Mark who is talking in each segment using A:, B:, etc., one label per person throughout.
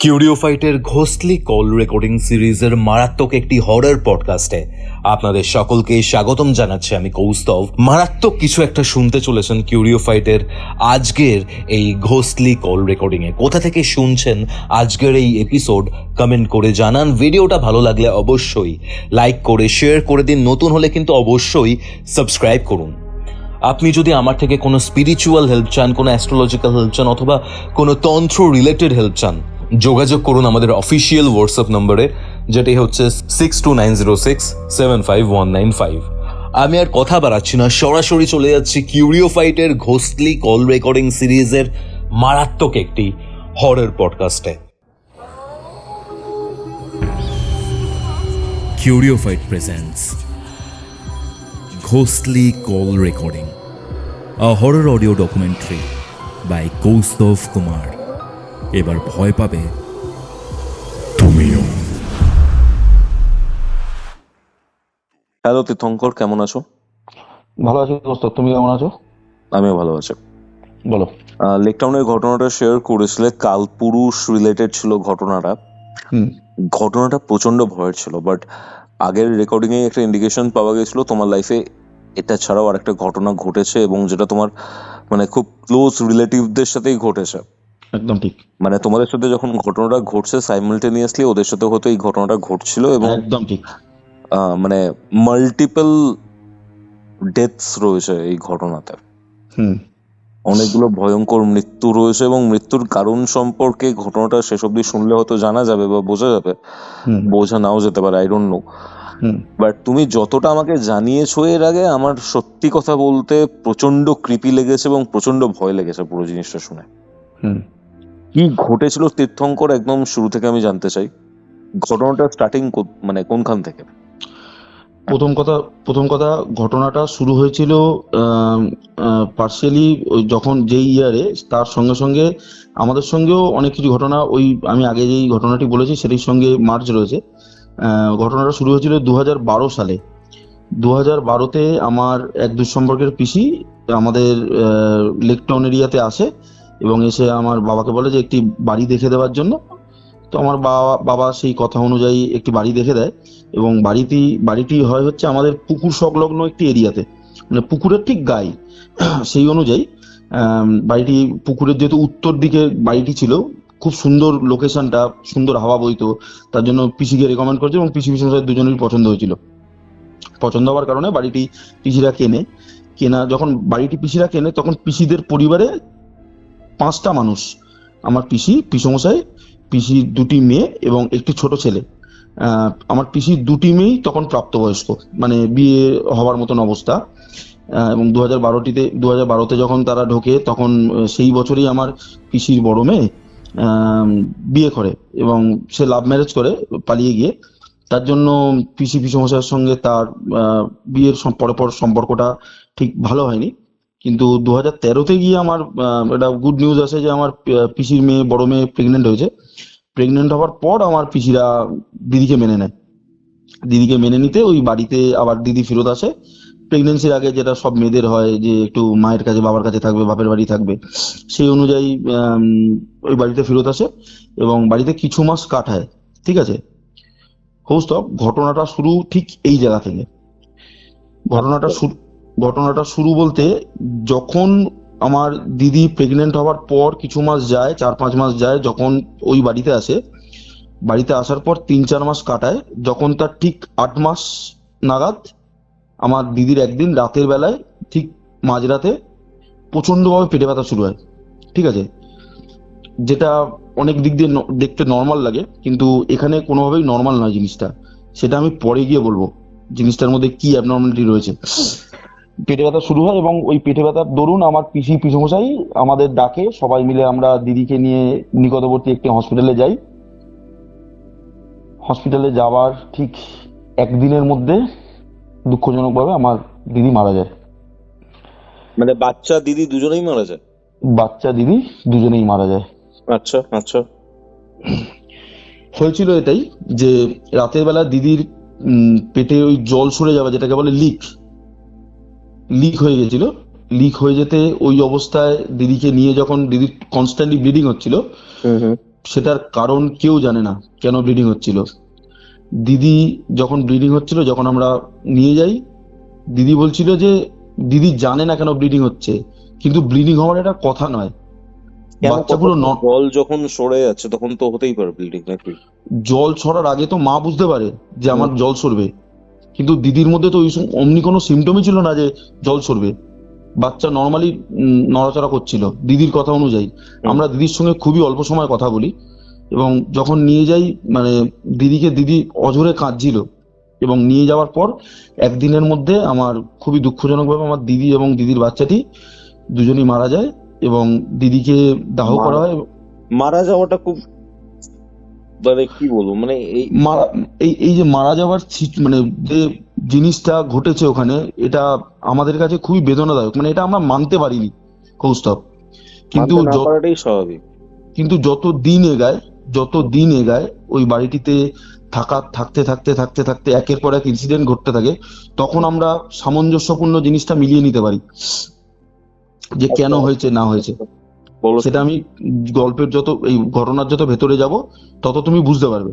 A: কিউরিওফাইটের ঘোস্টলি call recording সিরিজের মারাত্মক একটি হরর পডকাস্টে আপনাদের সকলকে স্বাগতম জানাচ্ছি আমি কৌস্তভ। মারাত্মক কিছু একটা শুনতে চলেছেন কিউরিওফাইটের আজকের এই ঘোস্টলি কল রেকর্ডিং এ। কোথা থেকে শুনছেন আজকের এই এপিসোড কমেন্ট করে জানান। ভিডিওটা ভালো লাগলে অবশ্যই লাইক করে শেয়ার করে দিন। নতুন হলে কিন্তু অবশ্যই সাবস্ক্রাইব করুন। আপনি যদি আমার থেকে কোনো স্পিরিচুয়াল হেল্প চান, কোনো অ্যাস্ট্রোলজিক্যাল হেল্প চান অথবা কোনো তন্ত্র রিলেটেড হেল্প চান, যোগাযোগ করুন আমাদের অফিসিয়াল হোয়াটসঅ্যাপ নম্বরে, যেটি হচ্ছে 6290675195। আমি আর কথা বাড়াচ্ছি না, সরাসরি চলে যাচ্ছি কিউরিওফাইটের ঘোস্টলি কল রেকর্ডিং সিরিজের মারাত্মক একটি horror পডকাস্টে।
B: Curiofite presents Ghostly Call Recording, a horror audio documentary by Kaustav Kumar. এবার ভয় পাবে তুমিও।
A: হ্যালো তীর্থঙ্কর, কেমন আছো?
C: ভালো আছি দোস্ত, তুমি কেমন আছো?
A: আমিও ভালো আছি।
C: বলো।
A: লেকটাউনের ঘটনাটা শেয়ার করেছিলে, কালপুরুষ রিলেটেড ছিল ঘটনাটা। ঘটনাটা প্রচন্ড ভয়ের ছিল, বাট আগের রেকর্ডিং এ একটা ইন্ডিকেশন পাওয়া গেছিল তোমার লাইফে এটা ছাড়াও আরেকটা ঘটনা ঘটেছে, এবং যেটা তোমার মানে খুব ক্লোজ রিলেটিভদের সাথেই ঘটেছে।
C: একদম ঠিক।
A: মানে তোমাদের সাথে যখন ঘটনাটা ঘটছে সাইমালটেনিয়াসলি ওদের সাথে হয়তো এই ঘটনাটা ঘটছিল, এবং
C: একদম ঠিক।
A: মানে মাল্টিপল ডেথস রয়েছে এই ঘটনাতে। অনেকগুলো ভয়ঙ্কর মৃত্যু রয়েছে, এবং মৃত্যুর কারণ সম্পর্কে ঘটনাটা শেষ অব্দি শুনলে হয়তো জানা যাবে বা বোঝা যাবে, বোঝা নাও যেতে পারে, আই ডোন্ট নো। বাট তুমি যতটা আমাকে জানিয়েছো এর আগে, আমার সত্যি কথা বলতে প্রচন্ড ক্রিপি লেগেছে এবং প্রচন্ড ভয় লেগেছে পুরো জিনিসটা শুনে। কি ঘটেছিল তীর্থঙ্কর, একদম শুরু থেকে আমি জানতে চাই। ঘটনাটা স্টার্টিং মানে কোনখান থেকে?
C: প্রথম কথা ঘটনাটা শুরু হয়েছিল পার্সিয়ালি যখন যেই ইয়ারে, তার সঙ্গে সঙ্গে আমাদের সঙ্গেও অনেক কিছু ঘটনা, ওই আমি আগে যেই ঘটনাটি বলেছি সেটির সঙ্গে মার্জ রয়েছে। ঘটনাটা শুরু হয়েছিল 2012 সালে। 2012-তে আমার এক দুঃসম্পর্কের পিসি আমাদের লেকটাউন এরিয়াতে আসে এবং এসে আমার বাবাকে বলে যে একটি বাড়ি দেখে দেওয়ার জন্য। তো আমার বাবা সেই কথা অনুযায়ী একটি বাড়ি দেখে দেয়, এবং বাড়িটি হয় হচ্ছে আমাদের পুকুর সংলগ্ন একটি এরিয়াতে, মানে পুকুরের ঠিক গায়ে। সেই অনুযায়ী বাড়িটি পুকুরের যেহেতু উত্তর দিকে বাড়িটি ছিল, খুব সুন্দর লোকেশনটা, সুন্দর হাওয়া বইতো, তার জন্য পিসিকে রেকমেন্ড করেছে এবং পিসি দুজনেরই পছন্দ হয়েছিল। পছন্দ হওয়ার কারণে বাড়িটি পিসিরা যখন বাড়িটি পিসিরা কেনে, তখন পিসিদের পরিবারে 5টা মানুষ, আমার পিসমশাই, পিসির 2টি মেয়ে এবং একটি ছোট ছেলে। আমার পিসির 2টি মেয়েই তখন প্রাপ্তবয়স্ক, মানে বিয়ে হওয়ার মতন অবস্থা। এবং 2012-তে যখন তারা ঢোকে, তখন সেই বছরই আমার পিসির বড় মেয়ে বিয়ে করে, এবং সে লাভ ম্যারেজ করে পালিয়ে গিয়ে। তার জন্য পিসমশাইয়ের সঙ্গে তার বিয়ের পর সম্পর্কটা ঠিক ভালো হয়নি। কিন্তু 2013-তে গিয়ে আমার একটা গুড নিউজ আসে যে আমার পিসির বড় মেয়ে প্রেগনেন্ট হয়েছে। প্রেগনেন্ট হওয়ার পর আমার পিসিরা দিদিকে মেনে নেয়। দিদিকে মেনে নিতে ওই বাড়িতে আবার দিদি ফেরত আসে। প্রেগনেন্সির আগে যেটা সব মেয়েদের হয়, যে একটু মায়ের কাছে, বাবার কাছে থাকবে, বাপের বাড়ি থাকবে, সেই অনুযায়ী ওই বাড়িতে ফেরত আসে এবং বাড়িতে কিছু মাস কাটায়। ঠিক আছে, ঘটনাটা শুরু ঠিক এই জায়গা থেকে। ঘটনাটা শুরু বলতে, যখন আমার দিদি প্রেগনেন্ট হওয়ার পর কিছু মাস যায়, 4-5 মাস যায়, যখন ওই বাড়িতে আসে, বাড়িতে আসার পর 3-4 মাস কাটায়, যখন তার ঠিক 8 মাস নাগাদ আমার দিদির একদিন রাতের বেলায়, ঠিক মাঝরাতে, প্রচন্ডভাবে পেটে ব্যথা শুরু হয়। ঠিক আছে, যেটা অনেক দিক দিয়ে দেখতে নর্মাল লাগে, কিন্তু এখানে কোনোভাবেই নর্মাল নয় জিনিসটা। সেটা আমি পরে গিয়ে বলবো জিনিসটার মধ্যে কি অ্যাবনর্মালিটি রয়েছে। পেটে ব্যথা শুরু হয় এবং ওই পেটে ব্যথার দরুন আমার পিসমশাই আমাদের ডাকে, সবাই মিলে আমরা দিদিকে নিয়ে নিকটবর্তী একটি হসপিটালে যাই। হসপিটালে যাওয়ার ঠিক একদিনের মধ্যে দুঃখজনকভাবে আমার দিদি মারা যায়।
A: মানে বাচ্চা দিদি দুজনেই মারা যায়?
C: বাচ্চা দিদি দুজনেই মারা যায়।
A: আচ্ছা আচ্ছা।
C: হয়েছিল এটাই যে রাতের বেলা দিদির পেটে ওই জল সরে যাওয়া, যেটাকে বলে লিক হয়ে গেছিল। লিক হয়ে যেতে ওই অবস্থায় দিদিকে নিয়ে, যখন দিদির কনস্ট্যান্টলি ব্লিডিং হচ্ছিল, সেটার কারণ কেউ জানে না, কেন ব্লিডিং হচ্ছিল। দিদি যখন ব্লিডিং হচ্ছিল, যখন আমরা নিয়ে যাই, দিদি বলছিল যে দিদি জানে না কেন ব্লিডিং হচ্ছে, কিন্তু ব্লিডিং হওয়ার এটা কথা নয়।
A: কেন
C: বাচ্চা পুরো
A: জল যখন সরে যাচ্ছে তখন তো হতেই পারে ব্লিডিং নাকি?
C: জল ছড়ার আগে তো মা বুঝতে পারে যে আমার জল সরবে, কিন্তু দিদির মধ্যে তো অমনি কোনো সিমটমই ছিল না যে জল সরবে। বাচ্চা নর্মালি নড়াচড়া করছিল দিদির কথা অনুযায়ী। আমরা দিদির সঙ্গে খুবই অল্প সময় কথা বলি, এবং যখন নিয়ে যাই মানে দিদি অঝরে কাঁদছিল, এবং নিয়ে যাওয়ার পর একদিনের মধ্যে আমার খুবই দুঃখজনকভাবে আমার দিদি এবং দিদির বাচ্চাটি দুজনই মারা যায়, এবং দিদিকে দাহ করা হয়।
A: মারা যাওয়াটা খুব মানে কি বলবো, মানে
C: এই যে মারা যাওয়ার মানে যে জিনিসটা ঘটেছে ওখানে, এটা আমাদের কাছে খুবই বেদনাদায়ক। মানে এটা আমরা মানতে পারিনি কৌস্তব, কিন্তু
A: স্বাভাবিক।
C: কিন্তু যত দিন এগায় ওই বাড়িটিতে থাকতে থাকতে একের পর এক ইনসিডেন্ট ঘটতে থাকে, তখন আমরা সামঞ্জস্যপূর্ণ জিনিসটা মিলিয়ে নিতে পারি যে কেন হয়েছে না হয়েছে। সেটা আমি গল্পের এই ঘটনার যত ভেতরে যাব তত তুমি বুঝতে পারবে।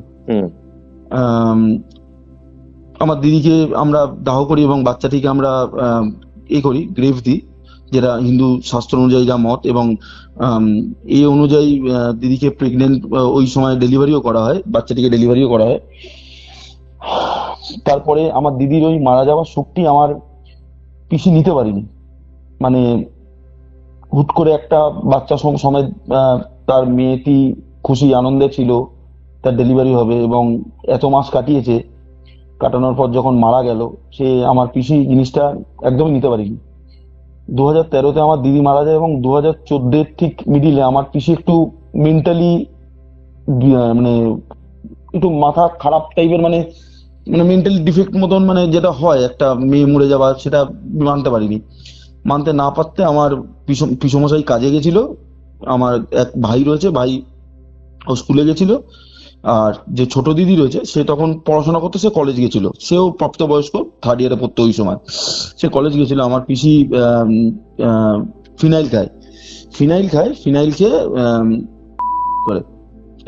C: আমার দিদিকে আমরা দাহ করি এবং বাচ্চাটিকে আমরা করি, গ্রেভ দিই, যেটা হিন্দু শাস্ত্র অনুযায়ী যা মত, এবং এই অনুযায়ী দিদিকে প্রেগনেন্ট ওই সময় ডেলিভারিও করা হয়, বাচ্চাটিকে ডেলিভারিও করা হয়। তারপরে আমার দিদির ওই মারা যাওয়ার শোকটি আমার পিসি নিতে পারিনি। মানে হুট করে একটা বাচ্চা সমেত তার মেয়েটি খুশি আনন্দে ছিল, তার ডেলিভারি হবে, এবং এত মাস কাটানোর পর যখন মারা গেল, সে আমার পিসি জিনিসটা একদমই নিতে পারিনি। 2013-তে আমার দিদি মারা যায়, এবং 2014-এর ঠিক মিডিলে আমার পিসি একটু মেন্টালি মানে একটু মাথা খারাপ টাইপের, মানে মেন্টালি ডিফেক্ট মতন, মানে যেটা হয় একটা মেয়ে মরে যাওয়া, সেটা মানতে পারিনি। মানতে না পারতে আমার পিসমশাই কাজে গেছিল, আমার এক ভাই রয়েছে, ভাই ও স্কুলে গেছিল, আর যে ছোট দিদি রয়েছে সে তখন পড়াশোনা করতে, সে কলেজ গেছিল, সেও প্রাপ্তবয়স্ক, 3rd ইয়ারে পড়তো ওই সময়, সে কলেজ গেছিল। আমার পিসি ফিনাইল খেয়ে করে,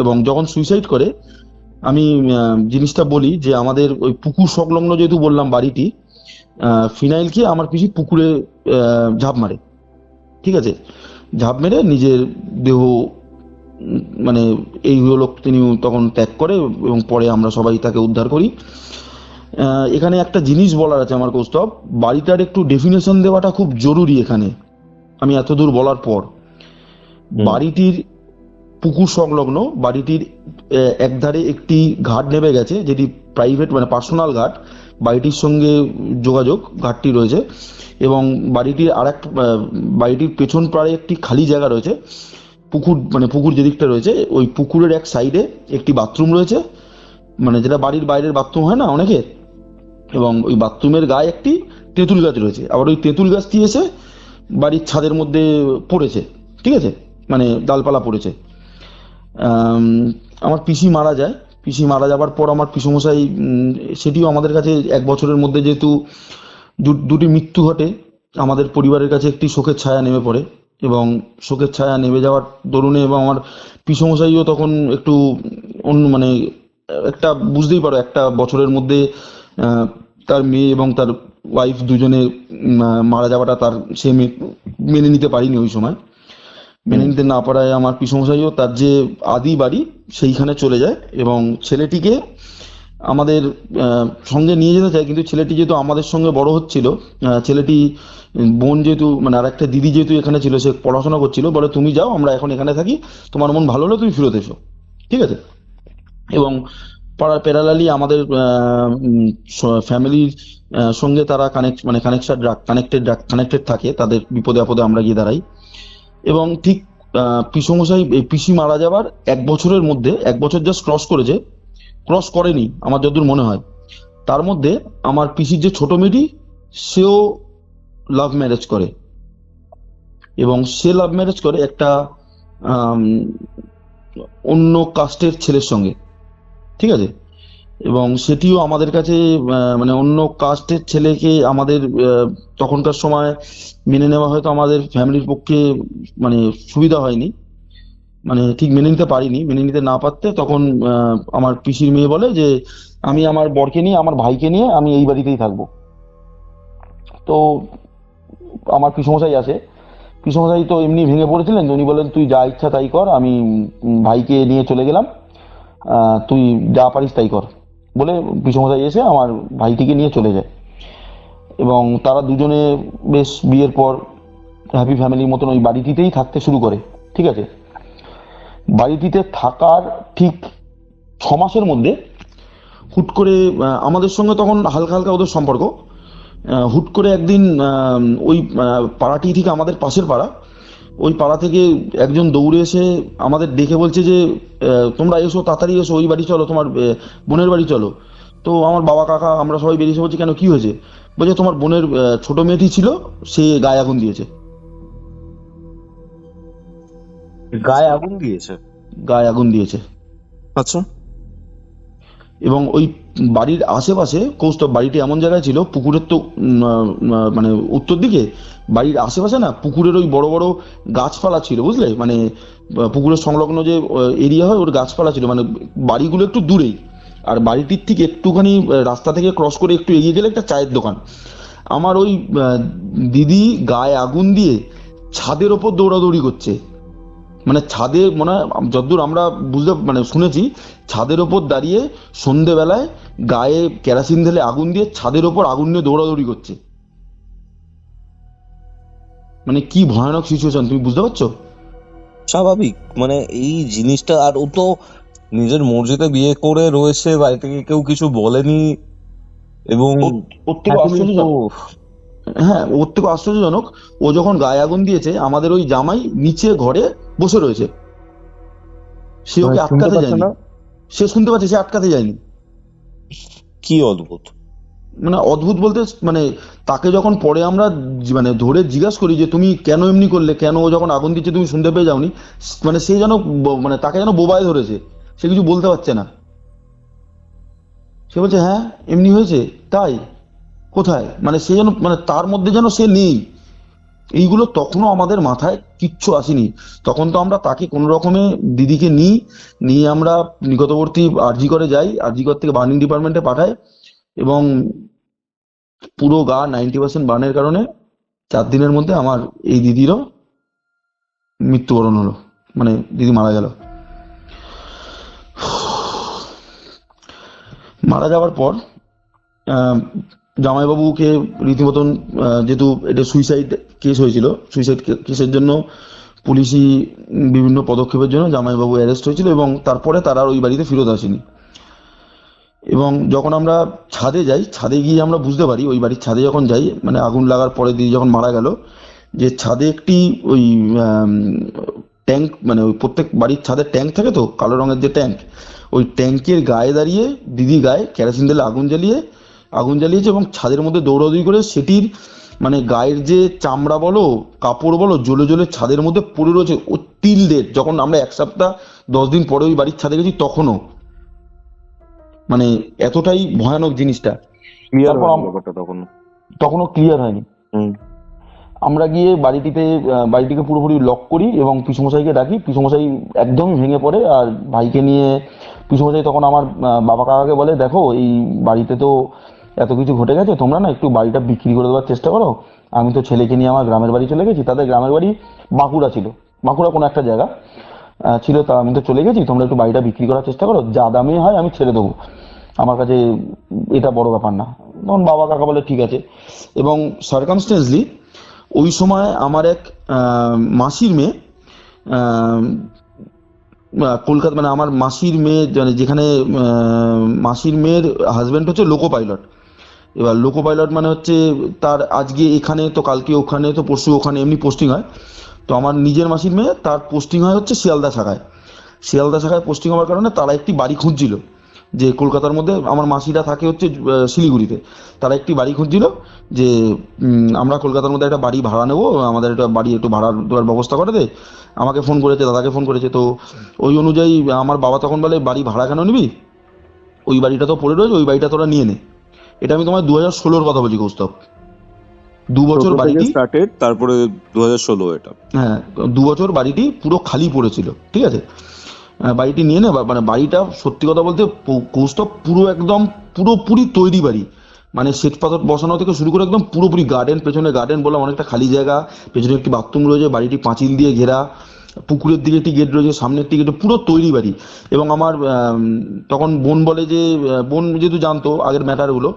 C: এবং যখন সুইসাইড করে, আমি জিনিসটা বলি যে আমাদের ওই পুকুর সংলগ্ন যেহেতু বললাম বাড়িটি, ফিনাইল খেয়ে আমার পিসি পুকুরে ঝাঁপ মারে। ঠিক আছে, ঝাঁপ মেরে নিজের দেহ মানে এই হলো, তিনি তখন ত্যাগ করে, এবং পরে আমরা সবাই তাকে উদ্ধার করি। এখানে একটা জিনিস বলার আছে আমার কৌস্তব, বাড়িটার একটু ডেফিনেশন দেওয়াটা খুব জরুরি এখানে। আমি এতদূর বলার পর, বাড়িটির পুকুর সংলগ্ন, বাড়িটির একধারে একটি ঘাট নেমে গেছে, যেটি প্রাইভেট মানে পার্সোনাল ঘাট, বাড়িটির সঙ্গে যোগাযোগ ঘাটটি রয়েছে, এবং বাড়িটির পেছন পাড়ে একটি খালি জায়গা রয়েছে। পুকুর যেদিকটা রয়েছে, ওই পুকুরের এক সাইডে একটি বাথরুম রয়েছে, মানে যেটা বাড়ির বাইরের বাথরুম হয় না অনেকের, এবং ওই বাথরুমের গায়ে একটি তেঁতুল গাছ রয়েছে। আবার ওই তেঁতুল গাছটি এসে বাড়ির ছাদের মধ্যে পড়েছে, ঠিক আছে, মানে ডালপালা পড়েছে। আমার পিসি মারা যাবার পর আমার পিসমশাই, সেটিও আমাদের কাছে 1 বছরের মধ্যে যেহেতু দুটি মৃত্যু ঘটে, আমাদের পরিবারের কাছে একটি শোকের ছায়া নেমে পড়ে, এবং শোকের ছায়া নেমে যাওয়ার দরুনে, এবং আমার পিসমশাইও তখন একটু মানে একটা বুঝতেই পারো, 1 বছরের মধ্যে তার মেয়ে এবং তার ওয়াইফ দুজনে মারা যাওয়াটা সে মেনে নিতে পারিনি ওই সময়। মেনে নিতে না পারায় আমার পিসমশাইও তার যে আদি বাড়ি সেইখানে চলে যায়, এবং ছেলেটিকে আমাদের সঙ্গে নিয়ে যেতে চায়, কিন্তু ছেলেটি যেহেতু আমাদের সঙ্গে বড় হচ্ছিল, ছেলেটি বোন যেহেতু মানে আর একটা দিদি যেহেতু এখানে ছিল, সে পড়াশোনা করছিল, বলে তুমি যাও, আমরা এখন এখানে থাকি, তোমার মন ভালো হলে তুমি ফেরত এসো, ঠিক আছে। এবং পাড়ার প্যারালালি আমাদের ফ্যামিলির সঙ্গে তারা কানেক্টেড থাকে, তাদের বিপদে আপদে আমরা গিয়ে দাঁড়াই। এবং ঠিক পিসি মারা যাবার 1 বছরের মধ্যে, 1 বছর জাস্ট ক্রস করেনি আমার যতদূর মনে হয়, তার মধ্যে আমার পিসির যে ছোট মেয়েটি, সেও লাভ ম্যারেজ করে, এবং সে লাভ ম্যারেজ করে একটা অন্য কাস্টের ছেলের সঙ্গে, ঠিক আছে। এবং সেটিও আমাদের কাছে মানে অন্য কাস্টের ছেলেকে আমাদের তখনকার সময় মেনে নেওয়া হয়তো আমাদের ফ্যামিলির পক্ষে মানে সুবিধা হয়নি, মানে ঠিক মেনে নিতে পারিনি। মেনে নিতে না পারতে তখন আমার পিসির মেয়ে বলে যে আমি আমার বরকে নিয়ে, আমার ভাইকে নিয়ে আমি এই বাড়িতেই থাকবো। তো আমার পিসমশাই আসে। পিসমশাই তো এমনি ভেঙে পড়েছিলেন, তো উনি বলেন তুই যা ইচ্ছা তাই কর, আমি ভাইকে নিয়ে চলে গেলাম, তুই যা পারিস তাই কর বলে পিসমশাই এসে আমার ভাইটিকে নিয়ে চলে যায়। এবং তারা দুজনে বেশ বিয়ের পর হ্যাপি ফ্যামিলির মতন ওই বাড়িটিতেই থাকতে শুরু করে। ঠিক আছে, বাড়িটিতে থাকার ঠিক 6 মাসের মধ্যে হুট করে আমাদের সঙ্গে তখন হালকা হালকা ওদের সম্পর্ক। হুট করে একদিন ওই পাড়াটি ঠিক আমাদের পাশের পাড়া, ওই পাড়া থেকে একজন দৌড়ে এসে আমাদের দেখে বলছে যে তোমরা এসো, তাড়াতাড়ি এসো, ওই বাড়ি চলো, তোমার বোনের বাড়ি চলো। তো আমার বাবা কাকা আমরা সবাই বেরিয়েছে। বলছি কেন, কি হয়েছে? বলছে তোমার বোনের ছোট মেয়েটি ছিল, সে গায়ে আগুন দিয়েছে।
A: গায়ে আগুন দিয়েছে?
C: গায়ে আগুন দিয়েছে।
A: আচ্ছা।
C: এবং ওই বাড়ির আশেপাশে, কৌস্তব বাড়িটি এমন জায়গায় ছিল, পুকুরের তো মানে উত্তর দিকে বাড়ির আশেপাশে না পুকুরের ওই বড় বড় গাছপালা ছিল, বুঝলে, মানে পুকুরের সংলগ্ন যে এরিয়া হয় ওর গাছপালা ছিল, মানে বাড়িগুলো একটু দূরেই। আর বাড়িটির ঠিক একটুখানি রাস্তা থেকে ক্রস করে একটু এগিয়ে গেলে একটা চায়ের দোকান। আমার ওই দিদি গায়ে আগুন দিয়ে ছাদের ওপর দৌড়াদৌড়ি করছে। মানে ছাদে মনে হয়, যতদূর আমরা বুঝতে মানে শুনেছি, ছাদের ওপর দাঁড়িয়ে সন্ধেবেলায় গায়ে কেরাসিন ঢেলে আগুন দিয়ে ছাদের ওপর আগুন নিয়ে দৌড়াদৌড়ি করছে। মানে কি ভয়ানক সিচুয়েশন, তুমি বুঝতে পারছো?
A: স্বাভাবিক, মানে এই জিনিসটা, আর ও তো নিজের মর্জিতে বিয়ে করে রয়েছে, বাড়ি থেকে কেউ কিছু বলেনি। এবং
C: ওর থেকে আশ্চর্যজনক, হ্যাঁ ওর থেকে আশ্চর্যজনক, ও যখন গায়ে আগুন দিয়েছে আমাদের ওই জামাই নিচে ঘরে বসে রয়েছে, সে ওকে আটকাতে যায়নি। সে শুনতে পাচ্ছে, সে আটকাতে যায়নি।
A: কি অদ্ভুত!
C: মানে অদ্ভুত বলতে, মানে তাকে যখন পরে আমরা মানে ধরে জিজ্ঞাসা করি যে তুমি কেন এমনি করলে, কেন ও যখন আগুন দিচ্ছে তুমি শুনতে পেয়ে যাওনি, মানে সে যেন মানে তাকে যেন বোবায় ধরেছে, সে কিছু বলতে পারছে না। সে বলছে হ্যাঁ এমনি হয়েছে, তাই কোথায়, মানে সে যেন, মানে তার মধ্যে যেন সে নেই। এইগুলো তখনও আমাদের মাথায় কিচ্ছু আসেনি। তখন তো আমরা তাকে কোনো রকমে দিদিকে নিয়ে আমরা নিকটবর্তী আরজি করে যাই, আরজি কর থেকে বার্নিং ডিপার্টমেন্টে পাঠায়। এবং পুরো গা 90% বার্নের কারণে 4 দিনের মধ্যে আমার এই দিদিরও মৃত্যুবরণ হলো, মানে দিদি মারা গেল। মারা যাওয়ার পর জামাইবাবুকে রীতিমতন, যেহেতু এটা সুইসাইড কেস হয়েছিল, সুইসাইড কেসের জন্য পুলিশি বিভিন্ন পদক্ষেপের জন্য জামাইবাবু অ্যারেস্ট হয়েছিল, এবং তারপরে তারা আর ওই বাড়িতে ফেরত আসেনি। এবং যখন আমরা ছাদে যাই, ছাদে গিয়ে আমরা বুঝতে পারি, ওই বাড়ির ছাদে যখন যাই, মানে আগুন লাগার পরে দিদি যখন মারা গেল, যে ছাদে একটি ওই ট্যাঙ্ক, মানে ওই প্রত্যেক বাড়ির ছাদে ট্যাঙ্ক থাকে তো, কালো রঙের যে ট্যাঙ্ক, ওই ট্যাঙ্কের গায়ে দাঁড়িয়ে দিদি গায়ে কেরোসিন তেলে আগুন জ্বালিয়েছে, এবং ছাদের মধ্যে দৌড়াদৌড়ি করে সেটির মানে গায়ের যে চামড়া বলো কাপড় বলো জ্বলে জ্বলে ছাদের মধ্যে পড়ে রয়েছে। ও টিল ডেট, যখন আমরা 1 সপ্তাহ 10 দিন পরে ওই বাড়ির ছাদে গেছি তখনও, মানে এতটাই ভয়ানক জিনিসটা। তারপর তখনও ক্লিয়ার হয়নি। আমরা গিয়ে বাড়িটিকে পুরোপুরি লক করি এবং পিসমশাইকে ডাকি। পিসমশাই একদমই ভেঙে পড়ে, আর ভাইকে নিয়ে পিসমশাই তখন আমার বাবা কাকাকে বলে দেখো এই বাড়িতে তো এত কিছু ঘটে গেছে, তোমরা না একটু বাড়িটা বিক্রি করে দেওয়ার চেষ্টা করো। আমি তো ছেলেকে নিয়ে আমার গ্রামের বাড়ি চলে গেছি, তাদের গ্রামের বাড়ি বাঁকুড়া ছিল, বাঁকুড়া কোনো একটা জায়গা ছিল, তা আমি তো চলে গেছি, তোমরা একটু বাড়িটা বিক্রি করার চেষ্টা করো, যা দামে হয় আমি ছেড়ে দেবো, আমার কাছে এটা বড় ব্যাপার না। তখন বাবা কাকা বলে ঠিক আছে। এবং সার্কামস্টেন্সলি ওই সময় আমার এক মাসির মেয়ে, কলকাতা, মানে আমার মাসির মেয়ে, মানে যেখানে মাসির মেয়ের হাজব্যান্ড হচ্ছে লোকো পাইলট। এবার লোকো পাইলট মানে হচ্ছে তার আজকে এখানে তো কালকে ওখানে তো পরশু ওখানে এমনি পোস্টিং হয়। তো আমার নিজের মাসির মেয়ে, তার পোস্টিং হয় হচ্ছে শিয়ালদা শাখায় পোস্টিং হওয়ার কারণে তারা একটি বাড়ি খুঁজছিল, যে কলকাতার মধ্যে আমার মাসিরা থাকে হচ্ছে শিলিগুড়িতে, তারা একটি বাড়ি খুঁজছিল যে আমরা কলকাতার মধ্যে একটা বাড়ি ভাড়া নেবো, আমাদের একটা বাড়ি একটু ভাড়া দেওয়ার ব্যবস্থা করে দে। আমাকে ফোন করেছে, দাদাকে ফোন করেছে। তো ওই অনুযায়ী আমার বাবা তখন বলে বাড়ি ভাড়া কেন নিবি, ওই বাড়িটা তো পড়ে রয়েছে, ওই বাড়িটা তোরা নিয়ে নে। এটা আমি তোমার 2016-র কথা বলছি কৌস্তব, 2 বছর বাড়িটি
D: স্টার্টেড, তারপরে 2016 এটা।
C: হ্যাঁ, 2 বছর বাড়িটি পুরো খালি পড়েছিল, ঠিক আছে। বাড়িটি নিয়ে মানে বাড়িটা সত্যি কথা বলতে কৌস্তব পুরো একদম পুরোপুরি তৈরি বাড়ি, মানে শ্বেত পাথর বসানো থেকে শুরু করে একদম পুরোপুরি গার্ডেন, পেছনে গার্ডেন বললাম, অনেকটা খালি জায়গা, পেছনে একটি বাথরুম রয়েছে, বাড়িটি পাঁচিল দিয়ে ঘেরা, পুকুরের দিকে একটি গেট রয়েছে, সামনের একটি গেট, পুরো তৈরি বাড়ি। এবং আমার তখন বোন বলে যে, বোন যেহেতু জানতো আগের ম্যাটারগুলো,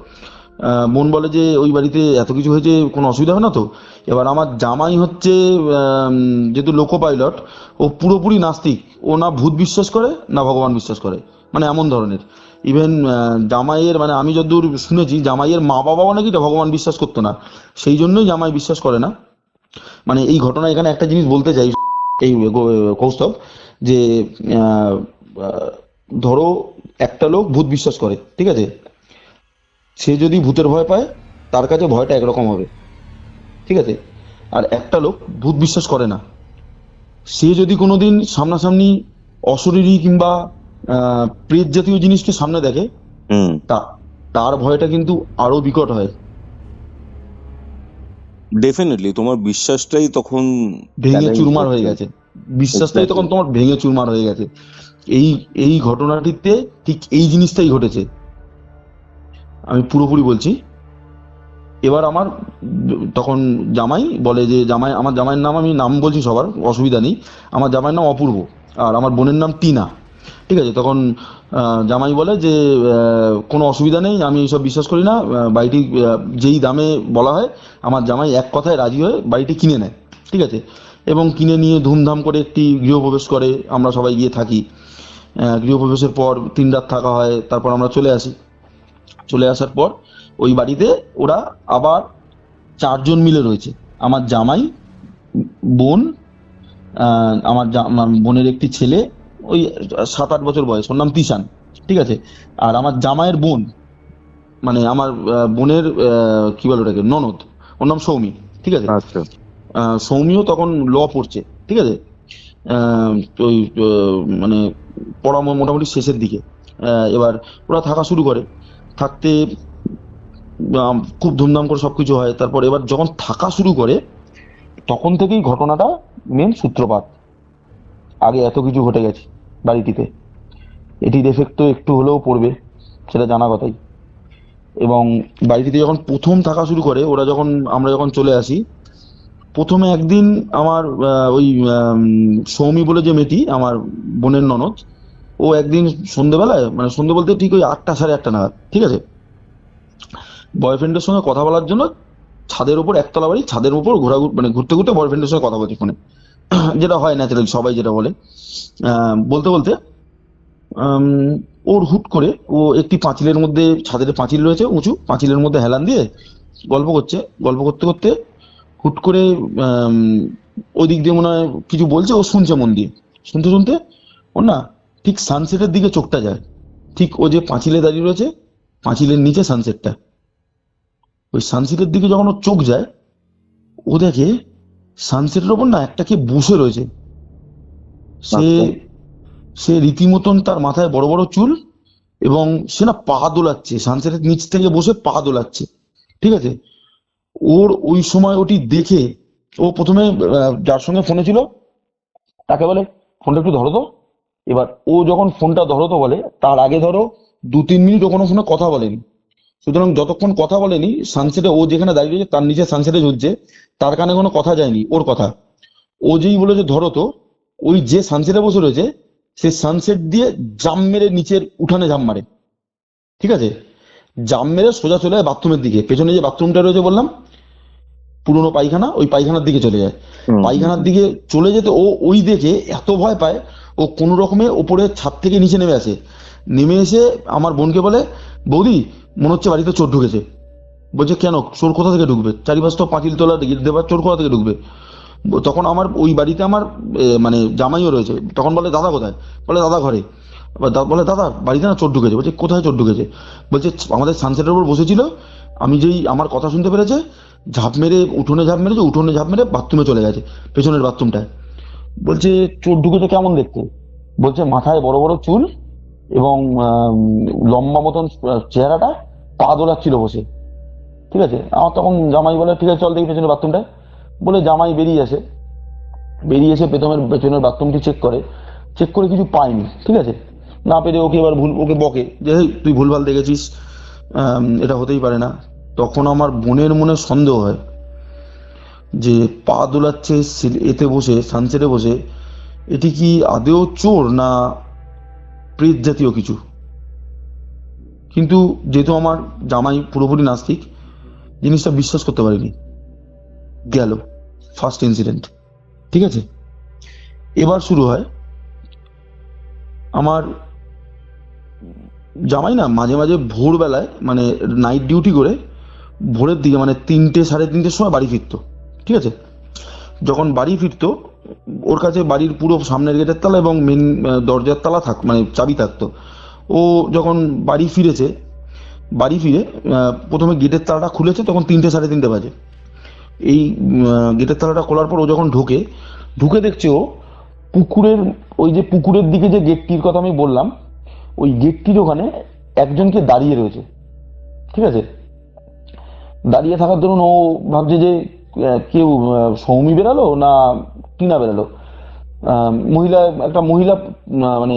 C: বোন বলে যে ওই বাড়িতে এত কিছু হয়েছে, কোনো অসুবিধা হবে না তো? এবার আমার জামাই হচ্ছে যেহেতু লোকো পাইলট, ও পুরোপুরি নাস্তিক, ও না ভূত বিশ্বাস করে না ভগবান বিশ্বাস করে, মানে এমন ধরনের। ইভেন জামাইয়ের, মানে আমি যতদূর শুনেছি, জামাইয়ের মা বাবাও নাকি ভগবান বিশ্বাস করতো না, সেই জন্যই জামাই বিশ্বাস করে না। মানে এই ঘটনা এখানে একটা জিনিস বলতে চাই এই কৌস্তব, যে আহ, আহ, ধরো একটা লোক ভূত বিশ্বাস করে, ঠিক আছে, সে যদি ভূতের ভয় পায়, তার কাছে ভয়টা একরকম হবে, ঠিক আছে। আর একটা লোক ভূত বিশ্বাস করে না, সে যদি কোনোদিন সামনাসামনি অশরীরী কিংবা প্রেত জাতীয় জিনিসকে সামনে দেখে, তার ভয়টা কিন্তু আরো বিকট হয়।
D: ডেফিনেটলি তোমার বিশ্বাসটাই তখন
C: ভেঙে চুরমার হয়ে গেছে, বিশ্বাসটাই তখন তোমার ভেঙে চুরমার হয়ে গেছে। এই এই ঘটনাটিতে ঠিক এই জিনিসটাই ঘটেছে, আমি পুরোপুরি বলছি। এবার আমার তখন জামাই বলে যে, আমার জামাইয়ের নাম, আমি নাম বলছি সবার, অসুবিধা নেই, আমার জামাইয়ের নাম অপূর্ব, আর আমার বোনের নাম টিনা, ঠিক আছে। তখন জামাই বলে যে কোনো অসুবিধা নেই, আমি এইসব বিশ্বাস করি না, বাড়িটি যেই দামে বলা হয়, আমার জামাই এক কথায় রাজি হয়ে বাড়িটি কিনে নেয়, ঠিক আছে। এবং কিনে নিয়ে ধুমধাম করে একটি গৃহপ্রবেশ করে, আমরা সবাই গিয়ে থাকি। গৃহপ্রবেশের পর 3 রাত থাকা হয়, তারপর আমরা চলে আসি। চলে আসার পর ওই বাড়িতে ওরা আবার 4 জন মিলে রয়েছে, আমার জামাই, বোন, আমার বোনের একটি ছেলে, ওই 7-8 বছর বয়স, ওর নাম তিশান, ঠিক আছে। আর আমার জামাইয়ের বোন, মানে আমার বোনের কি বলে ওটাকে, ননদ, ওর নাম সৌমি, ঠিক আছে।
D: আচ্ছা,
C: সৌমিও তখন ল পড়ছে, ঠিক আছে। ওই মানে পড়া মোটামুটি শেষের দিকে। এবার ওরা থাকা শুরু করে, থাকতে খুব ধুমধাম করে সবকিছু হয়। তারপর এবার যখন থাকা শুরু করে, তখন থেকেই ঘটনাটা মেন সূত্রপাত। আগে এত কিছু ঘটে গেছে বাড়িটিতে, এটির এফেক্ট তো একটু হলেও পড়বে, সেটা জানা কথাই। এবং বাড়িটিতে যখন প্রথম থাকা শুরু করে, আমরা যখন চলে আসি, প্রথমে একদিন আমার ওই সৌমি বলে যে মেয়েটি, আমার বোনের ননদ, ও একদিন সন্ধ্যেবেলায়, মানে সন্ধ্যে বলতে ঠিক ওই 8টা 8:30 নাগাদ, ঠিক আছে, বয়ফ্রেন্ডের সঙ্গে কথা বলার জন্য ছাদের উপর, একতলা বাড়ি, ছাদের উপর মানে ঘুরতে ঘুরতে বয়ফ্রেন্ডের সঙ্গে কথা বলছি ফোনে, যেটা হয় ন্যাচারালি, সবাই যেটা বলে। বলতে বলতে ওর হুট করে ও একটি পাঁচিলের মধ্যে, ছাদের পাঁচিল রয়েছে উঁচু, পাঁচিলের মধ্যে হেলান দিয়ে গল্প করছে। গল্প করতে করতে হুট করে ওদিক দিয়ে মনে হয় কিছু বলছে, ও শুনছে মন দিয়ে, শুনতে শুনতে ওর না ঠিক সানসেটের দিকে চোখটা যায়। ঠিক ও যে পাঁচিলে দাঁড়িয়ে রয়েছে, পাঁচিলের নিচে সানসেটটা, ওই সানসেটের দিকে যখন ওর চোখ যায়, ও দেখে সানসেটের ওপর না একটা কে বসে রয়েছে। সে সে রীতিমতন, তার মাথায় বড় বড় চুল, এবং সে না পা দোলাচ্ছে, সানসেটের নিচ থেকে বসে পা দোলাচ্ছে, ঠিক আছে। ওর ওই সময় ওটি দেখে, ও প্রথমে যার সঙ্গে ফোনে ছিল তাকে বলে, ফোনটা একটু ধরো তো। এবার ও যখন ফোনটা ধরো তো বলে, তার আগে ধরো 2-3 মিনিট ও কোনো ফোনে কথা বলেনি। সুতরাং যতক্ষণ কথা বলেনি, সানসেটে ও যেখানে দাঁড়িয়ে রয়েছে তার নিচে সানসেটে ঝুলছে, তার কানে কোনো কথা যায়নি ওর কথা। ও যেই বলেছে ধরো তো, ওই যে সানসেটে বসে রয়েছে, সে সানসেট দিয়ে জাম মেরে নিচের উঠানে ঝাঁপ মারে, ঠিক আছে। জাম মেরে সোজা চলে যায় বাথরুমের দিকে, পেছনে যে বাথরুমটা রয়েছে বললাম, পুরোনো পায়খানা, ওই পায়খানার দিকে চলে যায়। পায়খানার দিকে চলে যেতে ও ওই দেখে এত ভয় পায়, ও কোনো রকমে ওপরে ছাদ থেকে নিচে নেমে আসে। নেমে এসে আমার বোনকে বলে, বৌদি মনে হচ্ছে বাড়িতে চোর ঢুকেছে। বলছে কেন, চোর কোথা থেকে ঢুকবে, চারিপাশ তো পাঁচিল তোলা দেবার, চোর কোথা থেকে ঢুকবে। তখন আমার ওই বাড়িতে আমার মানে জামাইও রয়েছে, তখন বলে দাদা কোথায়, বলে দাদা ঘরে। বলে দাদা বাড়িতে না চোর ঢুকেছে। বলছে কোথায় চোর ঢুকেছে, বলছে আমাদের সানসেটের উপর বসেছিল, আমি যেই আমার কথা শুনতে পেরেছে, ঝাঁপ মেরে উঠোনে ঝাঁপ মেরেছে, উঠোনে ঝাঁপ মেরে বাথরুমে চলে গেছে, পেছনের বাথরুমটায়। বলছে চোর ঢুকেছে কেমন দেখতে, বলছে মাথায় বড় বড় চুল, এবং লম্বা মতন চেহারাটা, পা দোলাচ্ছিল বসে, ঠিক আছে। আমার তখন জামাই বলে ঠিক আছে চল দেখি পেছনের বাথরুমটায়, বলে জামাই বেরিয়ে আসে, বেরিয়ে এসে পেছনের বাথরুমটি চেক করে, চেক করে কিছু পায়নি, ঠিক আছে। না পেরে ওকে এবার ওকে বকে যে হেই তুই ভুলভাল দেখেছিস, এটা হতেই পারে না। তখন আমার বোনের মনে সন্দেহ হয় যে পা দোলাচ্ছে এতে বসে, সানসেটে বসে, এটি কি আদেও চোর না প্রেত জাতীয় কিছু। কিন্তু যেহেতু আমার জামাই পুরোপুরি নাস্তিক, জিনিসটা বিশ্বাস করতে পারিনি। গেল ফার্স্ট ইনসিডেন্ট, ঠিক আছে। এবার শুরু হয় আমার জামাই না মাঝে মাঝে ভোরবেলায়, মানে নাইট ডিউটি করে ভোরের দিকে, মানে 3টে সাড়ে 3টের সময় বাড়ি ফিরতো, ঠিক আছে। যখন বাড়ি ফিরতো, ওর কাছে বাড়ির পুরো সামনের গেটের তালা এবং মেন দরজার তালা মানে চাবি থাকতো। ও যখন বাড়ি ফিরেছে, বাড়ি ফিরে প্রথমে গেটের তালাটা খুলেছে, তখন 3টে সাড়ে 3টে বাজে। এই গেটের তালাটা খোলার পর ও যখন ঢুকে দেখছে ও পুকুরের, ওই যে পুকুরের দিকে যে গেটটির কথা আমি বললাম, ওই গেটটির ওখানে একজনকে দাঁড়িয়ে রয়েছে, ঠিক আছে। দাঁড়িয়ে থাকার দরুন ও ভাবছে যে কেউ সৌমি বেরালো না টিনা বেরালো, একটা মহিলা, মানে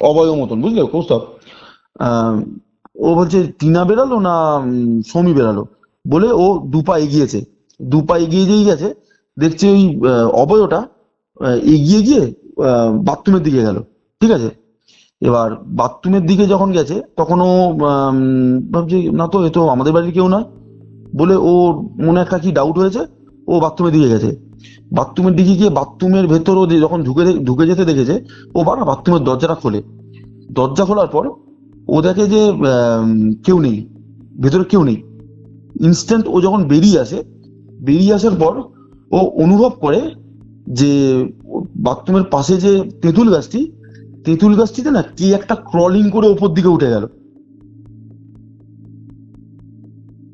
C: অবয়ব মতন, বুঝলে কৌস্তব। ও বলছে টিনা বেরালো না সৌমি বেরালো, বলে ও 2 পা এগিয়েছে। 2 পা এগিয়ে যেই গেছে, দেখছে ওই অবয়টা এগিয়ে গিয়ে বাথরুমের দিকে গেল, ঠিক আছে। এবার বাথরুমের দিকে যখন গেছে, তখন ও ভাবছে না তো, এ তো আমাদের বাড়ির কেউ নয়, বলে ও মনে একটা কি ডাউট হয়েছে, ও বাথরুমের দিকে গেছে। বাথরুমের দিকে গিয়ে বাথরুমের ভেতর ও যখন ঢুকে যেতে দেখেছে, ও বারবার বাথরুমের দরজাটা খোলে। দরজা খোলার পর ও দেখে যে কেউ নেই, ভেতরে কেউ নেই। ইনস্ট্যান্ট ও যখন বেরিয়ে আসার পর ও অনুভব করে যে বাথরুমের পাশে যে তেঁতুল গাছটিতে না কি একটা ক্রলিং করে ওপর দিকে উঠে গেল,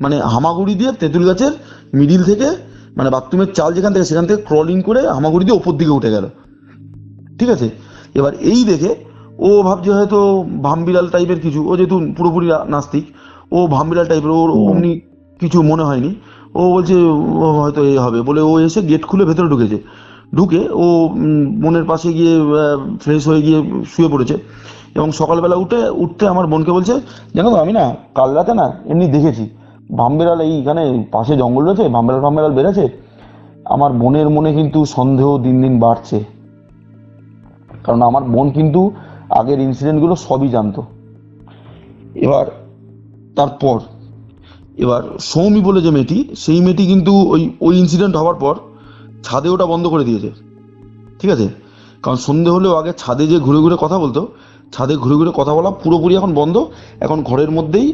C: মানে হামাগুড়ি দিয়ে তেঁতুল গাছের মিডিল থেকে, মানে বাথরুমের চাল যেখান থেকে, সেখান থেকে ক্রলিং করে হামাগুড়ি দিয়ে ওপর দিকে উঠে গেল, ঠিক আছে। এবার এই দেখে ও ভাবছে হয়তো ভামবিড়াল টাইপের কিছু, ও যেহেতু পুরোপুরি নাস্তিক, ও ভামবিড়াল টাইপের, ওর অমনি কিছু মনে হয়নি। ও বলছে ও হয়তো এই হবে, বলে ও এসে গেট খুলে ভেতরে ঢুকে ও বোনের পাশে গিয়ে ফ্রেশ হয়ে গিয়ে শুয়ে পড়েছে। এবং সকালবেলা উঠতে আমার বোনকে বলছে, জানো তো আমি না কাল রাতে না এমনি দেখেছি ভামবিড়াল, এইখানে পাশে জঙ্গল রয়েছে, ভামবিড়াল বেড়েছে। আমার বোনের মনে কিন্তু সন্দেহ দিন দিন বাড়ছে, কারণ আমার বোন কিন্তু আগের ইনসিডেন্টগুলো সবই জানতো। তারপর সৌমি বলে যে মেয়েটি, সেই মেয়েটি কিন্তু ওই ইনসিডেন্ট হওয়ার পর ছাদে ওটা বন্ধ করে দিয়েছে, ঠিক আছে। কারণ সন্ধে হলেও আগে ছাদে যে ঘুরে ঘুরে কথা বলতো, ছাদে ঘুরে ঘুরে কথা বলা পুরোপুরি এখন বন্ধ। এখন ঘরের মধ্যেই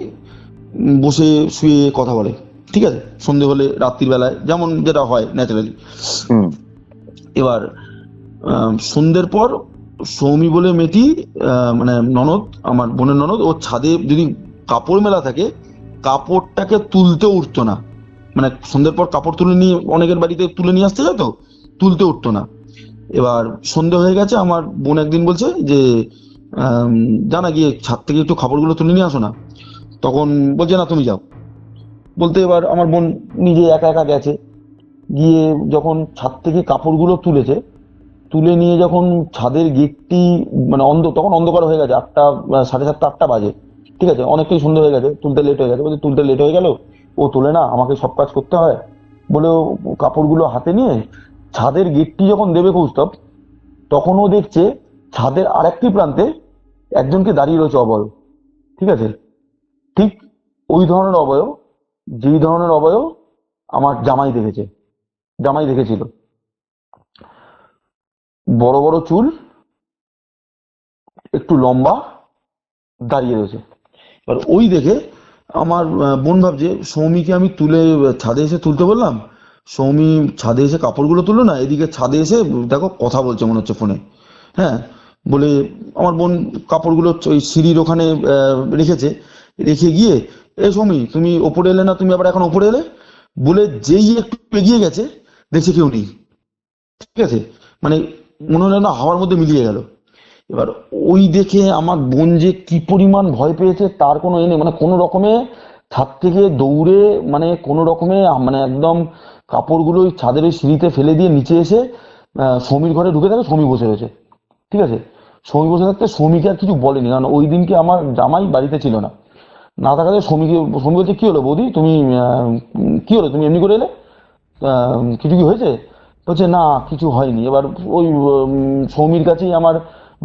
C: বসে শুয়ে কথা বলে, ঠিক আছে, সন্ধে হলে রাত্রির বেলায় যেমন যেটা হয় ন্যাচারালি। এবার সন্ধ্যের পর সৌমি বলে মেয়েটি, মানে ননদ, আমার বোনের ননদ, ও ছাদে যদি কাপড় মেলা থাকে, কাপড়টাকে তুলতে উঠতো না। মানে সন্ধ্যের পর কাপড় তুলে নিয়ে, অনেকের বাড়িতে তুলে নিয়ে আসতে যায় তো, তুলতে উঠতো না। এবার সন্ধে হয়ে গেছে, আমার বোন একদিন বলছে যে জানা গিয়ে ছাদ থেকে একটু কাপড়গুলো তুলে নিয়ে আসো না। তখন বলছে না তুমি যাও, বলতে এবার আমার বোন নিজে একা একা গেছে, গিয়ে যখন ছাদ থেকে কাপড়গুলো তুলে নিয়ে যখন ছাদের গেটটি, মানে তখন অন্ধকার হয়ে গেছে, 8টা 7:30 8টা বাজে, ঠিক আছে, অনেকটাই সুন্দর হয়ে গেছে, তুলতে লেট হয়ে গেছে। বলছে তুলতে লেট হয়ে গেল, ও তোলে না, আমাকে সব কাজ করতে হয়, বলে ও কাপড়গুলো হাতে নিয়ে ছাদের গেটটি যখন দেবে কৌস্তব, তখন ও দেখছে ছাদের আরেকটি প্রান্তে একজনকে দাঁড়িয়ে রয়েছে অবয়ব, ঠিক আছে। ঠিক ওই ধরনের অবয়ব, যেই ধরনের অবয়ব আমার জামাই দেখেছিল। বড় বড় চুল, একটু লম্বা, দাঁড়িয়ে রয়েছে। এবার ওই দেখে আমার বোন ভাবছে সৌমিকে আমি ছাদে এসে তুলতে বললাম, সৌমি ছাদে এসে কাপড়গুলো তুললো না, এদিকে ছাদে এসে দেখো কথা বলছে মনে হচ্ছে ফোনে, হ্যাঁ। বলে আমার বোন কাপড়গুলো ওই সিঁড়ির ওখানে রেখে গিয়ে, এ সৌমি তুমি ওপরে এলে না, তুমি আবার এখন ওপরে এলে, বলে যেই একটু এগিয়ে গেছে, দেখছে কেউ নেই, ঠিক আছে। মানে মনে হলো না হাওয়ার মধ্যে মিলিয়ে গেল। এবার ওই দেখে আমার বোন যে কি পরিমাণ ভয় পেয়েছে তার কোনো নেই, মানে কোনো রকমে ছাদ থেকে দৌড়ে মানে কোনো রকমে মানে একদম কাপড়গুলো ওই ছাদের ওই সিঁড়িতে ফেলে দিয়ে নিচে এসে সৌমির ঘরে ঢুকে থাকে, সৌমি বসে রয়েছে। ঠিক আছে, সৌমি বসে থাকতে সৌমিকে আর কিছু বলেনি, কারণ ওই দিনকে আমার জামাই বাড়িতে ছিল না। না থাকাতে সৌমি বলছে কি হলো বৌদি তুমি কি হলো তুমি এমনি করে এলে, কিছু কি হয়েছে? বলছে না কিছু হয়নি। এবার ওই সৌমির কাছেই আমার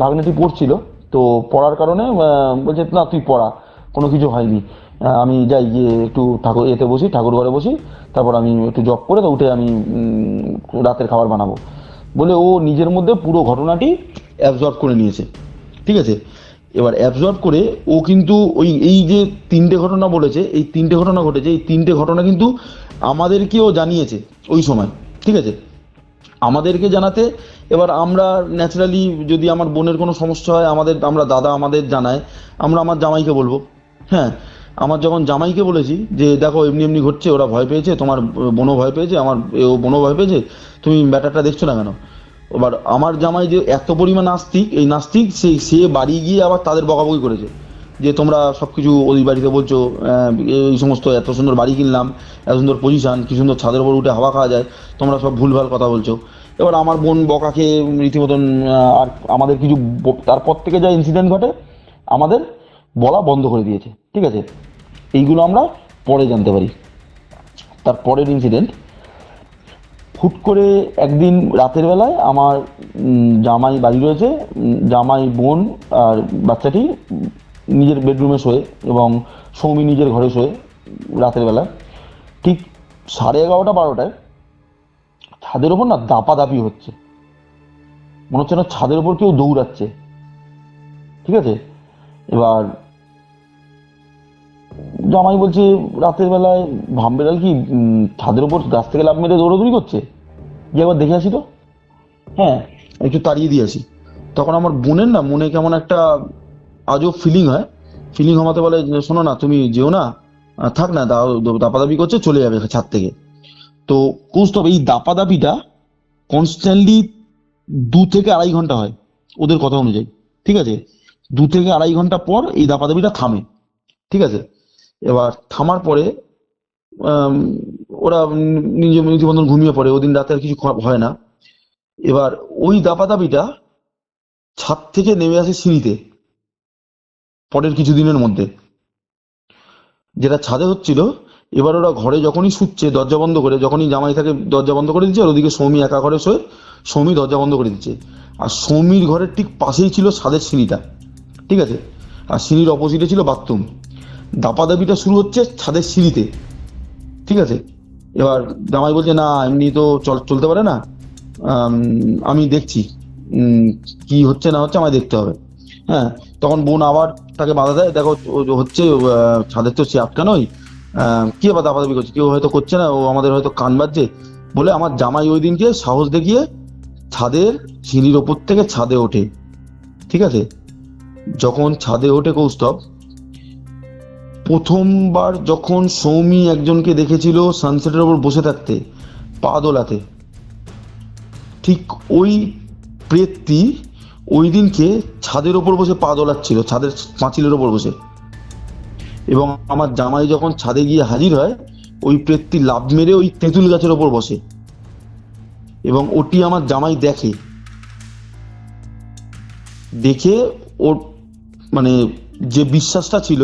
C: ভাগ্নেটি পড়ছিল, তো পড়ার কারণে বলছে না তুই পড়া, কোনো কিছু হয়নি, আমি যাই গিয়ে একটু ঠাকুর এতে বসি, ঠাকুর ঘরে বসি, তারপর আমি একটু জব করে তো উঠে আমি রাতের খাবার বানাবো বলে ও নিজের মধ্যে পুরো ঘটনাটি অ্যাবজর্ব করে নিয়েছে। ঠিক আছে, এবার অ্যাবজর্ব করে ও কিন্তু ওই এই যে তিনটে ঘটনা বলেছে, এই তিনটে ঘটনা ঘটেছে, এই তিনটে ঘটনা কিন্তু আমাদেরকেও জানিয়েছে ওই সময়। ঠিক আছে, আমাদেরকে জানাতে এবার আমরা ন্যাচারালি যদি আমার বোনের কোনো সমস্যা হয় আমরা দাদা আমাদের জানায়, আমরা আমার জামাইকে বলবো। হ্যাঁ, আমার যখন জামাইকে বলেছি যে দেখো এমনি এমনি ঘটছে, ওরা ভয় পেয়েছে, তোমার বোনও ভয় পেয়েছে, আমার ও বোনও ভয় পেয়েছে, তুমি ব্যাটারটা দেখছো না কেন? এবার আমার জামাই যে এত পরিমাণ নাস্তিক, এই নাস্তিক সে বাড়ি গিয়ে আবার তাদের বকাবকি করেছে যে তোমরা সব কিছু ওই বাড়িতে বলছো, এই সমস্ত এত সুন্দর বাড়ি কিনলাম, এত সুন্দর পজিশন, কি সুন্দর ছাদের উপর উঠে হাওয়া খাওয়া যায়, তোমরা সব ভুলভাল কথা বলছো। এবার আমার বোন বকাকে রীতিমতন আর আমাদের কিছু তারপর থেকে যা ইনসিডেন্ট ঘটে আমাদের বলা বন্ধ করে দিয়েছে। ঠিক আছে, এইগুলো আমরা পরে জানতে পারি। তার পরের ইনসিডেন্ট, হুট করে একদিন রাতের বেলায় আমার জামাই বাড়ি রয়েছে, জামাই বোন আর বাচ্চাটি নিজের বেডরুমে শোয়ে এবং সৌমি নিজের ঘরে শোয়ে রাতের বেলা। ঠিক 11:30-12টায় ছাদের ওপর না দাপাদাপি হচ্ছে, মনে হচ্ছে না ছাদের ওপর কেউ দৌড়াচ্ছে। ঠিক আছে, এবার জামাই বলছে রাতের বেলায় ভামবেড়াল কি ছাদের ওপর গাছ থেকে লাফ মেরে দৌড়াদৌড়ি করছে, গিয়ে একবার দেখে আসি তো। হ্যাঁ, একটু তাড়িয়ে দিয়ে আসি। তখন আমার বোনের না মনে কেমন একটা আজব ফিলিং হয়, ফিলিং হমাতে বলে যে, শোনো না তুমি যেও না, থাক না, দাপাদাপি করছে, চলে যাবে ছাদ থেকে। তো কৌস্তব এই দাপাদাপিটা কনস্ট্যান্টলি 2 থেকে 2.5 ঘন্টা হয় ওদের কথা অনুযায়ী। ঠিক আছে, 2 থেকে 2.5 ঘন্টা পর এই দাপাদাপিটা থামে। ঠিক আছে, এবার থামার পরে ওরা নিজে মতন ঘুমিয়ে পড়ে, ওদিন রাতে আর কিছু হয় না। এবার ওই দাপাদাপিটা ছাদ থেকে নেমে আসে সিঁড়িতে পরের কিছুদিনের মধ্যে, যেটা ছাদে হচ্ছিল। এবার ওরা ঘরে যখনই শুচ্ছে দরজা বন্ধ করে, যখনই জামাই থাকে দরজা বন্ধ করে দিচ্ছে, আর ওদিকে সৌমি একা ঘরে শোয়, সৌমি দরজা বন্ধ করে দিচ্ছে। আর সৌমির ঘরের ঠিক পাশেই ছিল ছাদের সিঁড়িটা। ঠিক আছে, আর সিঁড়ির অপোজিটে ছিল বাথরুম। দাপাদাপিটা শুরু হচ্ছে ছাদের সিঁড়িতে। ঠিক আছে, এবার জামাই বলছে না এমনি তো চলতে পারে না, আমি দেখছি কি হচ্ছে না হচ্ছে, আমায় দেখতে হবে। হ্যাঁ, তখন বোন আবার তাকে বাধা দেয়, দেখো হচ্ছে ছাদের তো সে আটকানোই, কি আবার দাপাদাপি করছে, কেউ হয়তো করছে না, ও আমাদের হয়তো কান বাজছে বলে আমার জামাই ওই দিনকে সাহস দেখিয়ে ছাদের সিঁড়ির ওপর থেকে ছাদে ওঠে। ঠিক আছে, যখন ছাদে ওঠে কৌস্তব, প্রথমবার যখন সৌমি একজনকে দেখেছিল সানসেটের ওপর বসে থাকতে পা দোলাতে, ঠিক ওই প্রেতটি ওই দিনকে ছাদের ওপর বসে পা দোলাচ্ছিল, ছাদের পাঁচিলের ওপর বসে। এবং আমার জামাই যখন ছাদে গিয়ে হাজির হয়, ওই প্রেতটি লাফ মেরে ওই তেঁতুল গাছের ওপর বসে এবং ওটি আমার জামাই দেখে ওর মানে যে বিশ্বাসটা ছিল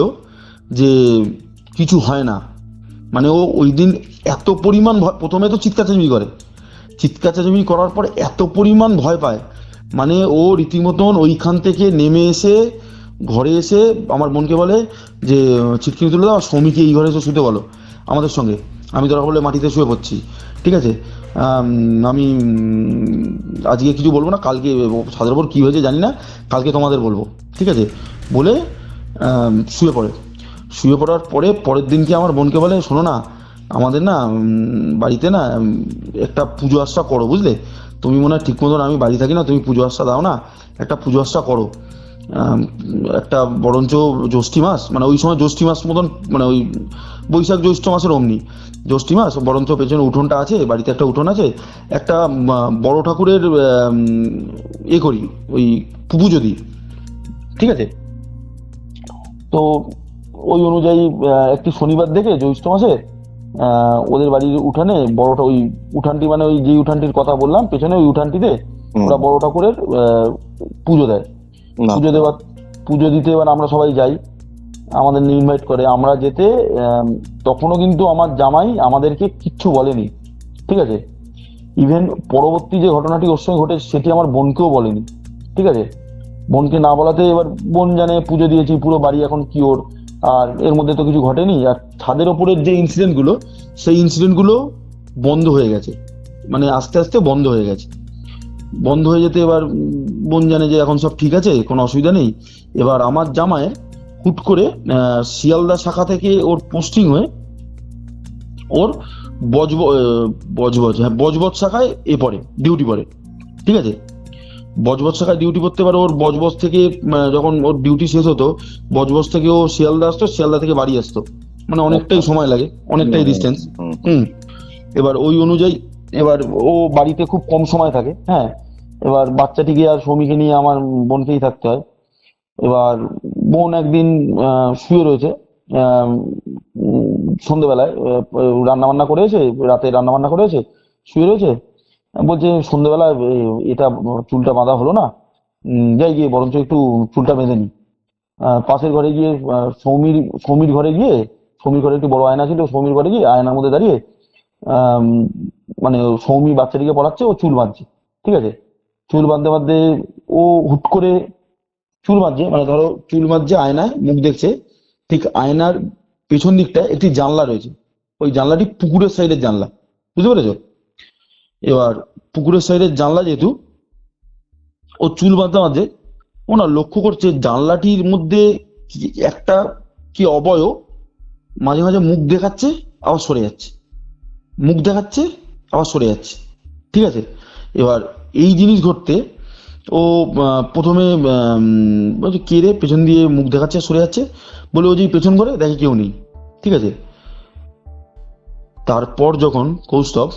C: যে কিছু হয় না, মানে ও ওই দিন এত পরিমাণ প্রথমে তো চিৎকার চেঁচামেচি করার পর এত পরিমাণ ভয় পায়, মানে ও রীতিমতন ওইখান থেকে নেমে এসে ঘরে এসে আমার বোনকে বলে যে ছিটকিনি তুলে দাও, সৌমিকে এই ঘরে এসে শুতে বলো আমাদের সঙ্গে, আমি দরকার হলে মাটিতে শুয়ে পড়ছি। ঠিক আছে, আমি আজকে কিছু বলবো না, কালকে ছাদের ওপর কী হয়েছে জানি না, কালকে তোমাদের বলবো। ঠিক আছে বলে শুয়ে পড়ার পরে পরের দিনকে আমার বোনকে বলে শোনো না, আমাদের না বাড়িতে না একটা পুজো আশ্রা করো, বুঝলে, তুমি মনে হয় ঠিক মতন, আমি বাড়ি থাকি না, তুমি পুজো আশ্রা দাও না, একটা পুজো আশ্রা করো। একটা বরঞ্চ জ্যৈষ্ঠী মাস, মানে ওই সময় জ্যৈষ্ঠী মাস মতন, মানে ওই বৈশাখ জ্যৈষ্ঠ মাসের অমনি জ্যৈষ্ঠী মাস, বরঞ্চ পেছনে উঠোনটা আছে, বাড়িতে একটা উঠোন আছে, একটা বড় ঠাকুরের করি, ওই পুজো দিই। ঠিক আছে, তো ওই অনুযায়ী একটি শনিবার দেখে জ্যৈষ্ঠ মাসে ওদের বাড়ির উঠানে বড়টা, ওই উঠানটি মানে ওই যে উঠানটির কথা বললাম পেছনে, ওই উঠানটিতে ওরা বড় ঠাকুরের পুজো দেয়।
D: না।
C: পুজো দিতে এবার আমরা সবাই যাই, আমাদের ইনভাইট করে। আমরা যেতে তখনও কিন্তু আমার জামাই আমাদেরকে কিচ্ছু বলেনি, ঠিক আছে। ইভেন পরবর্তী যে ঘটনাটি ওর সঙ্গে ঘটেছে সেটি আমার বোনকেও বলেনি, ঠিক আছে। বোনকে না বলাতে এবার বোন জানে পুজো দিয়েছি, পুরো বাড়ি এখন কি ওর, আর এর মধ্যে তো কিছু ঘটেনি। আর ছাদের ওপরের যে ইনসিডেন্ট গুলো, সেই ইনসিডেন্ট গুলো বন্ধ হয়ে গেছে, মানে আস্তে আস্তে বন্ধ হয়ে গেছে। বন্ধ হয়ে যেতে এবার বোন জানে যে এখন সব ঠিক আছে, কোনো অসুবিধা নেই। এবার আমার জামাই হুট করে শিয়ালদা শাখা থেকে ওর পোস্টিং হয়ে ওর বজবজ শাখায় পড়ে, ডিউটি পড়ে, ঠিক আছে। বজবজ শাখায় ডিউটি করতে পারে। ওর বজবজ থেকে যখন ওর ডিউটি শেষ হতো, বজবজ থেকে ও শিয়ালদা আসতো, শিয়ালদা থেকে বাড়ি আসতো, মানে অনেকটাই সময় লাগে, অনেকটাই ডিস্টেন্স। এবার ওই অনুযায়ী এবার ও বাড়িতে খুব কম সময় থাকে, হ্যাঁ। এবার বাচ্চাটিকে আর সৌমিকে নিয়ে আমার বোনকেই থাকতে হয়। এবার বোন একদিন শুয়ে রয়েছে, সন্ধ্যেবেলায় রান্না বান্না করে এসে, রাতে রান্না বান্না করে এসে শুয়ে রয়েছে। বলছে সন্ধ্যেবেলা এটা চুলটা বাঁধা হলো না, যাই গিয়ে বরঞ্চ একটু চুলটা বেঁধে নি। পাশের ঘরে গিয়ে সৌমির ঘরে গিয়ে, সৌমির ঘরে একটু বড় আয়না ছিল, সৌমির ঘরে গিয়ে আয়নার মধ্যে দাঁড়িয়ে মানে সৌমি বাচ্চাটিকে পড়াচ্ছে, ও চুল বাঁধছে, ঠিক আছে। চুল বাঁধতে বাঁধতে ও হুট করে চুল বাঁধছে, মানে ধরো চুল বাঁধছে, আয়নায় মুখ দেখছে, ঠিক আয়নার পেছন দিকটায় একটি জানলা রয়েছে, ওই জানলাটি পুকুরের সাইডের জানলা, বুঝতে পেরেছো? এবার পুকুরের সাইডের জানলা যেহেতু, ও চুল বাঁধতে বাঁধতে ও না লক্ষ্য করছে জানলাটির মধ্যে একটা কি অবয়ব মাঝে মাঝে মুখ দেখাচ্ছে, আবার সরে যাচ্ছে, মুখ দেখাচ্ছে, আবার সরে যাচ্ছে, ঠিক আছে। এবার এই জিনিস ঘটতে ও প্রথমে বলছে কে রে, পেছন দিয়ে মুখ দেখাচ্ছে, সরে যাচ্ছে, বলে ও যে পেছন করে দেখে কেউ নেই, ঠিক আছে। তারপর যখন কৌস্তব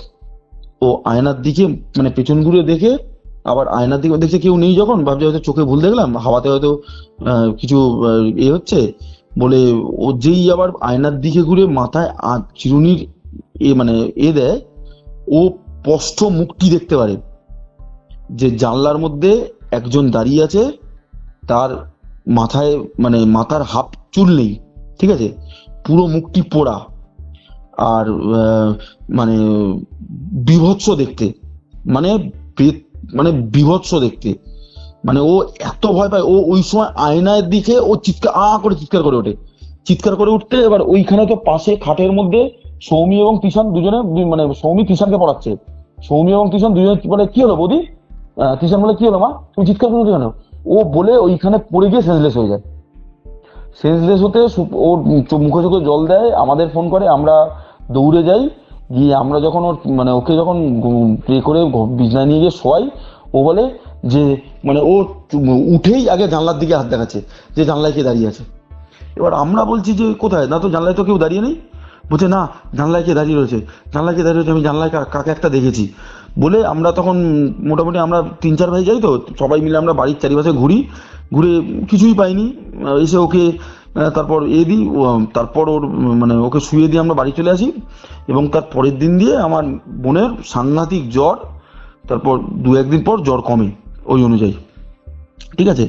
C: ও আয়নার দিকে মানে পেছন ঘুরে দেখে, আবার আয়নার দিকে দেখছে কেউ নেই, যখন ভাবছে হয়তো চোখে ভুল দেখলাম, হাওয়াতে হয়তো কিছু হচ্ছে বলে, ও যেই আবার আয়নার দিকে ঘুরে মাথায় চিরুনির মানে দেয়, ও স্পষ্ট মুখটি দেখতে পারে যে জানলার মধ্যে একজন দাঁড়িয়ে আছে, তার মাথায় মানে মাথার হাফ চুল নেই, ঠিক আছে, পুরো মুখটি পোড়া, আর মানে বীভৎস দেখতে, মানে মানে বীভৎস দেখতে, মানে ও এত ভয় পায়। ও ওই সময় আয়নার দিকে ও চিৎকার করে ওঠে, চিৎকার করে উঠতে, এবার ওইখানে তো পাশে খাটের মধ্যে সৌমি এবং তিশান দুজনে, মানে সৌমি তিশানকে পড়াচ্ছে, সৌমি এবং তিশান দুজনে বলে কি হলো বৌদি, তিশান বলে কি হলো মা, তুমি চিৎকার করছো কেন, ও বলে ওইখানে পড়ে গিয়ে সেন্সলেস হয়ে যায়। সেন্সলেস হতে ওর মুখে চোখে জল দেয়, আমাদের ফোন করে, আমরা দৌড়ে যাই, গিয়ে আমরা যখন ওর মানে ওকে যখন করে বিছানায় নিয়ে গিয়ে শোয়াই, ও বলে যে মানে ও উঠেই আগে জানলার দিকে হাত দেখাচ্ছে যে জানলায় কে দাঁড়িয়ে আছে। এবার আমরা বলছি যে কোথায়, না তো জানলায় তো কেউ দাঁড়িয়ে নেই। বলছে না, জানলায় কে দাঁড়িয়ে রয়েছে, জানলায় কে দাঁড়িয়ে রয়েছে, আমি জানলায় কাকে একটা দেখেছি। বলে আমরা তখন মোটামুটি আমরা 3-4 ভাই যাই, তো সবাই মিলে আমরা বাড়ির চারিপাশে ঘুরে কিছুই পাইনি। এসে ওকে তারপর দিই, তারপর ওর মানে ওকে শুয়ে দিয়ে আমরা বাড়ি চলে আসি। এবং তার পরের দিন দিয়ে আমার বোনের সাংঘাতিক জ্বর, তারপর 2-1 দিন পর জ্বর কমে ওই অনুযায়ী, ঠিক আছে।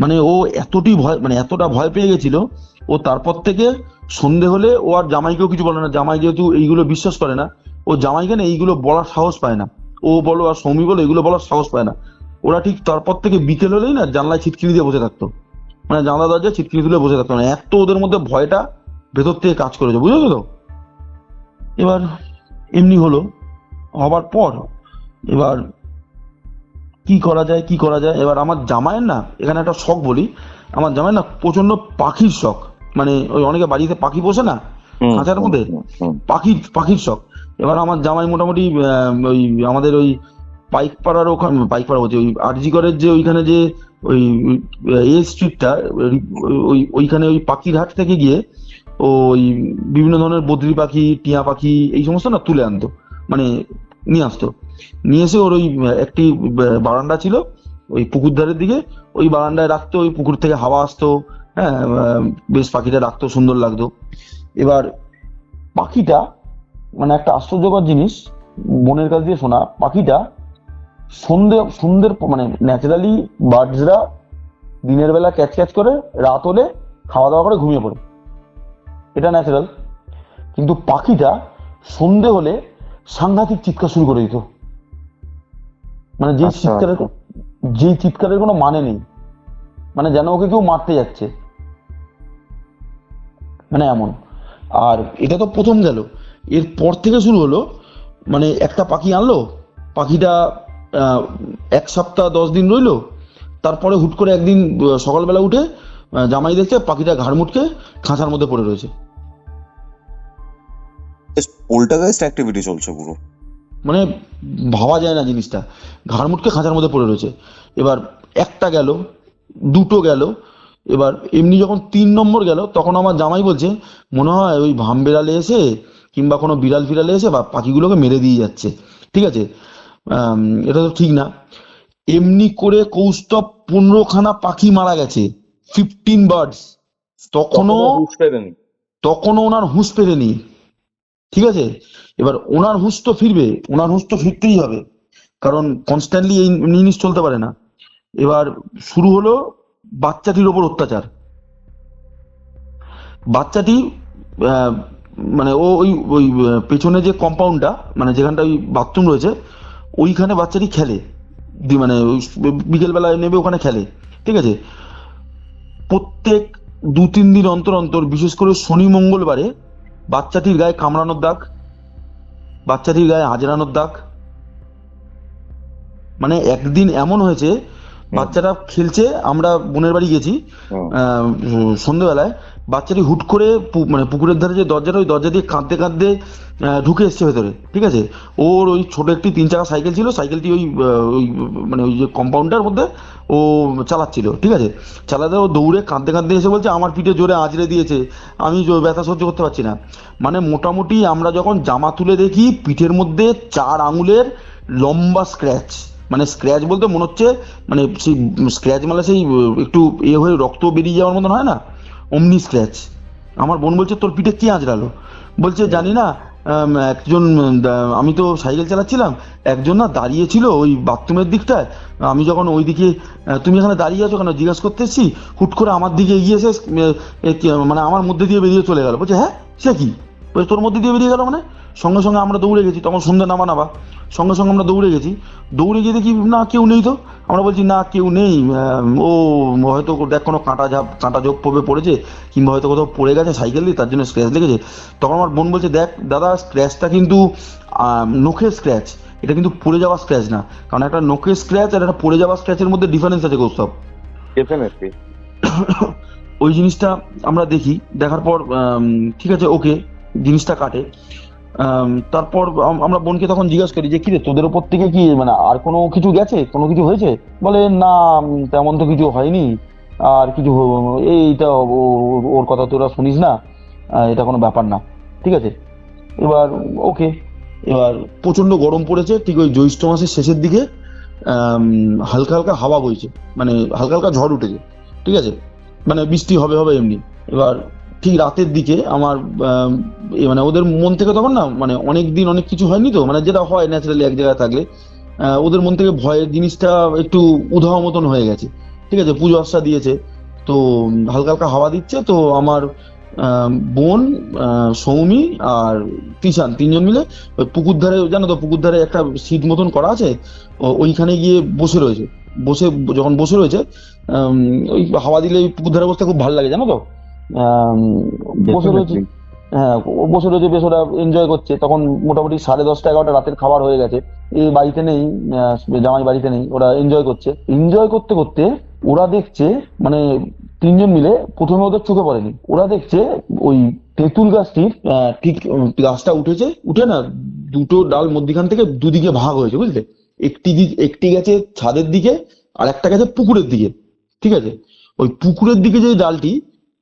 C: মানে ও এতটা ভয় পেয়ে গেছিল, ও তারপর থেকে সন্ধে হলে ও আর জামাইকেও কিছু বলে না। জামাই যেহেতু এইগুলো বিশ্বাস করে না, ও জামাইকে না এইগুলো বলার সাহস পায় না। ও বলো আর সৌমি বলো, এগুলো বলার সাহস পায় না। ওরা ঠিক তারপর থেকে বিকেল হলেই না জানলায় ছিটকিনি দিয়ে বসে থাকতো, মানে জানলা দরজায় ছিটকিনি তুলে বসে থাকতো না, এত ওদের মধ্যে ভয়টা ভেতর থেকে কাজ করেছে, বুঝেছো তো। এবার এমনি হলো, হবার পর এবার কি করা যায়। এবার আমার জামাইয়ের না এখানে একটা শখ বলি, আমার জামাই না প্রচন্ড পাখির শখ, মানে ওই অনেকে বাড়িতে পাখি পোষে না খাঁচার মধ্যে, পাখির শখ। এবার আমার জামাই মোটামুটি ওই আমাদের ওই পাইকপাড়ার বলছি, ওই আরজিগড়ের যে ওইখানে যে ওই স্ট্রিটটা, ওইখানে ওই পাখির হাট থেকে গিয়ে ওই বিভিন্ন ধরনের বদ্রি পাখি, টিয়া পাখি, এই সমস্ত না তুলে আনতো, মানে নিয়ে আসতো। নিয়ে এসে ওর ওই একটি বারান্দা ছিল ওই পুকুর ধারের দিকে, ওই বারান্দায় রাখতো, ওই পুকুর থেকে হাওয়া আসতো, হ্যাঁ, বেশ পাখিটা রাখতেও সুন্দর লাগতো। এবার পাখিটা মানে একটা আশ্চর্যকর জিনিস, বোনের কাছ দিয়ে শোনা, পাখিটা সন্ধ্যের মানে ন্যাচারালি বার্ডসরা দিনের বেলা ক্যাচ ক্যাচ করে, রাত হলে খাওয়া দাওয়া করে ঘুমিয়ে পড়ে, এটা ন্যাচারাল। কিন্তু পাখিটা সন্ধে হলে সাংঘাতিক চিৎকার শুরু করে দিত, মানে যেই চিৎকারের কোনো মানে নেই, মানে যেন ওকে কেউ মারতে যাচ্ছে, মানে এমন। আর এটা তো প্রথম গেল, এরপর থেকে শুরু হলো, মানে একটা পাখি আনলো, পাখিটা 1 সপ্তাহ 10 দিন রইলো, তারপরে হুট করে একদিন সকালবেলা উঠে জামাই দেখছে পাখিটা ঘাড় মুটকে খাঁচার মধ্যে পড়ে রয়েছে।
D: পোল্টারগাইস্ট অ্যাক্টিভিটি চলছে পুরো।
C: মানে ভাবা যায় না জিনিসটা, ঘাড় মুটকে খাঁচার মধ্যে পড়ে রয়েছে। এবার একটা গেল, দুটো গেল, এবার এমনি যখন 3 নম্বর গেল, তখন আমার জামাই বলছে মনে হয় ওই ভামবেড়ালে এসে কিংবা কোনো বিড়াল ফিরালে এসে বা পাখিগুলোকে মেরে দিয়ে যাচ্ছে। ঠিক আছে, এটা তো ঠিক না। এমনি করে কৌস্তব 15খানা পাখি মারা গেছে, 15 বার্ডস। তখনও ওনার হুঁশ ফেরেনি। ঠিক আছে, এবার ওনার হুঁশ তো ফিরবে, ওনার হুঁশ তো ফিরতেই হবে, কারণ কনস্ট্যান্টলি এই জিনিস চলতে পারে না। এবার শুরু হলো বাচ্চাটির ওপর অত্যাচার। বাচ্চাটি মানে ওই ওই পেছনে যে কম্পাউন্ডটা, মানে যেখানটা ওই বাথরুম রয়েছে, ওইখানে বাচ্চাটি খেলে, মানে বিকেলবেলায় নেবে ওখানে খেলে। ঠিক আছে, প্রত্যেক 2-3 দিন অন্তর অন্তর, বিশেষ করে শনি মঙ্গলবারে, বাচ্চাটির গায়ে কামড়ানোর দাগ, বাচ্চাটির গায়ে আজরানোর দাগ। মানে একদিন এমন হয়েছে, বাচ্চাটা খেলছে, আমরা বোনের বাড়ি গেছি সন্ধ্যেবেলায়, বাচ্চাটি হুট করে মানে পুকুরের ধারে যে দরজাটা, ওই দরজা দিয়ে কাঁদতে কাঁদতে ঢুকে এসছে ভেতরে। ঠিক আছে, ওর ওই ছোট একটি 3 চাকা সাইকেল ছিল, সাইকেলটি ওই মানে ওই যে কম্পাউন্ডার মধ্যে ও চালাচ্ছিল। ঠিক আছে, চালাতে ও দৌড়ে কাঁদতে কাঁদতে এসে বলছে আমার পিঠে জোরে আঁচড়ে দিয়েছে, আমি ব্যথা সহ্য করতে পারছি না। মানে মোটামুটি আমরা যখন জামা তুলে দেখি, পিঠের মধ্যে 4 আঙুলের লম্বা স্ক্র্যাচ, মানে স্ক্র্যাচ বলতে মনে হচ্ছে মানে সেই স্ক্র্যাচ মানে সেই একটু হয়ে রক্ত বেরিয়ে যাওয়ার মতন হয় না, অমনি স্ক্র্যাচ। আমার বোন বলছে তোর পিঠে কি আঁচড়ালো? বলছে জানি না, একজন আমি তো সাইকেল চালাচ্ছিলাম, একজন না দাঁড়িয়েছিল ওই বাথরুমের দিকটায়, আমি যখন ওই দিকে তুমি এখানে দাঁড়িয়ে আছো কেন জিজ্ঞাসা করতে এসেছি, হুট করে আমার দিকে এগিয়ে এসে মানে আমার মধ্যে দিয়ে বেরিয়ে চলে গেল। বলছে হ্যাঁ সে কি? বলছে তোর মধ্যে দিয়ে বেরিয়ে গেল মানে? সঙ্গে সঙ্গে আমরা দৌড়ে গেছি, তখন সন্ধ্যে নামা, সঙ্গে সঙ্গে আমরা দৌড়ে গেছি, দৌড়ে গিয়ে দেখি না কেউ নেই। তো আমরা বলছি না কেউ নেই, ও হয়তো দেখ কোনো কাঁটা ঝোপ পড়েছে, কিংবা হয়তো কোথাও পড়ে গেছে সাইকেল দিয়ে, তার জন্য স্ক্র্যাচ লেগেছে। তখন আমার বোন বলছে দেখ দাদা, স্ক্র্যাচটা কিন্তু নখের স্ক্র্যাচ, এটা কিন্তু পড়ে যাওয়া স্ক্র্যাচ না, কারণ একটা নখের স্ক্র্যাচ আর একটা পড়ে যাওয়া স্ক্র্যাচের মধ্যে ডিফারেন্স আছে কৌস্তব।
D: ডেফিনেটলি
C: ওই জিনিসটা আমরা দেখি, দেখার পর ঠিক আছে ওকে, জিনিসটা কাটে। তারপর আমরা বোনকে তখন জিজ্ঞাসা করি যে কিরে তোদের ওপর থেকে কি মানে আর কোনো কিছু গেছে, কোনো কিছু হয়েছে? বলে না তেমন তো কিছু হয়নি, আর কিছু এইটা ওর কথা তোরা শুনিস না, এটা কোনো ব্যাপার না। ঠিক আছে, এবার ওকে, এবার প্রচন্ড গরম পড়েছে, ঠিক ওই জ্যৈষ্ঠ মাসের শেষের দিকে, হালকা হালকা হাওয়া বইছে, মানে হালকা হালকা ঝড় উঠেছে। ঠিক আছে, মানে বৃষ্টি হবে এমনি। এবার ঠিক রাতের দিকে আমার মানে ওদের মন থেকে তখন না, মানে অনেক দিন অনেক কিছু হয়নি তো, মানে যেটা হয় ন্যাচারালি এক জায়গায় থাকলে, ওদের মন থেকে ভয়ের জিনিসটা একটু উধাও মতন হয়ে গেছে। ঠিক আছে, পুজো আশ্রা দিয়েছে তো, হালকা হালকা হাওয়া দিচ্ছে তো, আমার বোন, সৌমি আর তিশান 3জন মিলে ওই পুকুর ধারে, জানো তো পুকুর ধারে একটা সিট মতন করা আছে, ওইখানে গিয়ে যখন বসে রয়েছে, ওই হাওয়া দিলে ওই পুকুর ধারে বসতে খুব ভালো লাগে, জানো তো। বসে রয়েছে, হ্যাঁ বসে রয়েছে, বেশ ওরা এনজয় করছে। তখন মোটামুটি 10:30-11টা রাতের খাবার হয়ে গেছে, এই বাড়িতে নেই, জামাই বাড়িতে নেই, ওরা এনজয় করতে করতে ওরা দেখছে, মানে 3জন মিলে, প্রথমে ওদের চোখে পড়েনি, ওরা দেখছে ওই তেঁতুল গাছটির ঠিক গাছটা উঠে না, দুটো ডাল মধ্যিখান থেকে দুদিকে ভাগ হয়েছে, বুঝলে? একটি গেছে ছাদের দিকে, আর একটা গেছে পুকুরের দিকে। ঠিক আছে, ওই পুকুরের দিকে যে ডালটি,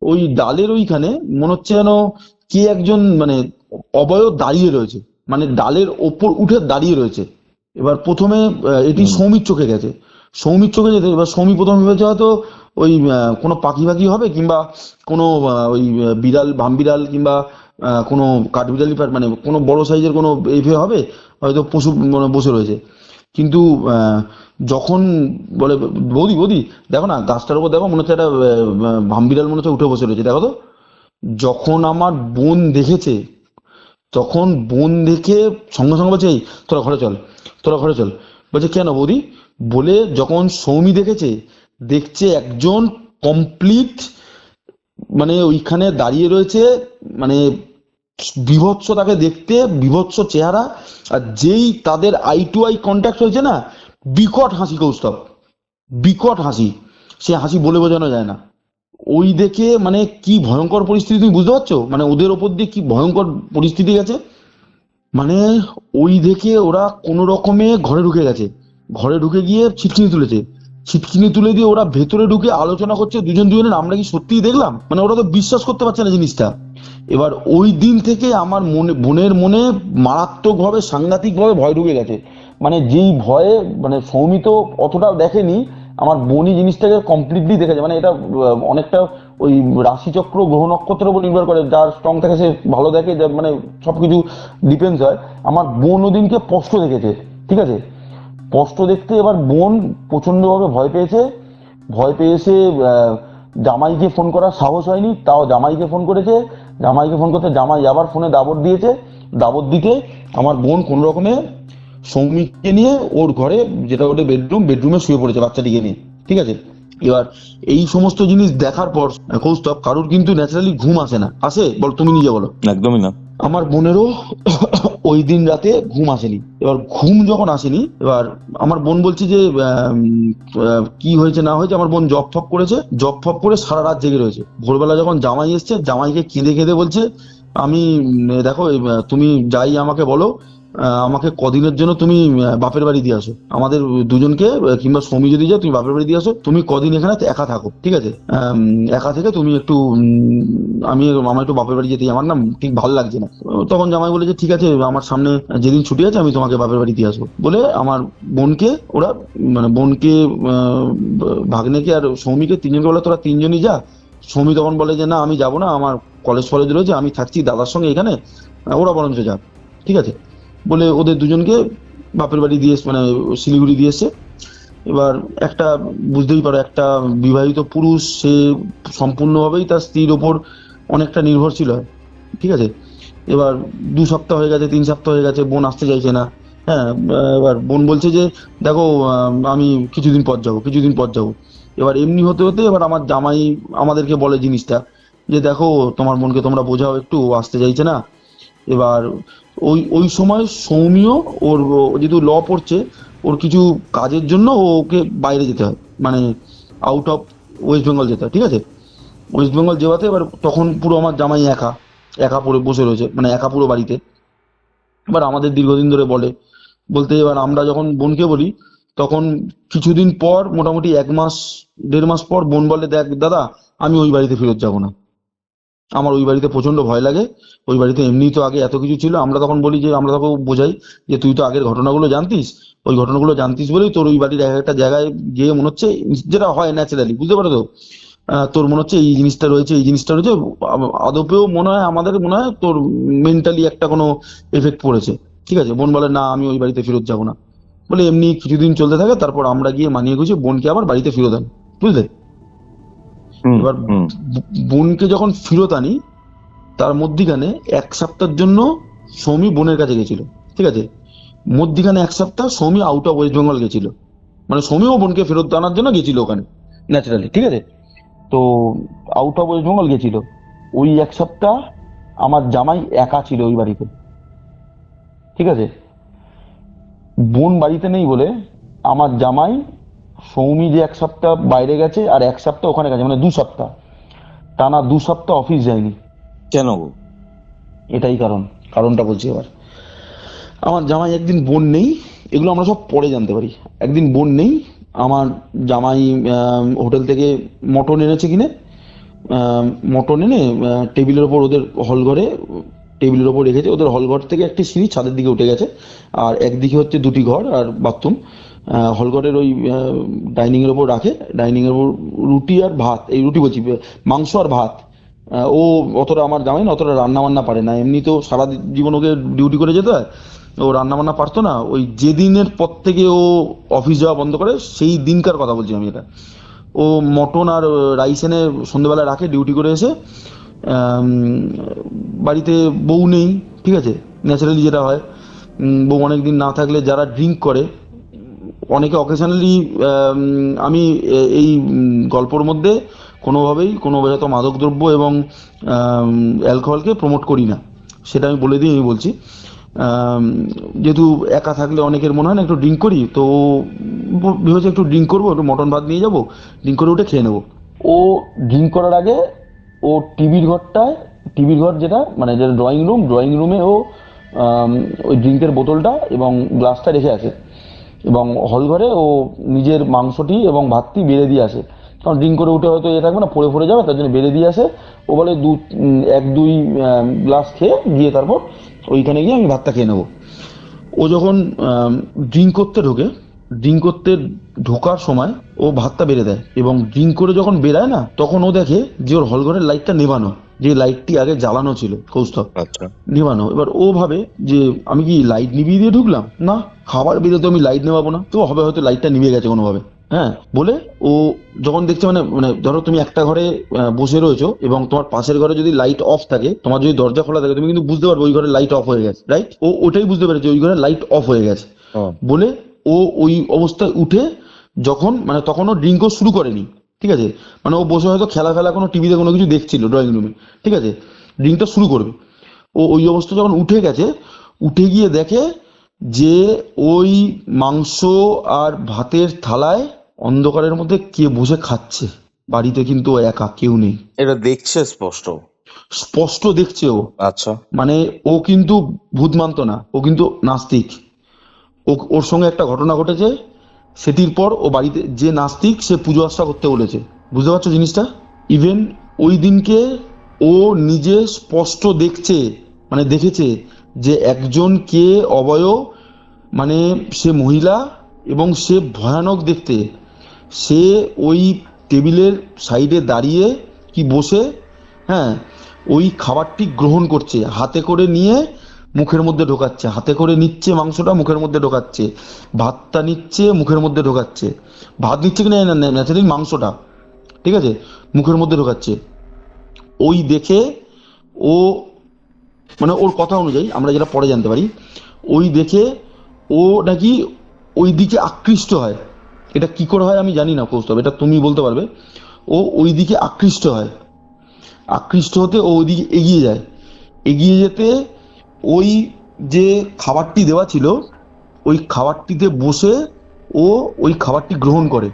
C: ওই ডালের ওইখানে মনে হচ্ছে যেন কে একজন মানে অবয়ব দাঁড়িয়ে রয়েছে, মানে ডালের ওপর উঠে দাঁড়িয়ে রয়েছে। এবার প্রথমে এটি সৌমির চোখে গেছে, এবার সৌমি প্রথমে ভেবেছে হয়তো ওই কোনো পাখি ফাঁকি হবে, কিংবা কোনো ওই বিড়াল, ভামবিড়াল, কিংবা কোনো কাঠবিড়ালি মানে কোনো বড় সাইজের কোনো এইভাবে হবে, হয়তো পশু মানে বসে রয়েছে। কিন্তু যখন বলে বৌদি বৌদি দেখো না গাছটার উপর দেখো, মনে হচ্ছে একটা ভামবিড়াল মনে হচ্ছে উঠে বসে রয়েছে, দেখো তো। যখন আমার বোন দেখেছে, তখন বোন দেখে সঙ্গে সঙ্গে বলছে এই তোরা ঘরে চল, তোরা ঘরে চল। বলছে কেন বৌদি? বলে যখন সৌমি দেখেছে, দেখছে একজন কমপ্লিট মানে ওইখানে দাঁড়িয়ে রয়েছে, মানে বিভৎস, তাকে দেখতে বিভৎস চেহারা। আর যেই তাদের আই টু আই কন্ট্যাক্ট হয়েছে না, বিকট হাসি কৌস্তব, বিকট হাসি, সে হাসি বলে বোঝানো যায় না। ওই দেখে মানে কি ভয়ঙ্কর পরিস্থিতি তুমি বুঝতে পারছো, মানে ওদের ওপর দিয়ে কি ভয়ঙ্কর পরিস্থিতি গেছে। মানে ওই দেখে ওরা কোনো রকমে ঘরে ঢুকে গেছে, ঘরে ঢুকে গিয়ে ছিটকিনি তুলেছে, ছিটকিনি তুলে দিয়ে ওরা ভেতরে ঢুকে আলোচনা করছে দুজন দুজনের, আমরা কি সত্যিই দেখলাম, মানে ওরা তো বিশ্বাস করতে পারছে না জিনিসটা। এবার ওই দিন থেকে আমার মনে, বোনের মনে মারাত্মকভাবে সাংঘাতিকভাবে ভয় ঢুকে গেছে। মানে যেই ভয়ে, মানে সৌমি তো অতটা দেখেনি, আমার বোনই জিনিসটাকে কমপ্লিটলি দেখেছে। মানে এটা অনেকটা ওই রাশিচক্র গ্রহ নক্ষত্রের উপর নির্ভর করে, যার স্ট্রং থাকে সে ভালো দেখে, যার মানে সবকিছু ডিপেন্ডস হয়। আমার বোন ওদিনকে স্পষ্ট দেখেছে, ঠিক আছে, স্পষ্ট দেখতে। এবার বোন প্রচন্ডভাবে ভয় পেয়েছে, ভয় পেয়ে এসে জামাইকে ফোন করার সাহস হয়নি, তাও জামাইকে ফোন করেছে। জামাইকে ফোন করতে জামাই আবার ফোনে দাবত দিয়েছে। দাবত দিতে আমার বোন কোনো রকমে সৌমিককে নিয়ে ওর ঘরে, যেটা ওদের বেডরুমে শুয়ে পড়েছে বাচ্চাটিকে নিয়ে, ঠিক আছে। এবার এই সমস্ত জিনিস দেখার পর কৌস্তব, কারোর কিন্তু ন্যাচারালি ঘুম আসে না, আসে বল, তুমি নিজে বলো।
D: একদমই না।
C: আমার বোনেরও ওই দিন রাতে ঘুম আসেনি। এবার ঘুম যখন আসেনি, এবার আমার বোন বলছে যে কি হয়েছে না হয়েছে। আমার বোন জব ফপ করেছে, জব ফপ করে সারা রাত জেগে রয়েছে। ভোরবেলা যখন জামাই এসছে, জামাইকে কেঁদে কেঁদে বলছে আমি দেখো তুমি যাই আমাকে বলো, আমাকে কদিনের জন্য তুমি বাপের বাড়ি দিয়ে আসো, আমাদের দুজনকে, কিংবা স্বামী যদি যায় তুমি বাপের বাড়ি দিয়ে আসো, তুমি কদিন এখানে একা থাকো, ঠিক আছে, একা থেকে তুমি একটু আমার একটু বাপের বাড়ি যেতে, আমার না ঠিক ভালো লাগছে না। তখন জামাই বলে যে ঠিক আছে, আমার সামনে যেদিন ছুটি আছে আমি তোমাকে বাপের বাড়ি দিয়ে আসবো। বলে আমার বোনকে ওরা, মানে বোনকে, ভাগ্নেকে আর সৌমিকে, তিনজনকে বলে তোরা তিনজনই যা। সৌমি তখন বলে যে না আমি যাবো না, আমার কলেজ ফলেজ রয়েছে, আমি থাকছি দাদার সঙ্গে এখানে, ওরা বরঞ্চ যাক, ঠিক আছে। বলে ওদের দুজনকে বাপের বাড়ি দিয়ে, মানে শিলিগুড়ি দিয়ে এসছে। এবার একটা বুঝতেই পারো, একটা বিবাহিত পুরুষ, সে সম্পূর্ণভাবেই তার স্ত্রীর ওপর অনেকটা নির্ভরশীল হয়, ঠিক আছে। এবার 2 সপ্তাহ হয়ে গেছে, 3 সপ্তাহ হয়ে গেছে, বোন আসতে চাইছে না। হ্যাঁ, এবার বোন বলছে যে দেখো আমি কিছুদিন পর যাবো, কিছুদিন পর যাবো। এবার এমনি হতে হতে এবার আমার জামাই আমাদেরকে বলে জিনিসটা, যে দেখো তোমার বোনকে তোমরা বোঝাও একটু, ও আসতে চাইছে না। এবার ওই ওই সময় সৌমিও, ওর যেহেতু ল পড়ছে, ওর কিছু কাজের জন্য ওকে বাইরে যেতে হয়, মানে আউট অফ ওয়েস্ট বেঙ্গল যেতে হয়, ঠিক আছে। ওয়েস্ট বেঙ্গল যাওয়াতে এবার তখন পুরো আমার জামাই একা একা পড়ে বসে রয়েছে, মানে একা পুরো বাড়িতে। এবার আমাদের দীর্ঘদিন ধরে বলতে এবার আমরা যখন বোনকে বলি, তখন কিছুদিন পর, মোটামুটি 1 মাস 1.5 মাস পর বোন বলে দেখ দাদা, আমি ওই বাড়িতে ফেরত যাবো না, আমার ওই বাড়িতে প্রচন্ড ভয় লাগে। ওই বাড়িতে এমনিই তো আগে এত কিছু ছিল। আমরা তখন বলি যে, আমরা তখন বোঝাই যে তুই তো আগের ঘটনাগুলো জানতিস, ওই ঘটনাগুলো জানতিস বলেই তোর ওই বাড়ির একটা জায়গায় গিয়ে মনে হচ্ছে, যেটা হয় ন্যাচারালি, বুঝতে পারো তো, তোর মনে হচ্ছে এই জিনিসটা রয়েছে, এই জিনিসটা রয়েছে। আদপেও মনে হয়, আমাদের মনে হয় তোর মেন্টালি একটা কোনো এফেক্ট পড়েছে, ঠিক আছে। বোন বলে না আমি ওই বাড়িতে ফেরত যাবো না। বলে এমনি কিছুদিন চলতে থাকে, তারপর আমরা গিয়ে মানিয়ে গুছিয়ে বোনকে আবার বাড়িতে ফেরত আনি, বুঝলে। এবার বোনকে যখন ফেরত আনি, তার মধ্যিখানে 1 সপ্তাহের জন্য সৌমি বোনের কাছে গেছিল, ঠিক আছে। মধ্যিখানে 1 সপ্তাহ Soumi out of West Bengal গেছিল, মানে সৌমিও বোনকে ফেরত আনার জন্য গেছিল ওখানে ন্যাচারালি, ঠিক আছে। তো আউট অফ ওয়েস্ট বেঙ্গল গেছিল। ওই 1 সপ্তাহ আমার জামাই একা ছিল ওই বাড়িতে, ঠিক আছে। বোন বাড়িতে নেই বলে আমার জামাই, সৌমি যে 1 সপ্তাহ বাইরে গেছে আর 1 সপ্তাহ ওখানে গেছে, মানে 2 সপ্তাহ টানা 2 সপ্তাহ অফিস যায়নি।
D: কেন গো?
C: এটাই কারণটা বলছি। এবার আমার জামাই একদিন বোন নেই, এগুলো আমরা সব পরে জানতে পারি। একদিন বোন নেই, আমার জামাই হোটেল থেকে মটন এনেছে কিনে, মটন এনে টেবিলের ওপর, ওদের হল ঘরে টেবিলের ওপর রেখেছে। ওদের হল ঘর থেকে একটি সিঁড়ি ছাদের দিকে উঠে গেছে, আর একদিকে হচ্ছে 2টি ঘর আর বাথরুম। হলঘরের ওই ডাইনিংয়ের ওপর রাখে, ডাইনিংয়ের ওপর রুটি আর ভাত, এই রুটি বলছি, মাংস আর ভাত। ও অতটা, আমার জামাই না অতটা রান্না বান্না পারে না, এমনি তো সারা জীবন ওকে ডিউটি করে যেতে হয়, ও রান্না বান্না পারতো না। ওই যেদিনের পর থেকে ও অফিস যাওয়া বন্ধ করে সেই দিনকার কথা বলছি আমি এটা। ও মটন আর রাইস এনে সন্ধ্যেবেলা রাখে ডিউটি করে এসে। আম, বাড়িতে বউ নেই, ঠিক আছে, ন্যাচারালি যেটা হয়, বউ অনেক দিন না থাকলে যারা ড্রিঙ্ক করে, অনেকে অকেশনালি, আমি এই গল্পর মধ্যে কোনোভাবেই কোনো হয়তো মাদকদ্রব্য এবং অ্যালকোহলকে প্রমোট করি না, সেটা আমি বলে দিই। আমি বলছি যেহেতু একা থাকলে অনেকের মনে হয় না একটু ড্রিঙ্ক করি, তো ভেবেছে একটু ড্রিঙ্ক করবো, একটু মটন ভাত নিয়ে যাবো, ড্রিঙ্ক করে উঠে খেয়ে নেবো। ও ড্রিঙ্ক করার আগে ও টিভির ঘর যেটা মানে যেটা ড্রয়িং রুমে ও ওই ড্রিঙ্কের বোতলটা এবং গ্লাসটা রেখে আসে, এবং হল ঘরে ও নিজের মাংসটি এবং ভাতটি বেড়ে দিয়ে আসে, কারণ ড্রিঙ্ক করে উঠে হয়তো এ থাকবে না, পড়ে যাবে, তার জন্য বেড়ে দিয়ে আসে। ও বলে এক দুই গ্লাস খেয়ে গিয়ে তারপর ওইখানে গিয়ে আমি ভাতটা খেয়ে নেবো। ও যখন ড্রিঙ্ক করতে ঢোকার সময় ও ভাতটা বেড়ে দেয়, এবং ড্রিঙ্ক করে যখন বেরায় না, তখন ও দেখে যে ওর হলঘরের লাইটটা নেভানো, যে লাইটটি আগে জ্বালানো ছিল কৌস্তব,
D: আচ্ছা।
C: নেভানো। এবার ও ভাবে যে আমি কি লাইট নিভিয়ে দিয়ে ঢুকলাম, না, খাবার বেরিয়ে তো আমি লাইট নেভাবো না, তো হবে হয়তো লাইটটা নিভে গেছে কোনোভাবে, হ্যাঁ বলে ও যখন দেখছে, মানে মানে ধরো তুমি একটা ঘরে বসে রয়েছো এবং তোমার পাশের ঘরে যদি লাইট অফ থাকে, তোমার যদি দরজা খোলা থাকে, তুমি কিন্তু বুঝতে পারবে ওই ঘরে লাইট অফ হয়ে গেছে, রাইট? ও ওটাই বুঝতে পেরেছে ওই ঘরে লাইট অফ হয়ে গেছে বলে ও ওই অবস্থায় উঠে, যখন মানে তখন ও ড্রিঙ্কও শুরু করেনি, ঠিক আছে, মানে ও বসে হয়তো খেলা কোনো টিভিতে কোনো কিছু দেখছিল ড্রয়িং রুমে, ঠিক আছে, ড্রিঙ্কটা শুরু করবে। ও ওই অবস্থা যখন উঠে গেছে, উঠে গিয়ে দেখে যে ওই মাংস আর ভাতের থালায় অন্ধকারের মধ্যে কে বসে খাচ্ছে, বাড়িতে কিন্তু ও একা, কেউ নেই,
D: এটা দেখছে স্পষ্ট?
C: স্পষ্ট দেখছে ও।
D: আচ্ছা।
C: মানে ও কিন্তু ভূত মানত না, ও কিন্তু নাস্তিক। ওর সঙ্গে একটা ঘটনা ঘটেছে, সেটির পর ও বাড়িতে, যে নাস্তিক সে পুজো আশ্রা করতে বলেছে, বুঝতে পারছো জিনিসটা? ইভেন ওই দিনকে ও নিজে স্পষ্ট দেখেছে যে একজন কে অবয়ব, মানে সে মহিলা এবং সে ভয়ানক দেখতে, সে ওই টেবিলের সাইডে দাঁড়িয়ে কি বসে, হ্যাঁ, ওই খাবারটি গ্রহণ করছে, হাতে করে নিয়ে মুখের মধ্যে ঢোকাচ্ছে, হাতে করে নিচ্ছে মাংসটা মুখের মধ্যে ঢোকাচ্ছে, ভাতটা নিচ্ছে মুখের মধ্যে ঢোকাচ্ছে, ভাত নিচ্ছে কিনা ন্যাচারালি মাংসটা, ঠিক আছে, মুখের মধ্যে ঢোকাচ্ছে। ওই দেখে ও, মানে ওর কথা অনুযায়ী আমরা যেটা পরে জানতে পারি, ওই দেখে ও নাকি ওই দিকে আকৃষ্ট হয়। এটা কি করে হয় আমি জানি না কৌস্তব, এটা তুমি বলতে পারবে। ও ওই দিকে আকৃষ্ট হয়, আকৃষ্ট হতে ও ওইদিকে এগিয়ে যায়, এগিয়ে যেতে ওই যে খাবারটি দেওয়া ছিল ওই খাবারটিতে বসে ও ওই খাবারটি গ্রহণ করে,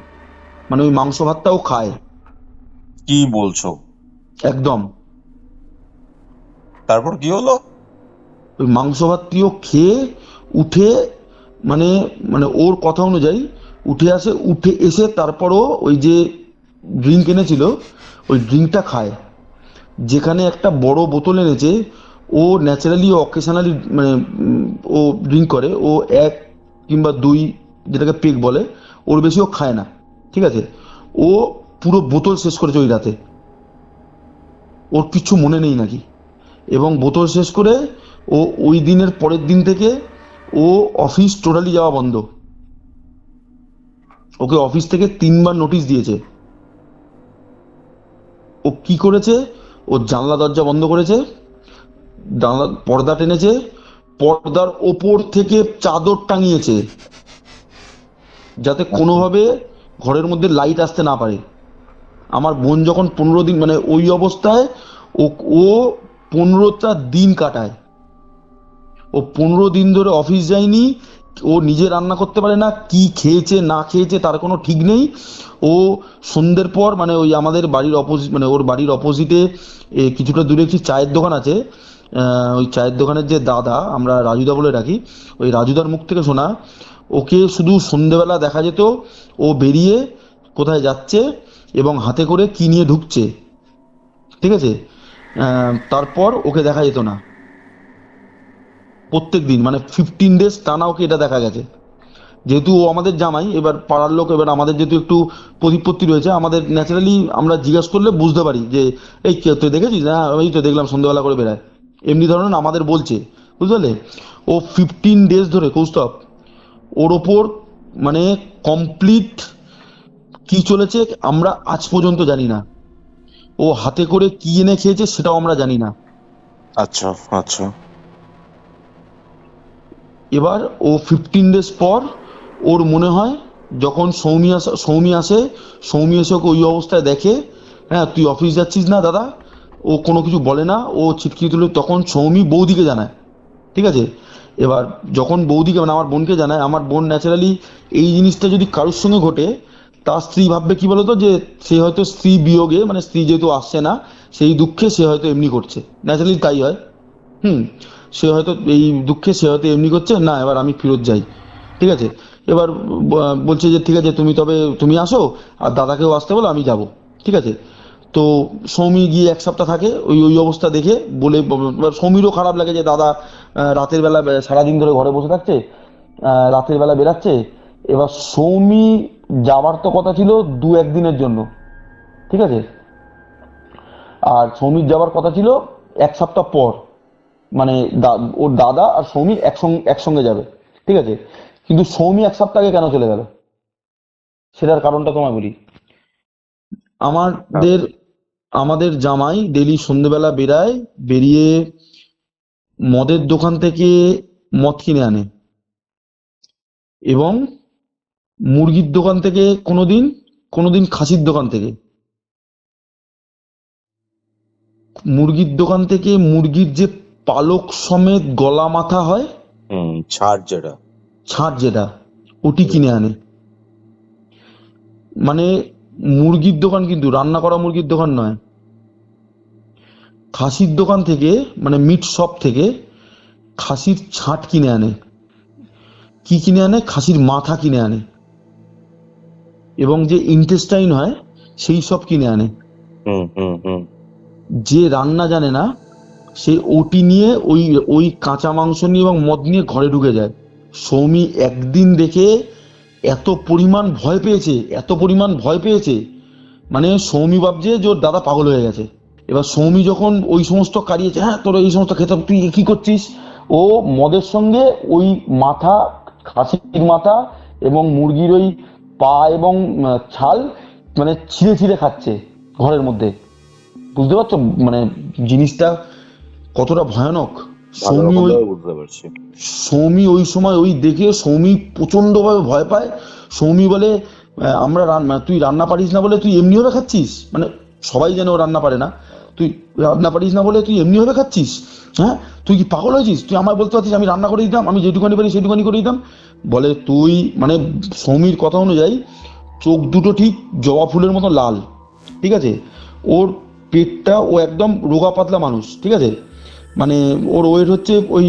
C: মানে ওই মাংস ভাতটা ও খায়।
D: কি বলছো?
C: একদম।
D: তারপর কি হলো?
C: ওই মাংস ভাতটিও খেয়ে উঠে, মানে মানে ওর কথা অনুযায়ী উঠে এসে তারপরও ওই যে ড্রিঙ্ক এনেছিল ওই ড্রিঙ্কটা খায়, যেখানে একটা বড় বোতল এনেছে। ও ন্যাচারালি অকেশনালি মানে ও ড্রিঙ্ক করে, ও এক কিংবা দুই, যেটাকে পেগ বলে, ওর বেশি ও খায় না, ঠিক আছে। ও পুরো বোতল শেষ করেছে ওই রাতে, ওর কিছু মনে নেই নাকি, এবং বোতল শেষ করে ও ওই দিনের পরের দিন থেকে ও অফিস টোটালি যাওয়া বন্ধ। ওকে অফিস থেকে 3বার নোটিশ দিয়েছে। ও কি করেছে, ও জানলা দরজা বন্ধ করেছে, জানলা পর্দা টেনেছে, পর্দার ওপর থেকে চাদর টাঙিয়েছে যাতে কোনোভাবে ঘরের মধ্যে লাইট আসতে না পারে। আমার বোন যখন 15 দিন, মানে ওই অবস্থায় ও ও 15টা দিন কাটায়। ও 15 দিন ধরে অফিস যায়নি, ও নিজে রান্না করতে পারে না, কি খেয়েছে না খেয়েছে তার কোনো ঠিক নেই। ও সন্ধ্যের পর, মানে ওই আমাদের বাড়ির অপোজিট, মানে ওর বাড়ির অপোজিটে কিছুটা দূরে একটি চায়ের দোকান আছে, ওই চায়ের দোকানের যে দাদা, আমরা রাজুদা বলে ডাকি, ওই রাজুদার মুখ থেকে শোনা, ওকে শুধু সন্ধ্যেবেলা দেখা যেত ও বেরিয়ে কোথায় যাচ্ছে এবং হাতে করে কি নিয়ে ঢুকছে, ঠিক আছে, তারপর ওকে দেখা যেত না প্রত্যেক দিন, মানে 15 ডেজ টানা ওকে এটা দেখা গেছে। যেহেতু ও আমাদের জামাই, এবার পাড়ার লোক, এবার আমাদের যেহেতু একটু প্রতিপত্তি রয়েছে, আমাদের ন্যাচারালি আমরা জিজ্ঞাসা করলে বুঝতে পারি যে এই কে, তুই দেখেছিস? হ্যাঁ আমি তো দেখলাম সন্ধ্যেবেলা করে বেড়ায়, এমনি ধরনের আমাদের বলছে, বুঝতে পারলে? ও 15 days ধরে কৌস্তব ওর ওপর মানে কমপ্লিট কি চলেছে আমরা আজ পর্যন্ত জানি না। ও হাতে করে কি এনে খেয়েছে সেটাও আমরা জানি না।
D: আচ্ছা আচ্ছা।
C: এবার ও 15 days পর ওর মনে হয়, যখন সৌমি আসে, সৌমি এসে ওকে ওই অবস্থায় দেখে, হ্যাঁ তুই অফিস যাচ্ছিস না দাদা, ও কোনো কিছু বলে না, ও ছিটকি তুলে তখন সৌমি বৌদিকে জানায়, ঠিক আছে? এবার যখন বৌদিকে মানে আমার বোনকে জানায়, আমার বোন ন্যাচারালি এই জিনিসটা যদি কারোর সঙ্গে ঘটে, তার স্ত্রী ভাববে কি বলতো, যে সে হয়তো স্ত্রী বিয়োগে, মানে স্ত্রী যেহেতু আসছে না সেই দুঃখে সে হয়তো এমনি করছে, ন্যাচারালি তাই হয়। হুম। সে হয়তো এই দুঃখে সে হয়তো এমনি করছে না, এবার আমি ফেরত যাই, ঠিক আছে? এবার বলছে যে ঠিক আছে তুমি আসো, আর দাদাকেও আসতে বলো, আমি যাব, ঠিক আছে? তো সৌমি গিয়ে 1 সপ্তাহ থাকে, ওই ওই অবস্থা দেখে বলে, এবার সৌমিরও খারাপ লাগে যে দাদা রাতের বেলা সারাদিন ধরে ঘরে বসে থাকছে, রাতের বেলা বেরাচ্ছে। এবার সৌমি যাবার তো কথা ছিল 2-1 দিনের জন্য, ঠিক আছে? আর সৌমির যাবার কথা ছিল 1 সপ্তাহ পর, মানে ওর দাদা আর সৌমি একসঙ্গে যাবে, ঠিক আছে? কিন্তু সৌমি 1 সপ্তাহ আগে কেন চলে গেল সেটার কারণটা তোমায় বলি। আমাদের আমাদের জামাই ডেলি সন্ধ্যেবেলা বেরায়, বেরিয়ে মদের দোকান থেকে মদ কিনে আনে, এবং মুরগির দোকান থেকে কোনোদিন কোনোদিন খাসির দোকান থেকে, মুরগির দোকান থেকে মুরগির যে পালক সমেত গলা মাথা হয়,
D: ছাড় যেটা,
C: ছাড় যেটা, ওটি কিনে আনে। মানে মুরগির দোকান, কিন্তু রান্না করা মুরগির দোকান নয়, খাসির দোকান থেকে, মানে মিট শপ থেকে খাসির ছাট কিনে আনে। কি কিনে আনে? খাসির মাথা কিনে আনে, এবং যে ইন্টেস্টাইন হয় সেই সব কিনে আনে। যে রান্না জানে না সে ওটি নিয়ে ওই ওই কাঁচা মাংস নিয়ে এবং মদ নিয়ে ঘরে ঢুকে যায়। সৌমি একদিন দেখে এত পরিমাণ ভয় পেয়েছে, এত পরিমাণ ভয় পেয়েছে, মানে সৌমি ভাবছে যে ওর দাদা পাগল হয়ে গেছে। এবার সৌমি যখন ওই সমস্ত কারিয়েছে, হ্যাঁ তোর এই সমস্ত খেতে, তুই কি করছিস, ও মদের সঙ্গে ওই মাথা, খাসির মাথা এবং মুরগির ওই পা এবং ছাল মানে ছিঁড়ে ছিঁড়ে খাচ্ছে ঘরের মধ্যে। বুঝতে পারছো মানে জিনিসটা কতটা ভয়ানক? সৌমি ওই
D: বুঝতে পারছি।
C: সৌমি ওই সময় ওই দেখে সৌমি প্রচন্ড ভাবে ভয় পায়। সৌমি বলে, তুই রান্না পারিস না বলে তুই এমনি ভাবে খাচ্ছিস, মানে সবাই জানে ও রান্না পারে না, তুই রান্না পারিস না বলে তুই এমনি ভাবে খাচ্ছিস, হ্যাঁ তুই কি পাগল হয়েছিস? তুই আমায় বলতে পারছিস আমি রান্না করে দিতাম, আমি যেটুকানি পারি সেটুকানি করে দিতাম। বলে তুই, মানে সৌমির কথা অনুযায়ী চোখ দুটো ঠিক জবা ফুলের মতো লাল, ঠিক আছে? ওর পেটটা, ও একদম রোগা পাতলা মানুষ, ঠিক আছে? মানে ওর ওয়েট হচ্ছে ওই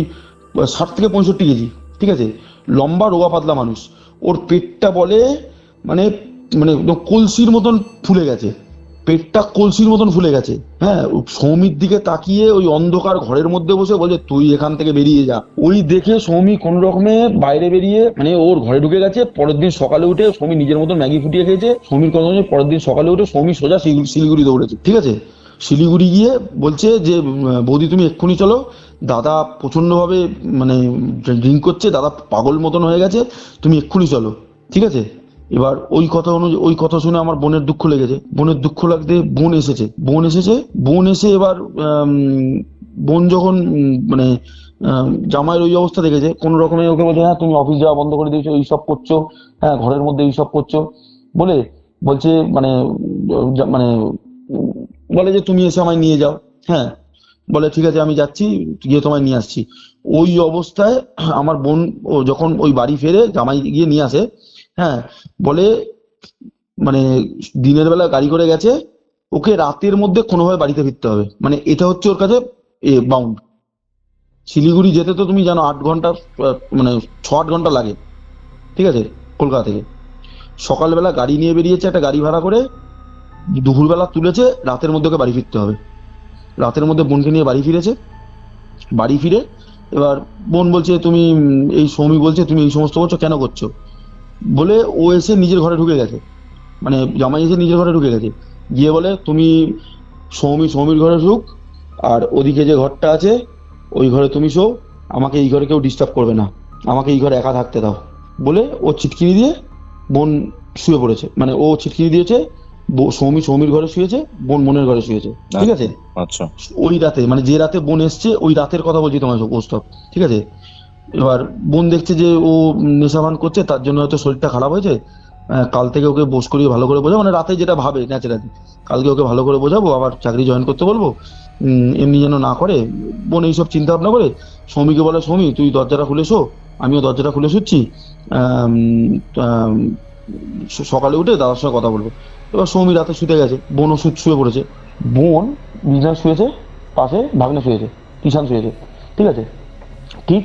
C: 60 থেকে 65 কেজি, ঠিক আছে? লম্বা রোগা পাতলা মানুষ। ওর পেটটা বলে মানে মানে একদম কলসির মতন ফুলে গেছে, পেটটা কলসির মতন ফুলে গেছে। হ্যাঁ, সৌমির দিকে তাকিয়ে ওই অন্ধকার ঘরের মধ্যে বসে বলছে তুই এখান থেকে বেরিয়ে যা। ওই দেখে সৌমি কোন রকমে বাইরে বেরিয়ে মানে ওর ঘরে ঢুকে গেছে। পরের দিন সকালে উঠে সৌমি নিজের মতন ম্যাগি ফুটিয়ে খেয়েছে। সৌমির কথা অনুযায়ী পরের দিন সকালে উঠে সৌমি সোজা শিলিগুড়ি দৌড়েছে, ঠিক আছে? শিলিগুড়ি গিয়ে বলছে যে বৌদি তুমি এক্ষুনি চলো, দাদা প্রচন্ডভাবে মানে ড্রিঙ্ক করছে, দাদা পাগল মতন হয়ে গেছে, তুমি এক্ষুনি চলো, ঠিক আছে? এবার ওই কথা শুনে আমার বোনের দুঃখ লেগেছে। বোনের দুঃখ লাগতে বোন এসে এবার বোন যখন মানে জামাইয়ের ওই অবস্থা দেখেছে, কোনো রকমে ওকে বলছে হ্যাঁ তুমি অফিস যাওয়া বন্ধ করে দিয়েছো, এইসব করছো, হ্যাঁ ঘরের মধ্যে এইসব করছো বলছে মানে মানে বলে যে তুমি এসে আমায় নিয়ে যাও। হ্যাঁ, বলে ঠিক আছে আমি যাচ্ছি, গিয়ে তোমায় নিয়ে আসছি। ওই অবস্থায় আমার বোন ও যখন ওই বাড়ি ফেরে, জামাই গিয়ে নিয়ে আসে, হ্যাঁ বলে মানে দিনের বেলা গাড়ি করে গেছে, ওকে রাতের মধ্যে কোনোভাবে বাড়িতে ফিরতে হবে, মানে এটা হচ্ছে ওর কাছে বাউন্ড। শিলিগুড়ি যেতে তো তুমি জানো 8 ঘন্টা, মানে 6-8 ঘন্টা লাগে, ঠিক আছে? কলকাতা থেকে সকালবেলা গাড়ি নিয়ে বেরিয়েছে, একটা গাড়ি ভাড়া করে, দুপুরবেলা তুলেছে, রাতের মধ্যে ওকে বাড়ি ফিরতে হবে। রাতের মধ্যে বোনকে নিয়ে বাড়ি ফিরেছে। বাড়ি ফিরে এবার বোন বলছে তুমি এই সৌমি বলছে তুমি এই সমস্ত করছো কেন করছো? বলে ও এসে নিজের ঘরে ঢুকে গেছে, মানে জামাই এসে নিজের ঘরে ঢুকে গেছে, গিয়ে বলে তুমি সৌমির ঘরে ঢুক, আর ওদিকে যে ঘরটা আছে ওই ঘরে তুমি শো, আমাকে এই ঘরে কেউ ডিস্টার্ব করবে না, আমাকে এই ঘরে একা থাকতে দাও। বলে ও ছিটকিনি দিয়ে বোন শুয়ে পড়েছে, মানে ও ছিটকিনি দিয়েছে, সৌমির ঘরে শুয়েছে, বোন মনের ঘরে শুয়েছে, ঠিক আছে।
D: আচ্ছা।
C: ওই রাতে, মানে যে রাতে বোন এসছে ওই রাতের কথা বলছি তোমার কৌস্তব, ঠিক আছে। এবার বোন দেখছে যে ও নেশাভান করছে, তার জন্য হয়তো শরীরটা খারাপ হয়েছে, কাল থেকে ওকে বস করিয়ে ভালো করে বোঝাবো, মানে রাতে যেটা ভাবে ন্যাচারালি, কালকে ওকে ভালো করে বোঝাবো, আবার চাকরি জয়েন করতে বলবো, এমনি যেন না করে। বোন এইসব চিন্তা ভাবনা করে সৌমিকে বলে, সৌমি তুই দরজাটা খুলে শো, আমিও দরজাটা খুলে শুচ্ছি, আম, আম, সকালে উঠে দাদার সঙ্গে কথা বলবো। এবার সৌমি রাতে শুতে গেছে, বোনও শুয়ে পড়েছে, বোন বিছানায় শুয়েছে, পাশে ভাগ্নে শুয়েছে, কিষান শুয়েছে, ঠিক আছে। ঠিক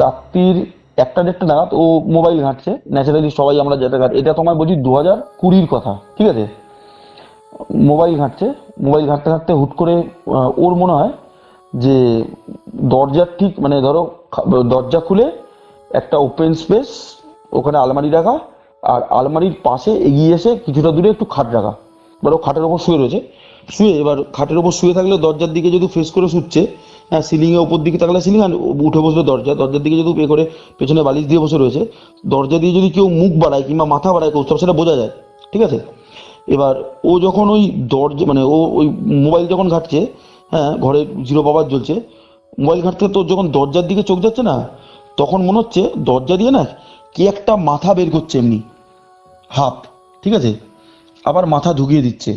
C: রাত্রির 1টা-1:30 নাগাদ ও মোবাইল ঘাঁটছে, ন্যাচারালি সবাই আমরা যেটা ঘাঁটি, এটা তোমার বলছি 2020-র কথা, ঠিক আছে। মোবাইল ঘাঁটছে, মোবাইল ঘাঁটতে ঘাঁটতে হুট করে ওর মনে হয় যে দরজার ঠিক, মানে ধরো দরজা খুলে একটা ওপেন স্পেস, ওখানে আলমারি রাখা, আর আলমারির পাশে এগিয়ে এসে কিছুটা দূরে একটু খাট রাখা, এবার ও খাটের ওপর শুয়ে রয়েছে, এবার খাটের ওপর শুয়ে থাকলে দরজার দিকে যদি ফেস করে শুচ্ছে, হ্যাঁ, সিলিং এ ওপর দিকে তাকালে সিলিং, আর উঠে বসবে দরজার দিকে যদি করে পেছনে বালিশ দিয়ে বসে রয়েছে, দরজা দিয়ে যদি কেউ মুখ বাড়ায় কিংবা মাথা বাড়ায় কৌস্তব, সেটা বোঝা যায়, ঠিক আছে। এবার ও যখন ওই দরজা, মানে ও ওই মোবাইল যখন ঘাটছে, হ্যাঁ, ঘরে জিরো পাওয়ার জ্বলছে, মোবাইল ঘাটতে তো যখন দরজার দিকে চোখ যাচ্ছে না, তখন মনে হচ্ছে দরজা দিয়ে না কে একটা মাথা বের করছে, এমনি হাফ, ঠিক আছে, আবার মাথা ঢুকিয়ে দিচ্ছে,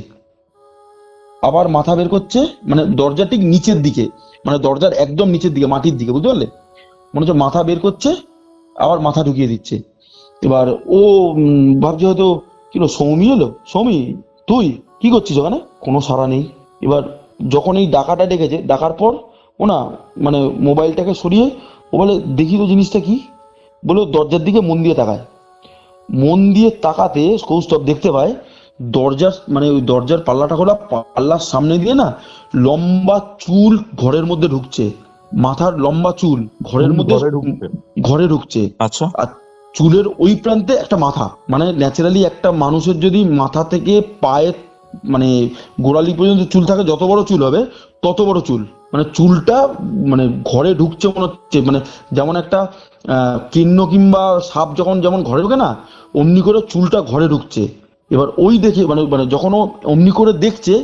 C: আবার মাথা বের করছে, মানে দরজা ঠিক নিচের দিকে, মানে দরজার একদম নিচের দিকে, মাটির দিকে, বুঝতে পারলে, মনে হচ্ছে মাথা বের করছে, আবার মাথা ঢুকিয়ে দিচ্ছে। এবার ও ভাবছে হয়তো কিলো সৌমি এলো, সৌমি তুই কি করছিস ওখানে, কোনো সাড়া নেই। এবার যখন এই ডাকাটা ডেকেছে, ডাকার পর ও না, মানে মোবাইলটাকে সরিয়ে ও বলে দেখি তো জিনিসটা কি, বলে ও দরজার দিকে মন দিয়ে তাকায়, মন দিয়ে তাকাতে কৌস্তব দেখতে পায় দরজার, মানে ওই দরজার পাল্লাটা খোলা, পাল্লার সামনে দিয়ে না লম্বা চুল ঘরের মধ্যে ঢুকছে, মাথার লম্বা চুল ঘরের মধ্যে ঘরে ঢুকছে।
D: আচ্ছা।
C: আর চুলের ওই প্রান্তে একটা মাথা, মানে ন্যাচারালি একটা মানুষের যদি মাথা থেকে পায়ের, মানে গোড়ালি পর্যন্ত চুল থাকে, যত বড় চুল হবে তত বড় চুল, মানে চুলটা মানে ঘরে ঢুকছে মনে হচ্ছে, মানে যেমন একটা কিন্ন কিংবা সাপ যখন যেমন ঘরে ঢুকে না, অমনি করে চুলটা ঘরে ঢুকছে। এবার ওই দেখে, মানে মানে যখন ও অমনি করে দেখছে,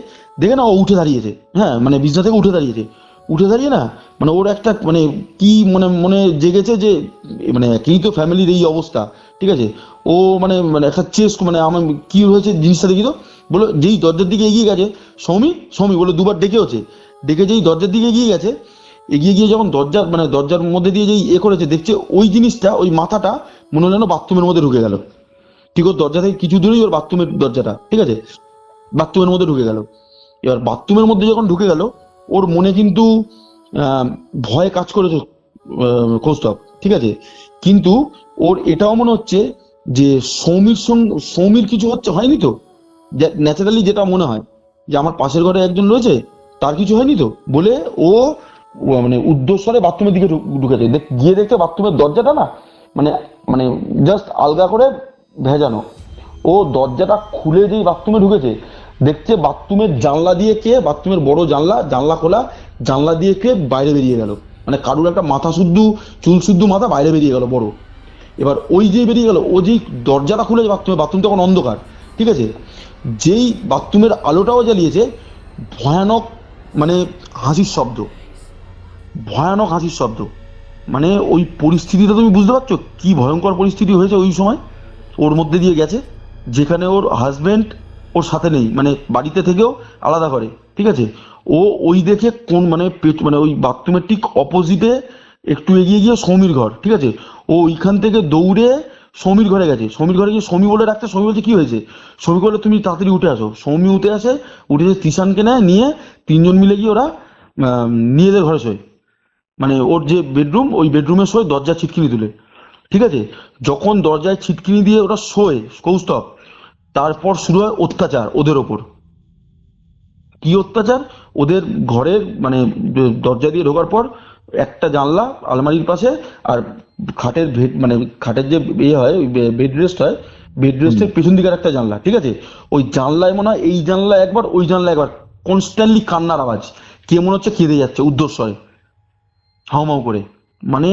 C: দেখে না ও উঠে দাঁড়িয়েছে, হ্যাঁ, মানে বিছনা থেকে উঠে দাঁড়িয়েছে, উঠে দাঁড়িয়ে না, মানে ওর একটা, মানে কি মনে মনে জেগেছে যে, মানে কি তো ফ্যামিলির এই অবস্থা, ঠিক আছে। ও মানে মানে একটা চেস্ট, মানে আমার কি হয়েছে জিনিসটা দেখি তো, বলো যেই দরজার দিকে এগিয়ে গেছে, সৌমি বলে দুবার ডেকেছে, ডেকে যেই দরজার দিকে এগিয়ে গেছে, এগিয়ে গিয়ে যখন দরজার, মানে দরজার মধ্যে দিয়ে যেই করেছে, দেখছে ওই জিনিসটা, ওই মাথাটা মনে হলো যেন বাথরুমের মধ্যে ঢুকে গেল, ঠিক ওর দরজা থেকে কিছু দূরেই ওর বাথরুমের দরজাটা, ঠিক আছে, বাথরুমের মধ্যে ঢুকে গেল। এবার বাথরুমের মধ্যে যখন ঢুকে গেল, ওর মনে কিন্তু ভয় কাজ করেছে কৌস্তব, ঠিক আছে, কিন্তু ওর এটাও মনে হচ্ছে যে সৌমির কিছু হয়নি তো, ন্যাচারালি যেটা মনে হয় যে আমার পাশের ঘরে একজন রয়েছে, তার কিছু হয়নি তো, বলে ও মানে উদ্দেশ্যরে বাথরুমের দিকে ঢুকেছে, গিয়ে দেখতে বাথরুমের দরজাটা না, মানে মানে জাস্ট আলগা করে ভেজানো, ও দরজাটা খুলে যেই বাথরুমে ঢুকেছে, দেখছে বাথরুমের জানলা দিয়ে কে, বাথরুমের বড় জানলা খোলা, জানলা দিয়ে কে বাইরে বেরিয়ে গেল, মানে কারুর একটা মাথা শুদ্ধ, চুল শুদ্ধ মাথা বাইরে বেরিয়ে গেল বড়। এবার ওই যে বেরিয়ে গেল, ও যেই দরজাটা খুলে বাথরুম তখন অন্ধকার, ঠিক আছে, যেই বাথরুমের আলোটাও জ্বালিয়েছে, ভয়ানক, মানে হাসির শব্দ, ভয়ানক হাসির শব্দ, মানে ওই পরিস্থিতিটা তুমি বুঝতে পারছো কি ভয়ঙ্কর পরিস্থিতি হয়েছে ওই সময় ওর মধ্যে দিয়ে গেছে, যেখানে ওর হাজবেন্ড ওর সাথে নেই, মানে বাড়িতে থেকেও আলাদা করে, ঠিক আছে। ও ওই দেখে কোন, মানে মানে ওই বাথরুমের ঠিক অপোজিটে একটু এগিয়ে গিয়ে সৌমির ঘর, ঠিক আছে, ও ওইখান থেকে দৌড়ে সৌমির ঘরে গেছে, সৌমির ঘরে গিয়ে সৌমি বলে ডাকতে, সৌমি বলছে কি হয়েছে, সৌমি বলে তুমি তাড়াতাড়ি উঠে আসো, সৌমি উঠে আসে, উঠে তিশানকে নেয়, নিয়ে তিনজন মিলে গিয়ে ওরা নিজেদের ঘরে শোয়, মানে ওর যে বেডরুম, ওই বেডরুমে শোয়, দরজা ছিটকিনি তুলে, ঠিক আছে। যখন দরজায় ছিটকিনি দিয়ে ওরা শোয় কৌস্তব, তারপর শুরু হয় অত্যাচার ওদের ওপর। কি অত্যাচার, ওদের ঘরের, মানে দরজা দিয়ে ঢোকার পর একটা জানলা আলমারির পাশে, আর খাটের মানে খাটের যে ইয়ে হয় বেড রেস্ট হয়, বেড রেস্টের পেছন দিকের একটা জানলা, ঠিক আছে? ওই জানলায় মনে হয় এই জানলা একবার ওই জানলা একবার কনস্ট্যান্টলি কান্নার আওয়াজ, কে মনে হচ্ছে কেঁদে যাচ্ছে উদ্ধস্বরে, হাউমাউ করে, মানে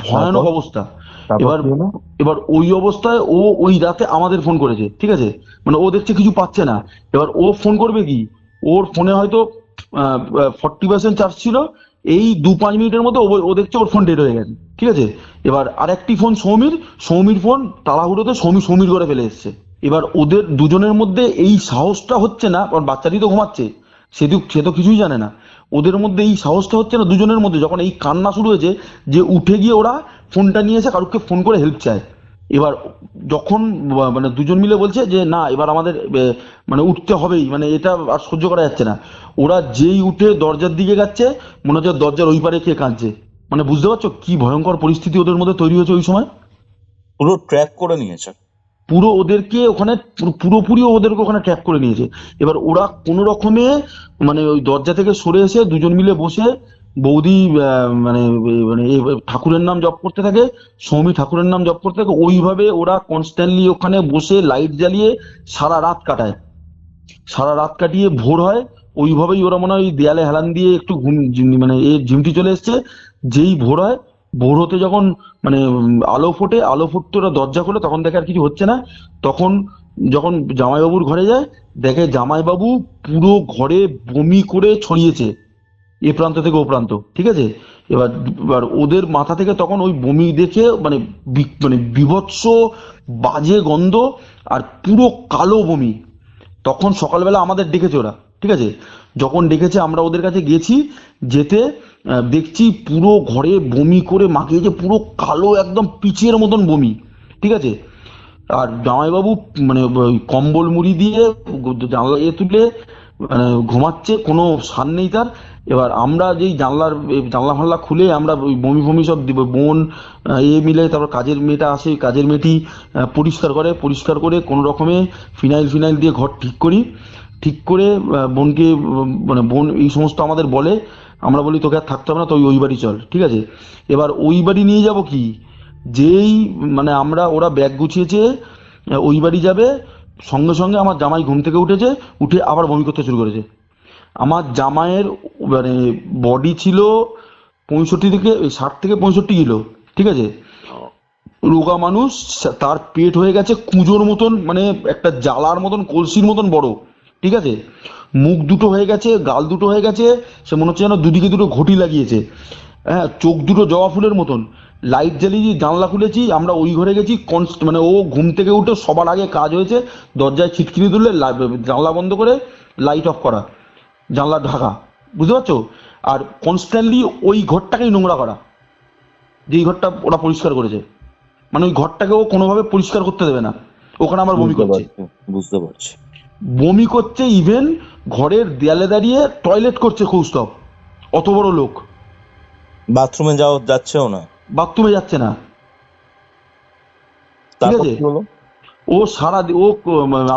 C: ভয়ানক
D: তারপর?
C: অবস্থা।
D: তারপর
C: এবার
D: কি হলো?
C: এবার ওই অবস্থায় ও ওই রাতে আমাদের ফোন করেছে, ঠিক আছে? মানে ও দেখছে কিছু পাচ্ছে না। এবার ও ফোন করবে কি, ওর ফোনে হয়তো 40% চার্জ ছিল, এই 2-5 মিনিটের মধ্যে ও দেখছে ওর ফোন ডেড হয়ে গেছে, ঠিক আছে? এবার আরেকটি ফোন সৌমির ফোন তাড়াহুড়োতে সৌমির করে ফেলে এসছে। এবার ওদের দুজনের মধ্যে এই সাহসটা হচ্ছে না, কারণ বাচ্চাটি তো ঘুমাচ্ছে, সে তো কিছুই জানে না। ওদের মধ্যে এই সাহসটা হচ্ছে না দুজনের মধ্যে, যখন এই কান্না শুরু হয়েছে, যে উঠে গিয়ে ওরা ফোনটা নিয়ে এসে কারুকে ফোন করে হেল্প চায়। এবার যখন মানে দুজন মিলে বলছে যে না এবার আমাদের মানে উঠতে হবেই, মানে এটা আর সহ্য করা যাচ্ছে না, ওরা যেই উঠে দরজার দিকে যাচ্ছে, মনে হচ্ছে দরজার ওই পারে কে কাঁদছে। মানে বুঝতে পারছো কি ভয়ঙ্কর পরিস্থিতি ওদের মধ্যে তৈরি হয়েছে ওই সময়।
D: পুরো ট্র্যাক করে নিয়েছে।
C: পুরো ওদেরকে ওখানে পুরোপুরি ওদেরকে ওখানে ট্র্যাপ করে নিয়েছে। এবার ওরা কোনো রকমে মানে ওই দরজা থেকে সরে এসে দুজন মিলে বসে, বৌদি মানে মানে এই ঠাকুরের নাম জপ করতে থাকে, সৌমি ঠাকুরের নাম জপ করতে থাকে, ওইভাবে ওরা কনস্ট্যান্টলি ওখানে বসে লাইট জ্বালিয়ে সারা রাত কাটায়। সারা রাত কাটিয়ে ভোর হয়, ওইভাবেই ওরা মনে হয় ওই দেয়ালে হেলান দিয়ে একটু মানে ঝিমটি চলে এসছে। যেই ভোর হয়, ভোর হতে যখন মানে আলো ফুটতে ওরা দরজা খোলে, তখন দেখে আর কিছু হচ্ছে না। তখন যখন জামাইবাবুর ঘরে যায়, দেখে জামাইবাবু পুরো ঘরে বমি করে ছড়িয়েছে, এ প্রান্ত থেকে ও প্রান্ত, ঠিক আছে? এবার এবার ওদের মাথা থেকে তখন ওই বমি দেখে মানে মানে বীভৎস বাজে গন্ধ, আর পুরো কালো বমি। তখন সকালবেলা আমাদের ডেকেছে ওরা, ঠিক আছে? যখন ডেকেছে আমরা ওদের কাছে গেছি, যেতে দেখছি পুরো ঘরে বমি করে মাখিয়েছে, পুরো কালো একদম পিচের মতন বমি, ঠিক আছে? আর জামাইবাবু মানে ওই কম্বল মুড়ি দিয়ে জানলা তুলে মানে ঘুমাচ্ছে, কোনো সার নেই তার। এবার আমরা যেই জানলা ফানলা খুলে আমরা ওই বমি ফমি সব দিব, বোন মিলে, তারপর কাজের মেয়েটা আসে, ওই কাজের মেয়েটি পরিষ্কার করে কোনো রকমে ফিনাইল দিয়ে ঘর ঠিক করে বোনকে মানে বোন এই সমস্ত আমাদের বলে, আমরা বলি তোকে আর থাকতে হবে না, তো ওই বাড়ি চল, ঠিক আছে? এবার ওই বাড়ি নিয়ে যাব কি, যেই মানে ওরা ব্যাগ গুছিয়েছে, ওই বাড়ি যাবে, সঙ্গে সঙ্গে আমার জামাই ঘুম থেকে উঠে আবার বমি করতে শুরু করেছে। আমার জামাইয়ের মানে বডি ছিল 60 থেকে 65 কিলো, ঠিক আছে? রোগা মানুষ, তার পেট হয়ে গেছে কুঁজোর মতন, মানে একটা জ্বালার মতন, কলসির মতন বড়, ঠিক আছে? মুখ দুটো হয়ে গেছে, গাল দুটো হয়ে গেছে, সে মনে হচ্ছে যেন দুদিকে দুটো ঘটি লাগিয়েছে। হ্যাঁ, চোখ দুটো জবা ফুলের মতন। লাইট জ্বালিয়ে জানলা খুলেছি, আমরা ওই ঘরে গেছি, মানে ও ঘুম থেকে উঠে সবার আগে কাজ হয়েছে দরজায় ছিটকিনি তুললে জানলা বন্ধ করে লাইট অফ করা, জানলা ঢাকা, বুঝতে পারছো? আর কনস্ট্যান্টলি ওই ঘরটাকেই নোংরা করা, যেই ঘরটা ওরা পরিষ্কার করেছে, মানে ওই ঘরটাকে ও কোনোভাবে পরিষ্কার করতে দেবে না, ওখানে আবার বমি
D: বুঝতে
C: করছে।
D: পারছি, বুঝতে পারছি।
C: বমি করছে, ইভেন ঘরের দেয়ালে দাঁড়িয়ে টয়লেট করছে কৌস্তব, অত বড় লোক,
D: বাথরুমে যাচ্ছেও না।
C: বাথরুমে যাচ্ছে না, ঠিক
D: তারপর
C: আছে?
D: কি হলো?
C: ও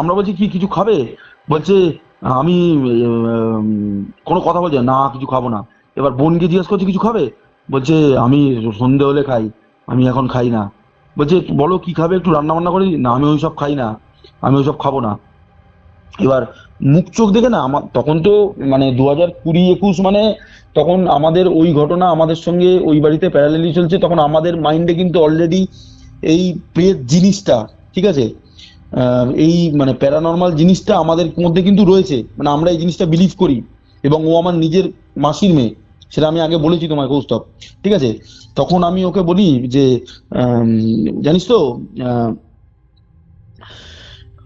C: আমরা বলছি কি কিছু খাবে, বলছে আমি কোনো কথা বলছে না, কিছু খাবো না। এবার বোনকে জিজ্ঞেস করছে কিছু খাবে, বলছে আমি সন্ধে হলে খাই, আমি এখন খাই না। বলছে বলো কি খাবে, একটু রান্না বান্না করে দিই। না, আমি ওইসব খাই না, আমি ওইসব খাবো না। এবার মুখ চোখ দেখে না, আমার তখন তো মানে 2020-21, মানে তখন আমাদের ওই ঘটনা আমাদের সঙ্গে ওই বাড়িতে প্যারালালি চলছে, তখন আমাদের মাইন্ডে কিন্তু অলরেডি এই প্রেত জিনিসটা, ঠিক আছে, এই মানে প্যারানর্মাল জিনিসটা আমাদের মধ্যে কিন্তু রয়েছে, মানে আমরা এই জিনিসটা বিলিভ করি। এবং ও আমার নিজের মাসির মেয়ে, সেটা আমি আগে বলেছি তোমায় কৌস্তব, ঠিক আছে? তখন আমি ওকে বলি যে জানিস তো,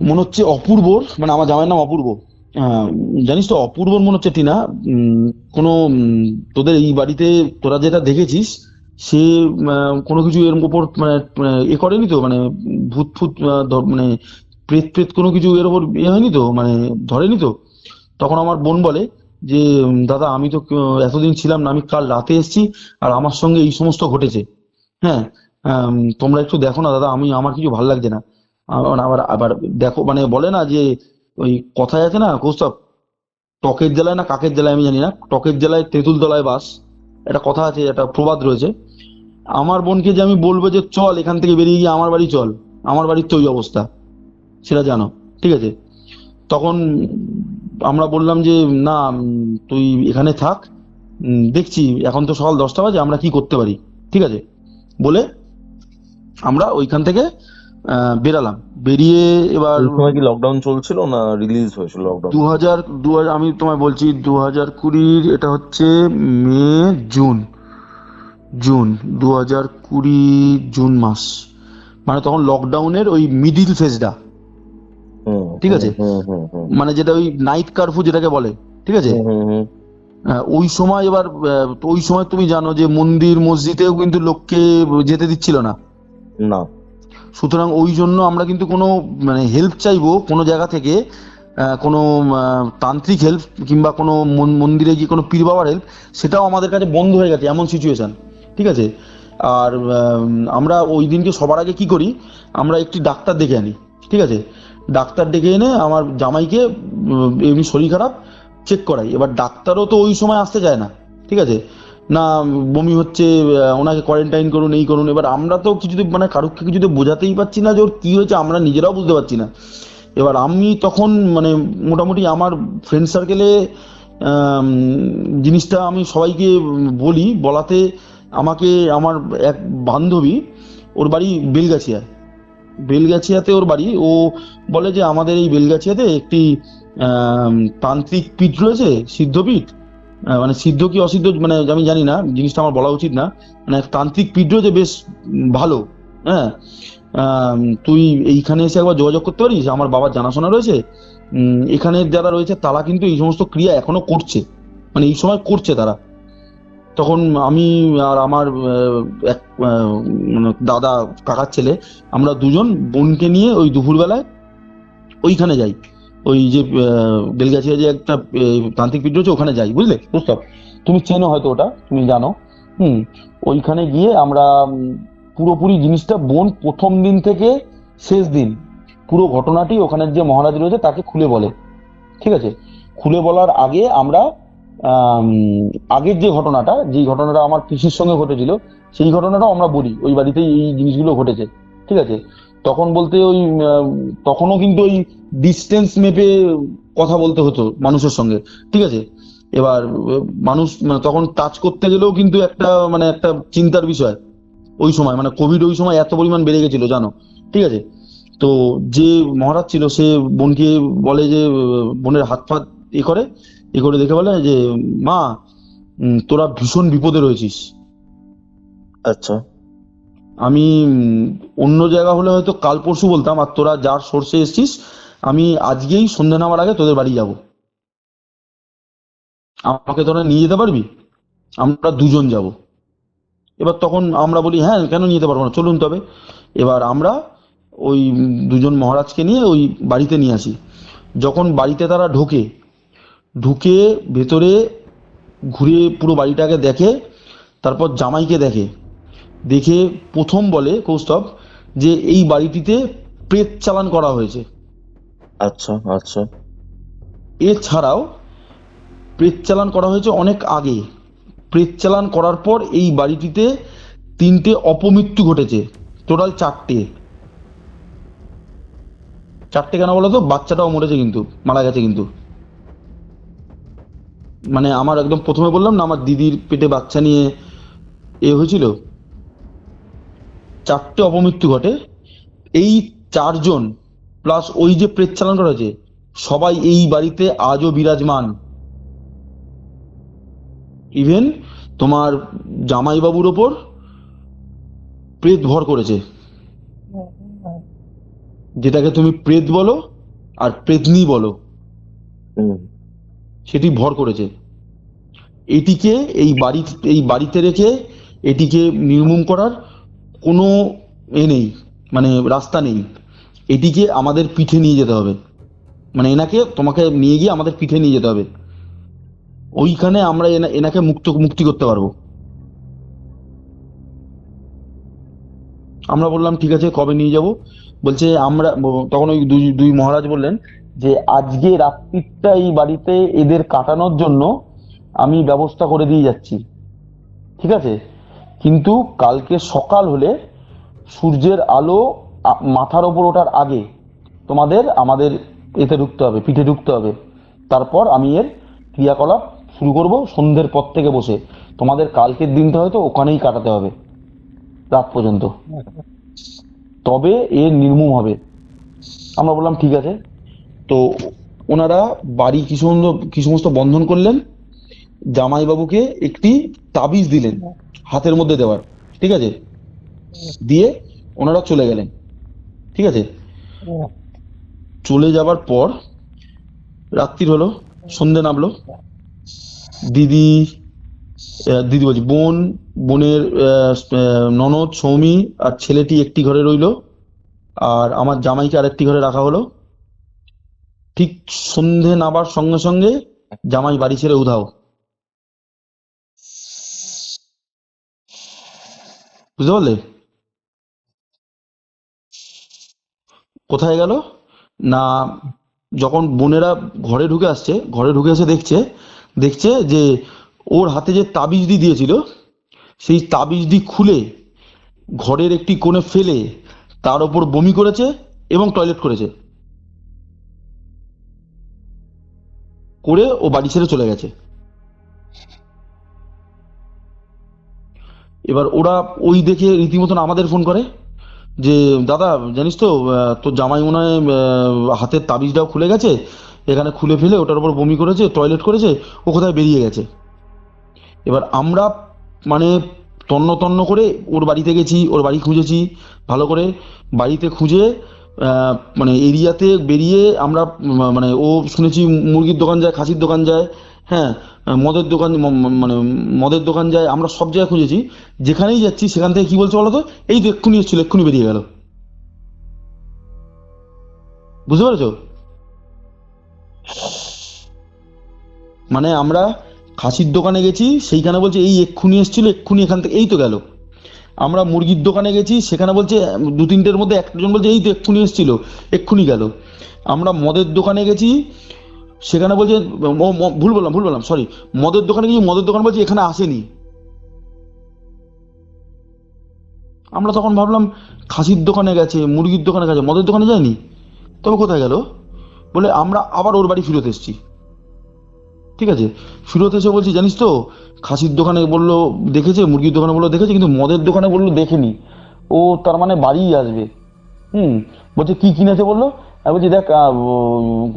C: মনে হচ্ছে অপূর্বর, মানে আমার জামাইয়ের নাম অপূর্ব, আহ, জানিস তো অপূর্বর মনে হচ্ছে টিনা কোনো তোদের এই বাড়িতে তোরা যেটা দেখেছিস, সে কোনো কিছু এর উপর মানে এ করেনি তো, মানে ভূত ফুত মানে প্রেত কোনো কিছু এর উপর হয়নি তো, মানে ধরেনি তো? তখন আমার বোন বলে যে দাদা আমি তো এতদিন ছিলাম না, আমি কাল রাতে এসেছি, আর আমার সঙ্গে এই সমস্ত ঘটেছে। হ্যাঁ, তোমরা একটু দেখো না দাদা, আমার কিছু ভালো লাগছে না। আবার আবার দেখো, মানে বলে না যে ওই কথায় আছে না কৌস্তব, টকের জ্বালায় না কাকের জ্বালায় আমি জানি না, টকের জ্বালায় তেঁতুল তলায় বাস, একটা কথা আছে, একটা প্রবাদ রয়েছে, আমার বোনকে যে আমি বলবো যে চল এখান থেকে বেরিয়ে গিয়ে আমার বাড়ি চল, আমার বাড়ির তো ওই অবস্থা, সেটা জানো, ঠিক আছে? তখন আমরা বললাম যে না, তুই এখানে থাক, দেখছি এখন তো সকাল 10টা বাজে, আমরা কি করতে পারি, ঠিক আছে বলে আমরা ওইখান থেকে বেরালাম। বেরিয়ে এবার
D: এই সময় কি লকডাউন চলছিল না রিলিজ হয়েছিল লকডাউন?
C: 2000 আমি তোমায় বলছি 2020, এটা হচ্ছে মে জুন, জুন 2020 জুন মাস, মানে তখন লকডাউনের ওই মিডিল ফেজটা, ঠিক আছে? মানে যেটা ওই নাইট কারফিউ যেটাকে বলে, ঠিক আছে? ওই সময় এবার তো ওই সময় তুমি জানো যে মন্দির মসজিদেও কিন্তু লোককে যেতে দিচ্ছিল না।
D: না।
C: সুতরাং ওই জন্য আমরা কিন্তু কোনো মানে হেল্প চাইবো কোনো জায়গা থেকে, কোনো তান্ত্রিক হেল্প কিংবা কোনো মন্দিরে গিয়ে কোনো পীর বাবার হেল্প, সেটাও আমাদের কাছে বন্ধ হয়ে গেছে, এমন সিচুয়েশন, ঠিক আছে? আর আমরা ওই দিনকে সবার আগে কি করি, আমরা একটি ডাক্তার ডেকে আনি, ঠিক আছে? ডাক্তার ডেকে এনে আমার জামাইকে এমনি শরীর খারাপ চেক করাই। এবার ডাক্তারও তো ওই সময় আসতে চায় না, ঠিক আছে? না বমি হচ্ছে, ওনাকে কোয়ারেন্টাইন করুন, এই করুন। এবার আমরা তো কিছুতে মানে কারুকে কিছুতে বোঝাতেই পারছি না যে ওর কি হয়েছে, আমরা নিজেরাও বুঝতে পারছি না। এবার আমি তখন মানে মোটামুটি আমার ফ্রেন্ড সার্কেলে জিনিসটা আমি সবাইকে বলি, বলাতে আমাকে আমার এক বান্ধবী, ওর বাড়ি বেলগাছিয়া, বেলগাছিয়াতে ওর বাড়ি, ও বলে যে আমাদের এই বেলগাছিয়াতে একটি তান্ত্রিক পীঠ রয়েছে, সিদ্ধপীঠ, মানে সিদ্ধ কি অসিদ্ধ মানে আমি জানি না, জিনিসটা আমার বলা উচিত না, মানে এক তান্ত্রিক পীঠ রয়েছে বেশ ভালো, হ্যাঁ, তুই এইখানে এসে একবার যোগাযোগ করতে পারিস, আমার বাবার জানাশোনা রয়েছে, এখানে যারা রয়েছে তারা কিন্তু এই সমস্ত ক্রিয়া এখনো করছে, মানে এই সময় করছে তারা। তখন আমি আর আমার এক মানে দাদা কাকার ছেলে, আমরা দুজন বোনকে নিয়ে ওই দুপুরবেলায় ওইখানে যাই, ওই যে বেলগাছিয়া যে একটা তান্ত্রিক পীঠ রয়েছে ওখানে যাই, বুঝলে বুঝতে, তুমি চেনো হয়তো ওটা, তুমি জানো। ওইখানে গিয়ে আমরা পুরোপুরি জিনিসটা বোন প্রথম দিন থেকে শেষ দিন পুরো ঘটনাটি ওখানের যে মহারাজ রয়েছে তাকে খুলে বলে, ঠিক আছে? খুলে বলার আগে আমরা আগের যে ঘটনাটা, যেই ঘটনাটা আমার পিসির সঙ্গে ঘটেছিল, সেই ঘটনাটাও আমরা বলি, ওই বাড়িতেই এই জিনিসগুলো ঘটেছে, ঠিক আছে? তখন বলতে ওই তখনও কিন্তু ওই ডিস্টেন্স মেপে কথা বলতে হতো মানুষের সঙ্গে, ঠিক আছে? এবার মানুষ মানে তখন টাচ করতে গেলেও কিন্তু একটা মানে একটা চিন্তার বিষয় ওই সময়, মানে কোভিড ওই সময় এত পরিমাণ বেড়ে গেছিল জানো, ঠিক আছে? তো যে মহারাজ ছিল সে বোনকে বলে যে বোনের হাত ফাত এ করে দেখে বলে যে মা, তোরা ভীষণ বিপদে রয়েছিস।
D: আচ্ছা।
C: আমি অন্য জায়গা হলে হয়তো কাল পরশু বলতাম, আর তোরা যার সোর্সে এসছিস, আমি আজকেই সন্ধ্যা নামার আগে তোদের বাড়ি যাব, আমাকে তোরা নিয়ে যেতে পারবি? আমরা দুজন যাব। এবার তখন আমরা বলি হ্যাঁ, কেন নিয়ে যেতে পারবো না, চলুন তবে। এবার আমরা ওই দুজন মহারাজকে নিয়ে ওই বাড়িতে নিয়ে আসি। যখন বাড়িতে তারা ঢুকে ভেতরে ঘুরে পুরো বাড়িটাকে দেখে, তারপর জামাইকে দেখে প্রথম বলে কৌস্তব যে এই বাড়িটিতে প্রেত চালান করা হয়েছে।
D: আচ্ছা আচ্ছা।
C: এছাড়াও প্রেত চালান করা হয়েছে অনেক আগে। প্রেত চালান করার পর এই বাড়িটিতে 3টে অপমৃত্যু ঘটেছে, টোটাল 4টে কেন বলো তো, বাচ্চাটাও মরেছে, কিন্তু মারা গেছে কিন্তু। মানে আমার একদম প্রথমে বললাম না, আমার দিদির পেটে বাচ্চা নিয়ে হয়েছিল, 4টে অপমৃত্যু ঘটে। এই 4জন প্লাস ওই যে প্রেত চালান করা হয়েছে, সবাই এই বাড়িতে আজও বিরাজমান। ইভেন তোমার জামাইবাবুর ওপর প্রেত ভর করেছে, যেটাকে তুমি প্রেত বলো আর প্রেতনি বলো, সেটি ভর করেছে। এটিকে এই বাড়িতে রেখে এটিকে নির্মূল করার কোনো নেই, মানে রাস্তা নেই। এটিকে আমাদের পিঠে নিয়ে যেতে হবে, মানে তোমাকে নিয়ে গিয়ে আমাদের পিঠে নিয়ে যেতে হবে, ওইখানে আমরা এনাকে মুক্তি করতে পারবো। আমরা বললাম ঠিক আছে, কবে নিয়ে যাব? বলছে তখন ওই দুই মহারাজ বললেন যে আজকে রাত্রিটা এই বাড়িতে এদের কাটানোর জন্য আমি ব্যবস্থা করে দিয়ে যাচ্ছি, ঠিক আছে, কিন্তু কালকে সকাল হলে সূর্যের আলো মাথার ওপর ওঠার আগে তোমাদের আমাদের এতে ঢুকতে হবে, পিঠে ঢুকতে হবে। তারপর আমি এর ক্রিয়াকলাপ শুরু করব সন্ধ্যের পর থেকে বসে। তোমাদের কালকের দিনটা হয়তো ওখানেই কাটাতে হবে রাত পর্যন্ত, তবে এর নির্মূল হবে। আমরা বললাম ঠিক আছে। তো ওনারা বাড়ি কি সমস্ত বন্ধন করলেন, জামাইবাবুকে একটি তাবিজ দিলেন হাতের মধ্যে দেওয়ার, ঠিক আছে, দিয়ে ওনারা চলে গেলেন। ঠিক আছে, চলে যাবার পর রাত্রির হলো, সন্ধে নামলো। দিদি দিদি বলছি বোনের ননদ সৌমি আর ছেলেটি একটি ঘরে রইলো, আর আমার জামাইকে আরেকটি ঘরে রাখা হলো। ঠিক সন্ধে নামার সঙ্গে সঙ্গে জামাই বাড়ি ছেড়ে উধাও। বুঝতে পারলে? কোথায় গেল না, যখন বোনেরা ঘরে ঢুকে আসছে, ঘরে ঢুকে এসে দেখছে যে ওর হাতে যে তাবিজটি দিয়েছিল সেই তাবিজটি খুলে ঘরের একটি কোণে ফেলে তার ওপর বমি করেছে এবং টয়লেট করেছে, করে ও বাড়ি ছেড়ে চলে গেছে। এবার ওরা ওই দেখে রীতিমতন আমাদের ফোন করে যে দাদা জানিস তো তোর জামাই মনে হয় হাতের তাবিজটাও খুলে গেছে, এখানে খুলে ফেলে ওটার উপর বমি করেছে, টয়লেট করেছে, ও কোথায় বেরিয়ে গেছে। এবার আমরা মানে তন্ন তন্ন করে ওর বাড়িতে গেছি, ওর বাড়ি খুঁজেছি ভালো করে, বাড়িতে খুঁজে মানে এরিয়াতে বেরিয়ে আমরা মানে ও শুনেছি মুরগির দোকান যায়, খাসির দোকান যায়, হ্যাঁ, মদের দোকান মানে মদের দোকান যায়, আমরা সব জায়গায় খুঁজেছি। যেখানেই যাচ্ছি সেখান থেকে কি বলছে বলো তো, এই তো এক্ষুনি এসেছিল, এক্ষুনি বেরিয়ে গেল। বুঝতে পেরেছো? মানে আমরা খাসির দোকানে গেছি, সেইখানে বলছে এই এক্ষুনি এসেছিল, এক্ষুনি এখান থেকে এই তো গেল। আমরা মুরগির দোকানে গেছি, সেখানে বলছে দু তিনটের মধ্যে একজন বলছে এই তো এক্ষুনি এসেছিল, এক্ষুনি গেল। আমরা মদের দোকানে গেছি, সেখানে বলছে ভুল বললাম সরি, মদের দোকানে গিয়ে মদের দোকান বলছে এখানে আসেনি। আমরা তখন ভাবলাম খাসির দোকানে গেছে, মুরগির দোকানে গেছে, মদের দোকানে যায়নি, তবে কোথায় গেল? বলে আমরা আবার ওর বাড়ি ফিরত এসেছি। ঠিক আছে, ফিরত এসে বলছি জানিস তো খাসির দোকানে বললো দেখেছে, মুরগির দোকানে বললো দেখেছে, কিন্তু মদের দোকানে বললো দেখেনি। ও তার মানে বাড়িই আসবে। বলছে কি কিনেছে বললো, আমি বলছি দেখ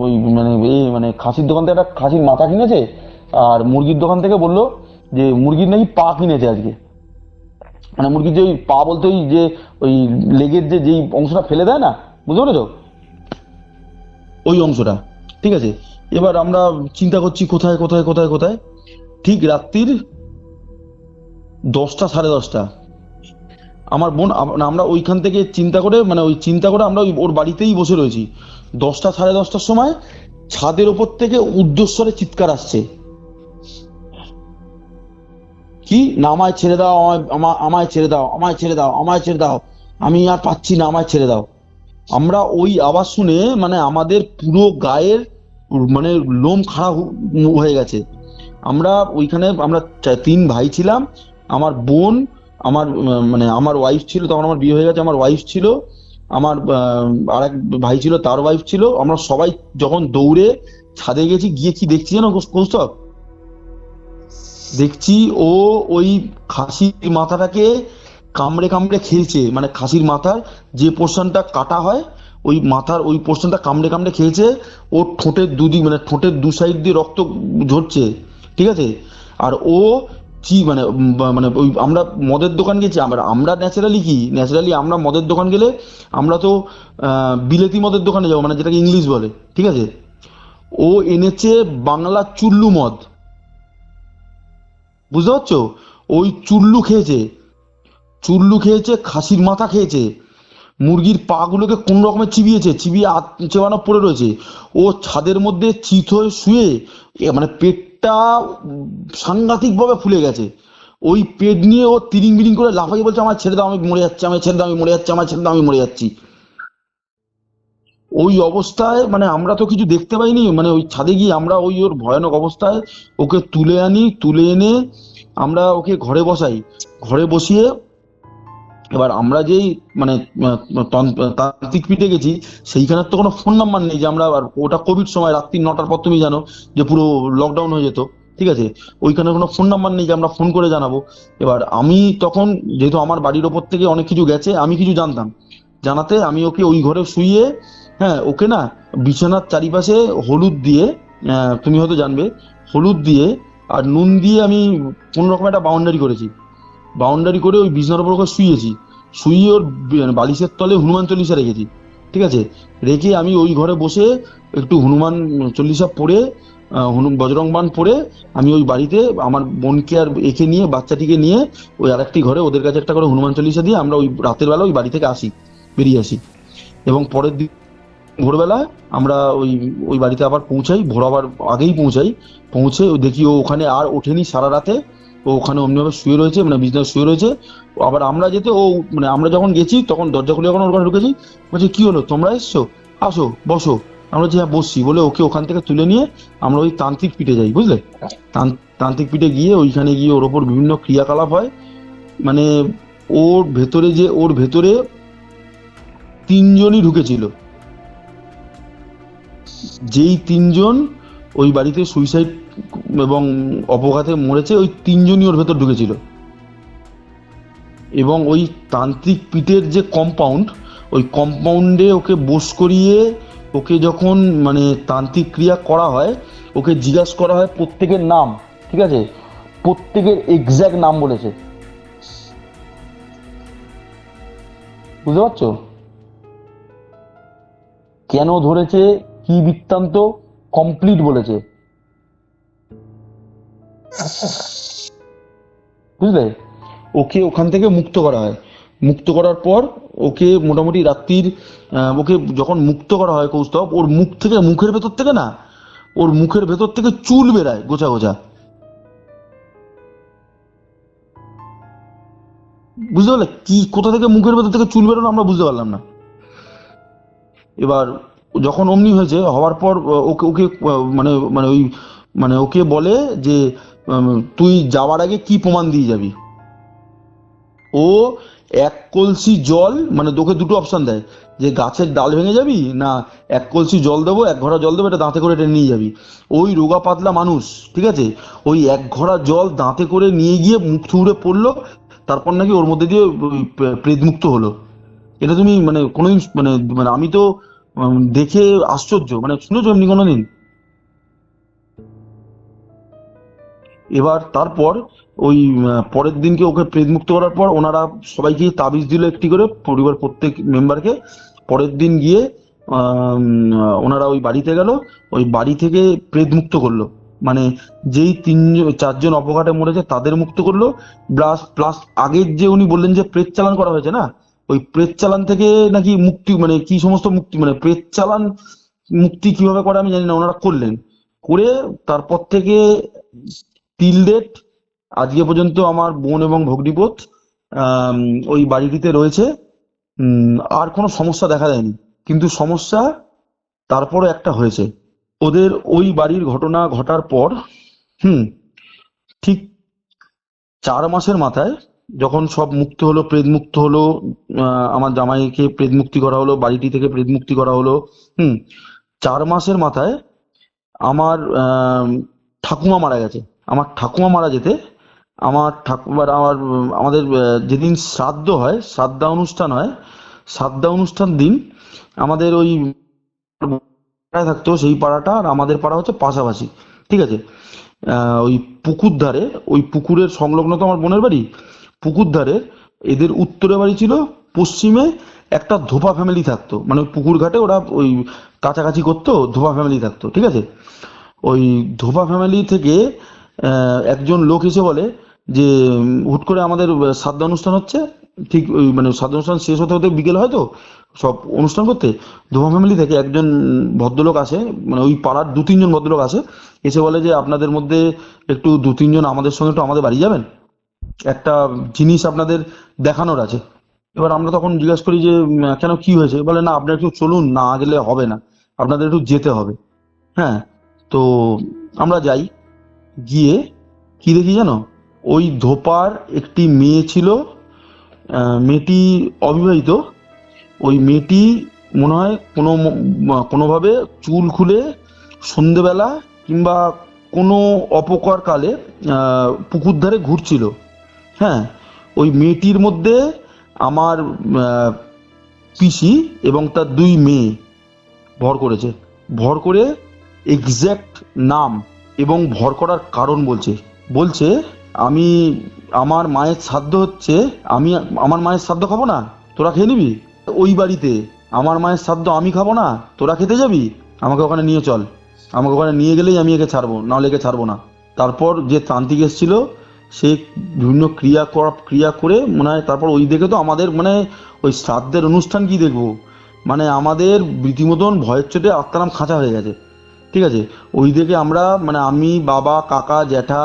C: ওই মানে মানে খাসির দোকান থেকে একটা খাসির মাথা কিনেছে, আর মুরগির দোকান থেকে বললো যে মুরগির নাকি পা কিনেছে আজকে। মানে মুরগির যে ওই পা বলতে ওই যে ওই লেগের যেই অংশটা ফেলে দেয় না, বুঝতে পেরেছো, ওই অংশটা। ঠিক আছে, এবার আমরা চিন্তা করছি কোথায় কোথায় কোথায় কোথায়। ঠিক রাত্রির 10টা 10:30 আমার বোন আমরা ওইখান থেকে চিন্তা করে মানে ওই চিন্তা করে আমরা ওর বাড়িতেই বসে রয়েছি। 10টা 10:30টার সময় ছাদের ওপর থেকে উর্ধ্বস্বরে চিৎকার আসছে, কি না আমায় ছেড়ে দাও, আমায় ছেড়ে দাও, আমায় ছেড়ে দাও, আমায় ছেড়ে দাও, আমি আর পাচ্ছি না, আমায় ছেড়ে দাও। আমরা ওই আওয়াজ শুনে মানে আমাদের পুরো গায়ের মানে লোম খাড়া হয়ে গেছে। আমরা ওইখানে আমরা 3 ভাই ছিলাম, আমার বোন, আমার মানে আমার ওয়াইফ ছিল, তখন আমার বিয়ে হয়ে গেছে, আমার ওয়াইফ ছিল, আমার আরেক ভাই ছিল তার ওয়াইফ ছিল। আমরা সবাই যখন দৌড়ে ছাদে গেছি, গিয়ে কি দেখছি জানো কৌস্তব, দেখছি ও ওই খাসির মাথাটাকে কামড়ে কামড়ে খেয়েছে, মানে খাসির মাথার যে পোর্শনটা কাটা হয় ওই মাথার ওই পোর্শনটা কামড়ে কামড়ে খেয়েছে। ওর ঠোঁটের দুদিক মানে ঠোঁটের দু সাইড দিয়ে রক্ত ঝরছে, ঠিক আছে। আর ও কি মানে মানে ওই আমরা মদের দোকান গেছি, আমরা ন্যাচারালি আমরা মদের দোকান গেলে আমরা তো বিলেতি মদের দোকানে যাবো, মানে যেটাকে ইংলিশ বলে, ঠিক আছে। ও এনেছে বাংলা চুল্লু মদ, বুঝতে পারছো, ওই চুল্লু খেয়েছে, খাসির মাথা খেয়েছে, মুরগির পা গুলোকে কোন রকমের চিবিয়ে চেবানো পড়ে রয়েছে। ও ছাদের মধ্যে চিত হয়ে শুয়ে মানে পেটটা সাংঘাতিক ভাবে ফুলে গেছে। ওই পেট নিয়ে ও তিরিং বিরিং করে লাফাইয়ে বলছে আমার ছেড়ে দাও, আমি মরে যাচ্ছি, আমার ছেড়ে দাও, আমি মরে যাচ্ছি, আমার ছেড়ে দাও, আমি মরে যাচ্ছি। ওই অবস্থায় মানে আমরা তো কিছু দেখতে পাইনি, মানে ওই ছাদে গিয়ে আমরা ওই ওর ভয়ানক অবস্থায় ওকে তুলে এনে আমরা ওকে ঘরে বসাই, ঘরে বসিয়ে এবার আমরা যেই মানে তান্ত্রিক পিঠে গেছি, সেইখানের তো কোনো ফোন নাম্বার নেই যে আমরা, আর ওটা কোভিড সময় রাত্রি 9টার পর তুমি জানো যে পুরো লকডাউন হয়ে যেত, ঠিক আছে, ওইখানে কোনো ফোন নাম্বার নেই যে আমরা ফোন করে জানাবো। এবার আমি তখন, যেহেতু আমার বাড়ির ওপর থেকে অনেক কিছু গেছে, আমি কিছু জানতাম, জানাতে আমি ওকে ওই ঘরে শুইয়ে, হ্যাঁ ওকে না বিছানার চারিপাশে হলুদ দিয়ে, তুমি হয়তো জানবে, হলুদ দিয়ে আর নুন দিয়ে আমি কোন রকম একটা বাউন্ডারি করেছি, বাউন্ডারি করে ওই বিছানার উপর ওকে শুইয়েছি, শুইয়ে ওর বালিশের তলে হনুমান চল্লিশা রেখেছি, ঠিক আছে, রেখে আমি ওই ঘরে বসে একটু হনুমান চল্লিশা পড়ে, বজরং বাণ পড়ে, আমি ওই বাড়িতে আমার বোনকে আর একে নিয়ে, বাচ্চাটিকে নিয়ে ওই আরেকটি ঘরে ওদের কাছে একটা করে হনুমান চল্লিশা দিয়ে আমরা ওই রাতের বেলা ওই বাড়ি থেকে বেরিয়ে আসি। এবং পরের দিন ভোরবেলা আমরা ওই ওই বাড়িতে আবার পৌঁছাই, ভোর আবার আগেই পৌঁছাই, পৌঁছে দেখি ও ওখানে আর ওঠেনি সারা রাতে, ও ওখানে অমনিভাবে শুয়ে রয়েছে, মানে বিছানায় শুয়ে রয়েছে। আবার আমরা যেতে ও মানে আমরা যখন গেছি তখন দরজা খুলে যখন ওর ঘরে ঢুকেছি, বলছে কি হলো তোমরা এসছো, আসো বসো। আমরা যে হ্যাঁ বসছি বলে ওকে ওখান থেকে তুলে নিয়ে আমরা ওই তান্ত্রিক পিঠে যাই, বুঝলে, তান্ত্রিক পিঠে গিয়ে ওইখানে গিয়ে ওর ওপর বিভিন্ন ক্রিয়াকলাপ হয়। মানে ওর ভেতরে 3জনই ঢুকেছিল, যেই 3জন ওই বাড়িতে সুইসাইড এবং অপঘাতে মরেছে, ওই 3জনই ওর ভেতর ঢুকেছিল। এবং ওই তান্ত্রিক পিঠের যে কম্পাউন্ড, ওই কম্পাউন্ডে ওকে বস করিয়ে ওকে যখন মানে তান্ত্রিক ক্রিয়া করা হয়, ওকে জিজ্ঞাসা করা হয় প্রত্যেকের নাম, ঠিক আছে, প্রত্যেকের এক্স্যাক্ট নাম বলেছে, বুঝতে পারছো, কেন ধরেছে, কি বৃত্তান্ত, কমপ্লিট বলেছে, বুঝলে। ওকে ওখান থেকে মুক্ত করা হয়, মুক্ত করার পর ওকে মোটামুটি রাত্রির ওকে যখন মুক্ত করা হয় কৌস্তব, ওর মুখ থেকে, মুখের ভেতর থেকে না, ওর মুখের ভেতর থেকে চুল বেরায় গোছা গোছা, বুঝতে পারলে, কি কোথা থেকে মুখের ভেতর থেকে চুল বেরোনো আমরা বুঝতে পারলাম না। এবার যখন অমনি হয়েছে, হওয়ার পর ওকে ওকে মানে মানে ওই মানে ওকে বলে যে তুই যাওয়ার আগে কি প্রমাণ দিয়ে যাবি। ও 1 কলসি জল, মানে তোকে দুটো অপশন দেয়, যে গাছের ডাল ভেঙে যাবি, না 1 কলসি জল দেবো, 1 ঘড়া জল দেবো, এটা দাঁতে করে টেনে নিয়ে যাবি। ওই রোগা পাতলা মানুষ, ঠিক আছে, ওই 1 ঘড়া জল দাঁতে করে নিয়ে গিয়ে মুখ থুবড়ে পড়লো, তারপর নাকি ওর মধ্যে দিয়ে প্রেতমুক্ত হলো। এটা তুমি মানে কোনোদিন মানে মানে আমি তো দেখে আশ্চর্য, মানে শুনেছো এমনি কোনোদিন? এবার তারপর ওই পরের দিনকে ওকে প্রেতমুক্ত করার পর ওনারা সবাইকে তাবিজ দিল একটি করে, পরিবার প্রত্যেক মেম্বারকে। পরের দিন গিয়ে ওনারা ওই বাড়িতে গেল, ওই বাড়ি থেকে প্রেতমুক্ত করলো, মানে যেই 4জন অপঘাতে মরেছে তাদের মুক্ত করলো, প্লাস প্লাস আগের যে উনি বললেন যে প্রেত চালান করা হয়েছে না, ওই প্রেত চালান থেকে নাকি মুক্তি, মানে কি সমস্ত মুক্তি, মানে প্রেত চালান মুক্তি কিভাবে করে আমি জানি না, ওনারা করলেন। করে তারপর থেকে টিল ডেট আজকে পর্যন্ত আমার বোন এবং ভগ্নিপথ ওই বাড়িটিতে রয়েছে। আর কোনো সমস্যা দেখা দেয়নি, কিন্তু সমস্যা তারপরে একটা হয়েছে। ওদের ওই বাড়ির ঘটনা ঘটার পর ঠিক 4 মাসের মাথায় যখন সব মুক্ত হলো, প্রেত মুক্ত হলো, আমার জামাইকে প্রেত মুক্তি করা হলো, বাড়িটি থেকে প্রেত মুক্তি করা হলো, 4 মাসের মাথায় আমার ঠাকুমা মারা গেছে। আমার ঠাকুমা মারা যেতে আমাদের যেদিন শ্রাদ্ধ হয়, শ্রাদ্ধ অনুষ্ঠান দিন আমাদের ওই পাড়ায় থাকতো, সেই পাড়াটা আর আমাদের পাড়া হচ্ছে পাশাপাশি, ঠিক আছে, ওই পুকুর ধারে, ওই পুকুরের সংলগ্ন তো আমার বোনের বাড়ি, পুকুর ধারে এদের উত্তরে বাড়ি ছিল, পশ্চিমে একটা ধোপা ফ্যামিলি থাকতো, মানে ওই পুকুর ঘাটে ওরা ওই কাছাকাছি করতো, ধোপা ফ্যামিলি থাকতো, ঠিক আছে। ওই ধোপা ফ্যামিলি থেকে একজন লোক এসে বলে যে হুট করে আমাদের শ্রাদ্ধ অনুষ্ঠান হচ্ছে, ঠিক ওই মানে শ্রাদ্ধ অনুষ্ঠান শেষ হতে হতে বিকেল হয়তো সব অনুষ্ঠান করতে, ধোপা ফ্যামিলি থেকে একজন ভদ্রলোক আসে, মানে ওই পাড়ার 2-3 জন ভদ্রলোক আসে, এসে বলে যে আপনাদের মধ্যে একটু 2-3 জন আমাদের সঙ্গে একটু আমাদের বাড়ি যাবেন, একটা জিনিস আপনাদের দেখানোর আছে। এবার আমরা তখন জিজ্ঞাসা করি যে কেন, কি হয়েছে? বলে না আপনারা একটু চলুন, না গেলে হবে না, আপনাদের একটু যেতে হবে। হ্যাঁ, তো আমরা যাই, গিয়ে কি দেখি জানো, ওই ধোপার একটি মেয়ে ছিল, মেয়েটি অবিবাহিত। ওই মেয়েটি মনে হয় কোনোভাবে চুল খুলে সন্ধেবেলা কিংবা কোনো অপকার কালে পুকুর ধারে ঘুরছিল। হ্যাঁ, ওই মেয়েটির মধ্যে আমার পিসি এবং তার 2 মেয়ে ভর করেছে। ভর করে এক্স্যাক্ট নাম এবং ভর করার কারণ বলছে আমি আমার মায়ের শ্রাদ্ধ হচ্ছে, আমি আমার মায়ের শ্রাদ্ধ খাবো না, তোরা খেয়ে নিবি। ওই বাড়িতে আমার মায়ের শ্রাদ্ধ আমি খাবো না, তোরা খেতে যাবি, আমাকে ওখানে নিয়ে চল, আমাকে ওখানে নিয়ে গেলেই আমি একে ছাড়বো, নাহলে একে ছাড়বো না। তারপর যে তান্ত্রিক এসেছিল সে বিভিন্ন ক্রিয়া করে মনে হয়, তারপর ওই দেখে তো আমাদের মানে ওই শ্রাদ্ধের অনুষ্ঠান কি দেখবো, মানে আমাদের রীতিমতন ভয়ের চোটে আত্মারাম খাঁচা হয়ে গেছে। ঠিক আছে, ওই দেখে আমরা মানে আমি, বাবা, কাকা, জ্যাঠা,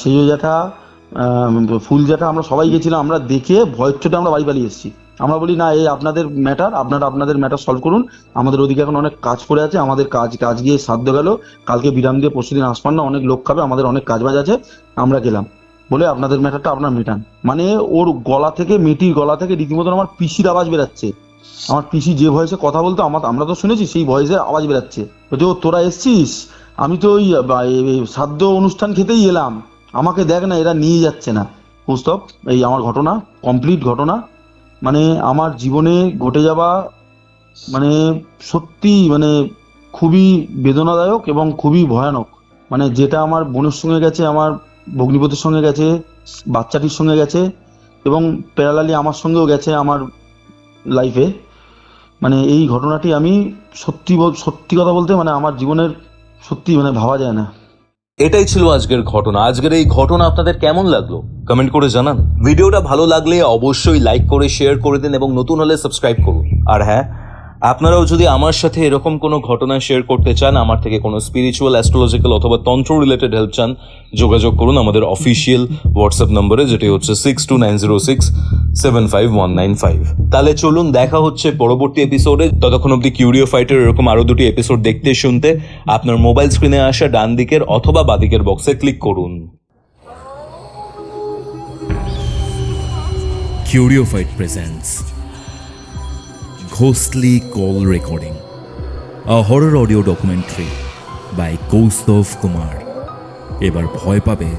C: সেজ জ্যাঠা, ফুল জ্যাঠা, আমরা সবাই গেছিলাম। আমরা দেখে ভয়ের চোটে আমরা বাড়ি পালিয়ে এসেছি। আমরা বলি না, এই আপনাদের ম্যাটার, আপনাদের ম্যাটার সলভ করুন, আমাদের ওদিকে এখন অনেক কাজ পড়ে আছে, আমাদের কাজ গিয়ে শ্রাদ্ধ গেল, কালকে বিরাম দিয়ে পরশুদিন আসপান না, অনেক লোক খাবে, আমাদের অনেক কাজবাজ আছে, আমরা গেলাম বলে আপনাদের ম্যাটারটা আপনার মেটান। মানে ওর গলা থেকে, মেয়েটির গলা থেকে রীতিমতন আমার পিসির আওয়াজ বেরাচ্ছে। আমার পিসি যে ভয়েসে কথা বলতো আমরা তো শুনেছি, সেই ভয়েসের আওয়াজ বেরাচ্ছে। বলছে, ও তোরা এসছিস, আমি তো ওই শ্রাদ্ধ অনুষ্ঠান খেতেই এলাম, আমাকে দেখ না, এরা নিয়ে যাচ্ছে না। কৌস্তব, এই আমার ঘটনা, কমপ্লিট ঘটনা, মানে আমার জীবনে ঘটে যাওয়া, মানে সত্যি মানে খুবই বেদনাদায়ক এবং খুবই ভয়ানক। মানে যেটা আমার বোনের সঙ্গে গেছে, আমার ভগ্নিপতির সঙ্গে গেছে, বাচ্চাটির সঙ্গে গেছে, এবং প্যারালালি আমার সঙ্গেও গেছে আমার লাইফে। মানে এই ঘটনাটি আমি সত্যি কথা বলতে মানে আমার জীবনের সত্যি মানে ভাবা যায় না।
A: এটাই ছিল আজকের ঘটনা। আজকের এই ঘটনা আপনাদের কেমন লাগলো কমেন্ট করে জানান। ভিডিওটা ভালো লাগলে অবশ্যই লাইক করে শেয়ার করে দিন এবং নতুন হলে সাবস্ক্রাইব করুন। আর হ্যাঁ, আপনারাও যদি আমার সাথে এরকম কোনো ঘটনা শেয়ার করতে চান, আমার থেকে কোনো স্পিরিচুয়াল, অ্যাস্ট্রোলজিক্যাল অথবা তন্ত্র রিলেটেড হেল্প চান, যোগাযোগ করুন আমাদের অফিসিয়াল হোয়াটসঅ্যাপ নম্বরে, যেটি হচ্ছে 6290675195। তাহলে চলুন, দেখা হচ্ছে পরবর্তী এপিসোডে। ততক্ষণ অব্দি কিউরিও ফাইটার এরকম আরো 2টি এপিসোড দেখতে শুনতে আপনার মোবাইল স্ক্রিনে আসা ডান দিকের অথবা বাদিকের বক্সে ক্লিক করুন।
B: Curiofite presents Ghostly Call Recording, a horror audio documentary by Kaustav Kumar. এবার ভয় পাবে